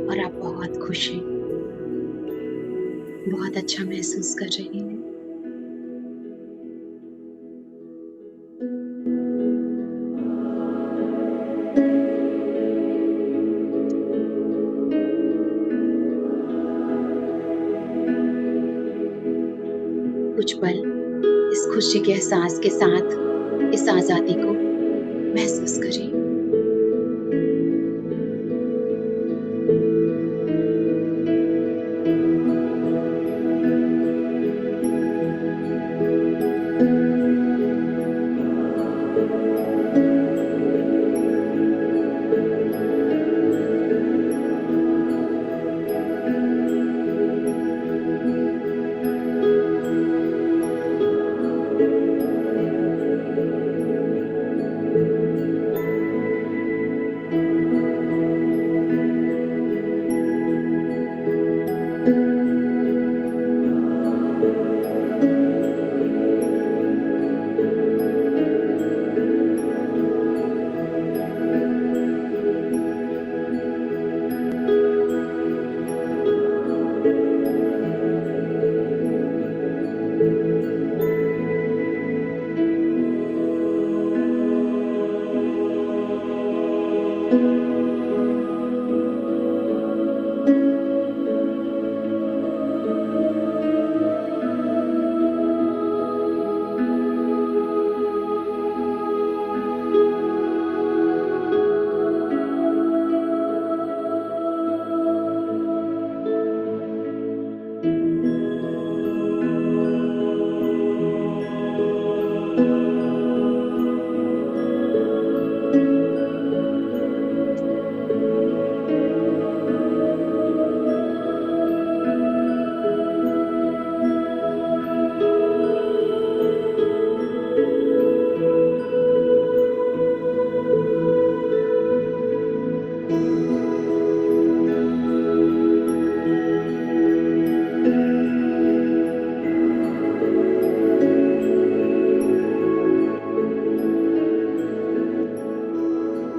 और आप बहुत खुश हैं, बहुत अच्छा महसूस कर रहे हैं। कुछ पल इस खुशी के एहसास के साथ इस आजादी को महसूस करें।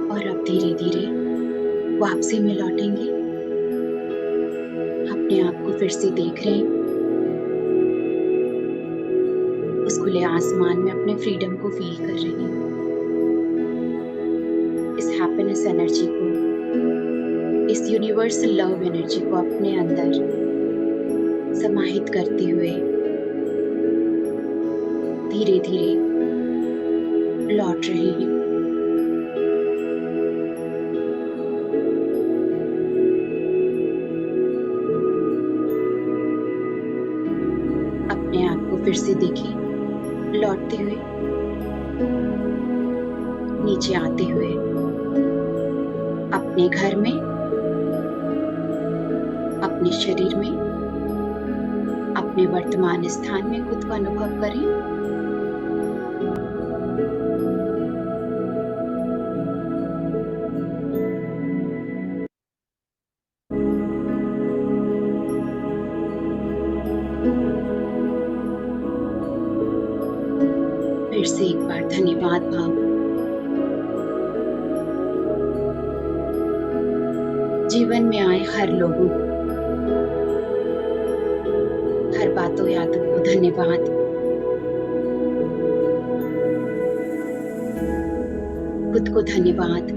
और अब धीरे धीरे वापसी में लौटेंगे। अपने आप को फिर से देख रहे हैं, उस खुले आसमान में अपने फ्रीडम को फील कर रहे हैं, इस हैप्पीनेस एनर्जी को, इस यूनिवर्सल लव एनर्जी को अपने अंदर समाहित करते हुए धीरे धीरे लौट रहे हैं। अपने आप को फिर से देखिए लौटते हुए, नीचे आते हुए, अपने घर में, अपने शरीर में, अपने वर्तमान स्थान में खुद को अनुभव करें। फिर से एक बार धन्यवाद भाव। जीवन में आए हर लोगों को, हर बातों यादों को धन्यवाद। खुद को धन्यवाद।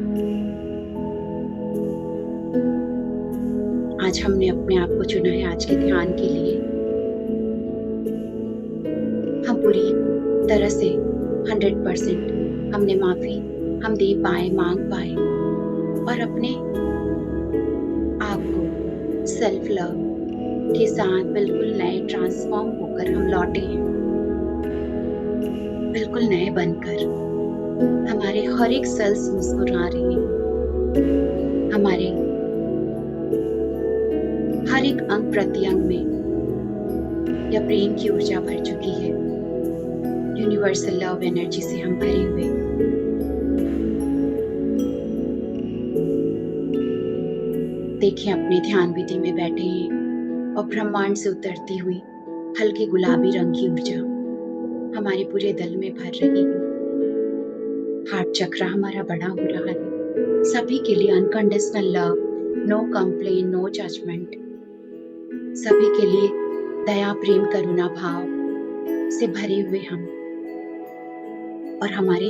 आज हमने अपने आप को चुना है आज के ध्यान के लिए। हम पूरी तरह से 100% हमने माफी हम दे पाए, मांग पाए और अपने आप को सेल्फ लव के साथ बिल्कुल नए ट्रांसफॉर्म होकर हम लौटे हैं, बिल्कुल नए बनकर। हमारे हर एक सेल्स मुस्कुरा रहे हैं, हमारे हर एक अंग प्रत्यंग में यह प्रेम की ऊर्जा भर चुकी है। यूनिवर्सल लव एनर्जी से हम भरे हुए। देखें अपने ध्यान विधि में बैठे हैं और ब्रह्मांड से उतरती हुई हल्के गुलाबी रंग की ऊर्जा हमारे पूरे दल में भर रही है। हार्ट चक्र हमारा बड़ा हो रहा है। सभी के लिए unconditional love, no complain, no judgement. सभी के लिए दया, प्रेम, करुणा भाव से भरे हुए हम और हमारे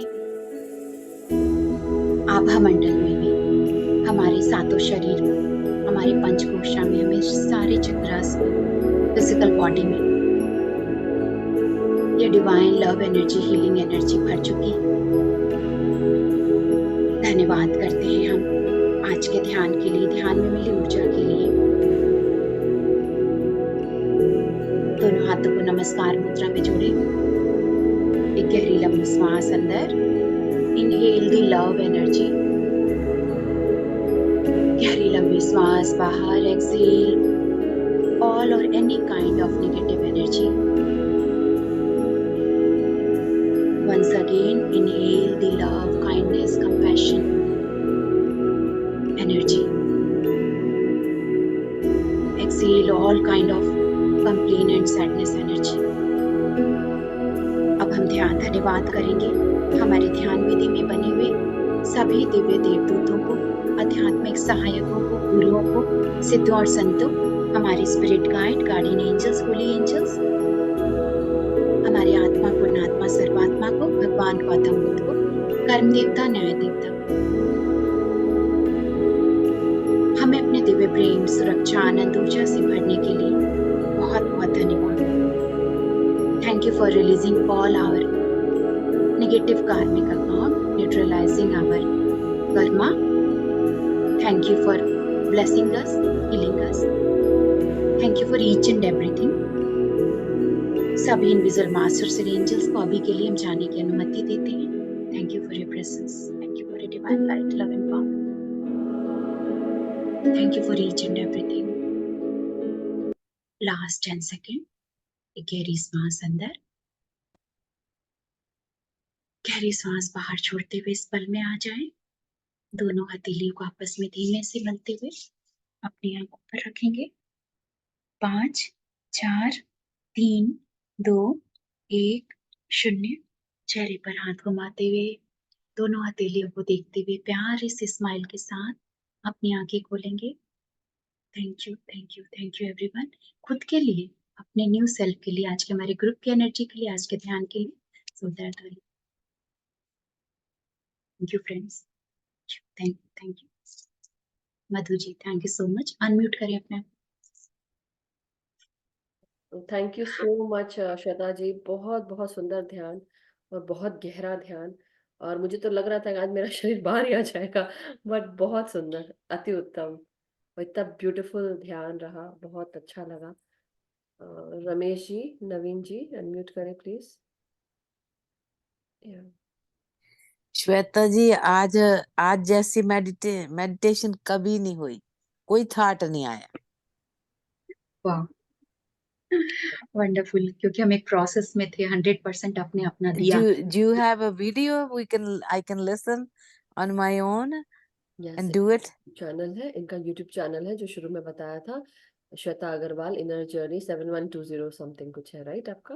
आभा मंडल में भी, हमारे सातों शरीर में, हमारे पंचकोशा में, हमें सारे चक्रास में, फिजिकल बॉडी में ये divine love energy, healing energy भर चुकी। धन्यवाद करते हैं हम आज के ध्यान के लिए, ध्यान में मिली ऊर्जा के लिए। दोनों हाथों को नमस्कार मुद्रा में जोड़े। एक गहरी लंबी सांस अंदर, इनहेल द लव एनर्जी। गहरी लंबी सांस बाहर, एक्सहेल ऑल और any kind of negative energy. Once again, inhale the love, kindness, compassion energy. Exhale all kind of complaint and sadness energy. अब हम ध्यान धन्यवाद करेंगे हमारे ध्यान विधि में बने हुए सभी दिव्य देवदूतों को, आध्यात्मिक सहायकों को, गुरुओं को, सिद्धों और संतों, हमारे spirit guide, guardian angels, holy angels, हमारी आत्मा, पूर्णात्मा, सर्वात्मा को, भगवान गौतम बुद्ध को, कर्म देवता, न्याय देवता, हमें अपने दिव्य प्रेम, सुरक्षा, आनंद, ऊर्जा से भरने के लिए बहुत बहुत धन्यवाद। Thank you for releasing all our negative karmic account, neutralising our karma. Thank you for blessing us, healing us. Thank you for each and everything. सभी इनविजिबल मास्टर्स और एंजल्स को अभी के लिए हम जाने की अनुमति देते हैं। Thank you for your presence, thank you for your divine light, love and power. Thank you for each and everything. Last 10 second, एक गहरी सांस अंदर, गहरी सांस बाहर छोड़ते हुए इस पल में आ जाए। दोनों हथेलियों को आपस में धीमे से मलते हुए अपनी आंखों पर रखेंगे। 5, 4, 3, 2, 1, 0। चेहरे पर हाथ घुमाते हुए, दोनों हथेलियों को देखते हुए प्यारे से स्माइल के साथ अपनी आंखें खोलेंगे। Thank you, thank you, thank you everyone. खुद के लिए, अपने न्यू सेल्फ के लिए, आज के हमारे ग्रुप की एनर्जी के लिए, आज के ध्यान के लिए। So that thank you friends, thank you. Madhu ji, thank you so much. Unmute करें अपने। Thank you so much Shweta ji, बहुत बहुत सुंदर ध्यान और बहुत गहरा ध्यान। और मुझे तो लग रहा था कि आज मेरा शरीर बाहर ही आ जाएगा, बट बहुत सुंदर, अति उत्तम और इतना ब्यूटीफुल ध्यान रहा, बहुत अच्छा लगा। रमेश जी, नवीन जी, अनम्यूट करें प्लीज। श्वेता जी, आज जैसी मेडिटेशन कभी नहीं हुई, कोई थॉट नहीं आया। वाह, वंडरफुल, क्योंकि हम एक प्रोसेस में थे, 100% आपने अपना दिया। Do you have a video I can listen on my own and do it? Channel है इनका, यूट्यूब चैनल है जो शुरू में बताया था, Shweta Agarwal inner journey 7120 something कुछ है, राइट आपका?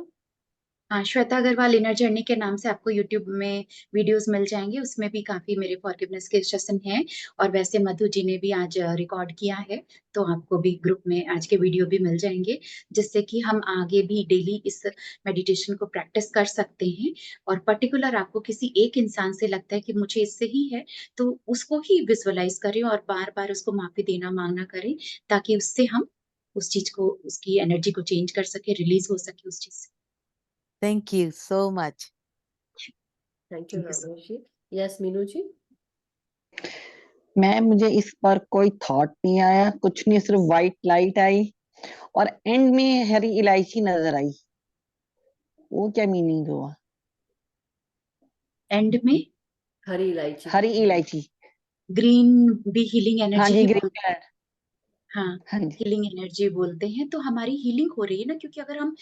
श्वेता अग्रवाल इनर जर्नी के नाम से आपको यूट्यूब में वीडियोस मिल जाएंगे, उसमें भी काफी मेरे फॉरगिवनेस के सेशन हैं। और वैसे मधु जी ने भी आज रिकॉर्ड किया है, तो आपको भी ग्रुप में आज के वीडियो भी मिल जाएंगे, जिससे कि हम आगे भी डेली इस मेडिटेशन को प्रैक्टिस कर सकते हैं। और पर्टिकुलर आपको किसी एक इंसान से लगता है कि मुझे इससे ही है, तो उसको ही विजुअलाइज करें और बार बार उसको माफी देना मांगना करें, ताकि उससे हम उस चीज को, उसकी एनर्जी को चेंज कर सके, रिलीज हो सके उस चीज से। Thank you so much. Thank you Thank you so Ramesh ji. Yes Meenu ji. मुझे इस पर कोई थॉट नहीं आया, कुछ नहीं, सिर्फ व्हाइट लाइट आई और एंड में हरी इलायची नजर आई। वो क्या मीनिंग हुआ? एंड में हरी इलायची। हरी इलायची। ग्रीन भी हीलिंग हाँ एनर्जी जी, ही ग्रीन बोलते कलर। हैं। हाँ, हाँ जी। हीलिंग एनर्जी बोलते हैं। तो हमारी हीलिंग हो रही है ना, क्योंकि अगर हम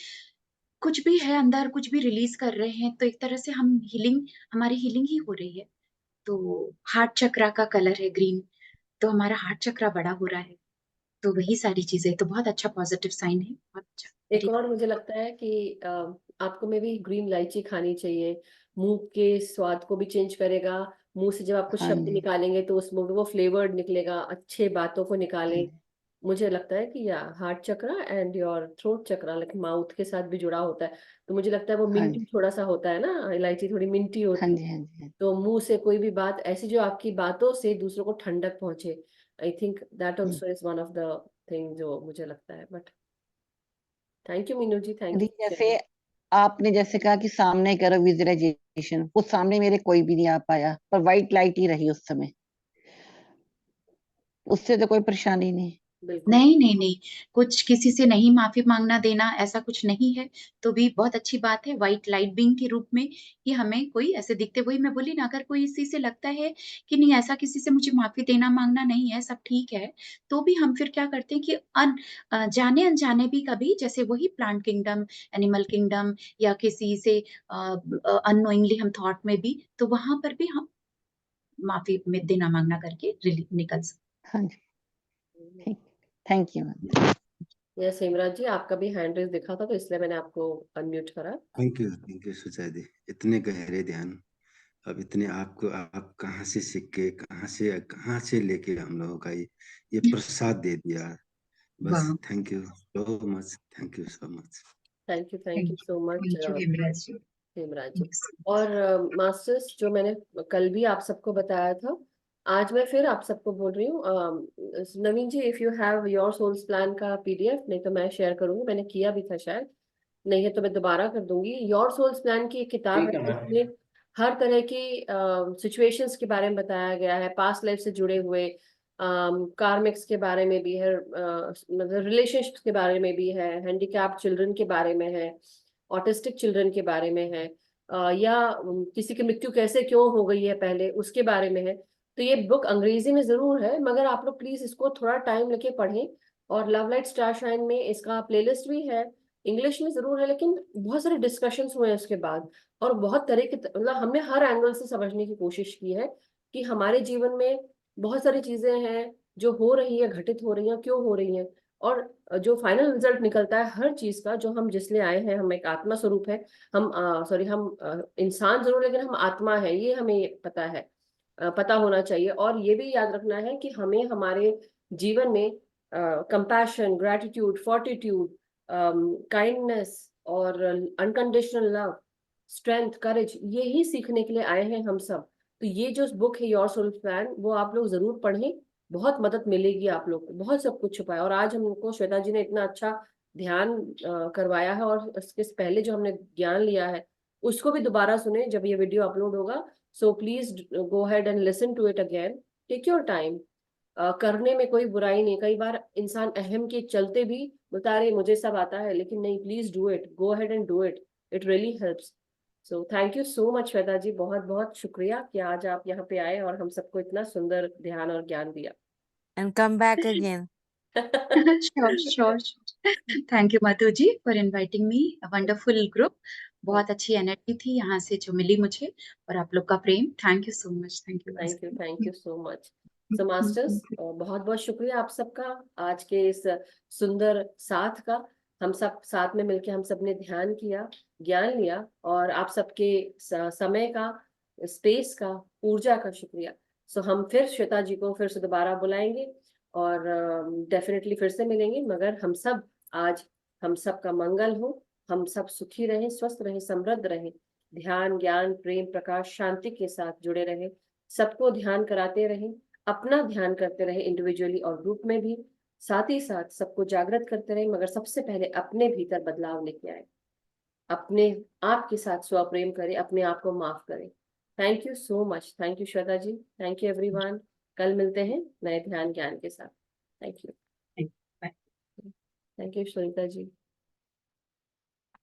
कुछ भी है अंदर, कुछ भी रिलीज कर रहे हैं, तो एक तरह से हम हीलिंग, हमारी हीलिंग ही हो रही है। तो हार्ट चक्रा का कलर है ग्रीन, तो हमारा हार्ट चक्रा बड़ा हो रहा है। तो वही सारी चीजें, तो बहुत अच्छा पॉजिटिव साइन है, बहुत अच्छा। एक वेरी और मुझे लगता है कि आपको में भी ग्रीन इलायची खानी चाहिए। मुंह के स्वाद को भी चेंज करेगा। मुंह से जब आप कुछ हाँ शब्द जी। निकालेंगे तो उसमें वो फ्लेवर्ड निकलेगा, अच्छे बातों को हाँ निकालें। जी। मुझे लगता है कि या heart chakra and your throat chakra like mouth के साथ भी जुड़ा होता है। तो मुझे लगता है वो हाँ मिंटी जी। थोड़ा सा होता है ना, इलायची थोड़ी मिंटी हाँ होती है। जी। हाँ जी। हाँ जी। तो मुंह से कोई भी बात ऐसी जो आपकी बातों से दूसरों को ठंडक पहुंचे, I think that hmm. Also is one of the thing जो मुझे लगता है। But thank you Meenu ji, thank यदि यू फॉर जैसे शेयरिंग। आपने जैसे कहा कि सामने करो विजुअलाइजेशन, वो सामने मेरे कोई भी नहीं आ पाया, पर व्हाइट लाइट ही रही उस समय। उससे तो कोई परेशानी नहीं। बिल्कुल। नहीं नहीं नहीं, कुछ किसी से नहीं माफी मांगना देना ऐसा कुछ नहीं है, तो भी बहुत अच्छी बात है। व्हाइट लाइट बीइंग के रूप में कि हमें कोई ऐसे दिखते, वही मैं बोली ना, अगर कोई इसी से लगता है कि नहीं ऐसा किसी से मुझे माफी देना मांगना नहीं है, सब ठीक है, तो भी हम फिर क्या करते हैं कि जाने अनजाने भी कभी, जैसे वही प्लांट किंगडम, एनिमल किंगडम, या किसी से अननोइंगली हम थॉट में भी, तो वहां पर भी हम माफी में देना मांगना करके निकल सकते। हाँ जी। ठीक। Thank you. यस हेमराज जी, आपका भी हैंड रेज दिखा था तो इसलिए मैंने आपको अनम्यूट करा। थैंक यू सुचा दी। इतने गहरे ध्यान, अब इतने आपको आप कहाँ से सीख के कहाँ से लेके हम लोगों का ये प्रसाद दे दिया। बस वाह, thank you so much, thank you so much. Thank you so much thank you Hemraj ji. Hemraj ji. और मास्टर्स जो मैंने कल भी आप सबको बताया था, आज मैं फिर आप सबको बोल रही हूँ। Naveen ji, if you have your souls plan का पीडीएफ, नहीं तो मैं शेयर करूंगी, मैंने किया भी था शायद, नहीं है तो मैं दोबारा कर दूंगी। योर सोल्स प्लान की एक किताब ठीक है है मैम। जिसमें हर तरह की सिचुएशंस के बारे में बताया गया है, पास्ट लाइफ से जुड़े हुए, कार्मिक्स के बारे में भी है, मतलब रिलेशनशिप्स के बारे में भी है, हैंडीकैप्ड चिल्ड्रन के बारे में है, ऑटिस्टिक चिल्ड्रन के बारे में है, या किसी की मृत्यु कैसे क्यों हो गई है पहले उसके बारे में है। तो ये बुक अंग्रेजी में जरूर है, मगर आप लोग प्लीज इसको थोड़ा टाइम लेके पढ़ें। और लव लाइट स्टार शाइन में इसका प्लेलिस्ट भी है, इंग्लिश में जरूर है, लेकिन बहुत सारे डिस्कशंस हुए हैं उसके बाद। और बहुत तरह के, मतलब हमने हर एंगल से समझने की कोशिश की है कि हमारे जीवन में बहुत सारी चीजें हैं जो हो रही है, घटित हो रही हैं, क्यों हो रही हैं। और जो फाइनल रिजल्ट निकलता है हर चीज का, जो हम जिसलिए आए हैं, हम एक आत्मा स्वरूप है। हम सॉरी हम इंसान जरूर, लेकिन हम आत्मा है, ये हमें पता है, पता होना चाहिए। और ये भी याद रखना है कि हमें हमारे जीवन में कंपैशन, ग्रेटिट्यूड, फोर्टिट्यूड, काइंडनेस और अनकंडीशनल लव, स्ट्रेंथ, करेज, ये ही सीखने के लिए आए हैं हम सब। तो ये जो बुक है योर सोल प्लान, वो आप लोग जरूर पढ़ें, बहुत मदद मिलेगी आप लोग को। बहुत सब कुछ छुपा है, और आज हमको श्वेता जी ने इतना अच्छा ध्यान करवाया है, और इसके पहले जो हमने ज्ञान लिया है उसको भी दोबारा सुने जब ये वीडियो अपलोड होगा। So please go ahead and listen to it again, take your time. करने में कोई बुराई नहीं। कई बार इंसान अहम के चलते भी बता रहे मुझे सब आता है, लेकिन नहीं, please do it, go ahead and do it, it really helps. So thank you so much Shweta ji, बहुत बहुत शुक्रिया कि आज आप यहाँ पे आए और हम सबको इतना सुंदर ध्यान और ज्ञान दिया। And come back again. Sure sure. Thank you Madhu ji for inviting me, wonderful group. बहुत अच्छी एनर्जी थी यहाँ से जो मिली मुझे, और आप लोग का प्रेम, thank you so much, thank you. Thank you so much. So masters, बहुत बहुत शुक्रिया आप सबका आज के इस सुंदर साथ का। हम सब साथ में मिलके हम सब ने ध्यान किया, ज्ञान लिया, और आप सबके समय का, स्पेस का, ऊर्जा का शुक्रिया। सो हम फिर श्वेता जी को फिर से दोबारा बुलाएंगे और डेफिनेटली फिर से मिलेंगे, मगर हम सब आज, हम सब का मंगल हो, हम सब सुखी रहें, स्वस्थ रहें, समृद्ध रहें, ध्यान, ज्ञान, प्रेम, प्रकाश, शांति के साथ जुड़े रहें, सबको ध्यान कराते रहें, अपना ध्यान करते रहें इंडिविजुअली और ग्रुप में भी, साथ ही साथ सबको जागृत करते रहें, मगर सबसे पहले अपने भीतर बदलाव लेके आए, अपने आप के साथ स्वप्रेम करें, अपने आप को माफ करें। Thank you so much. Thank you Shweta ji, thank you everyone. कल मिलते हैं नए ध्यान ज्ञान के साथ। Thank you. Bye. Thank you Shweta ji.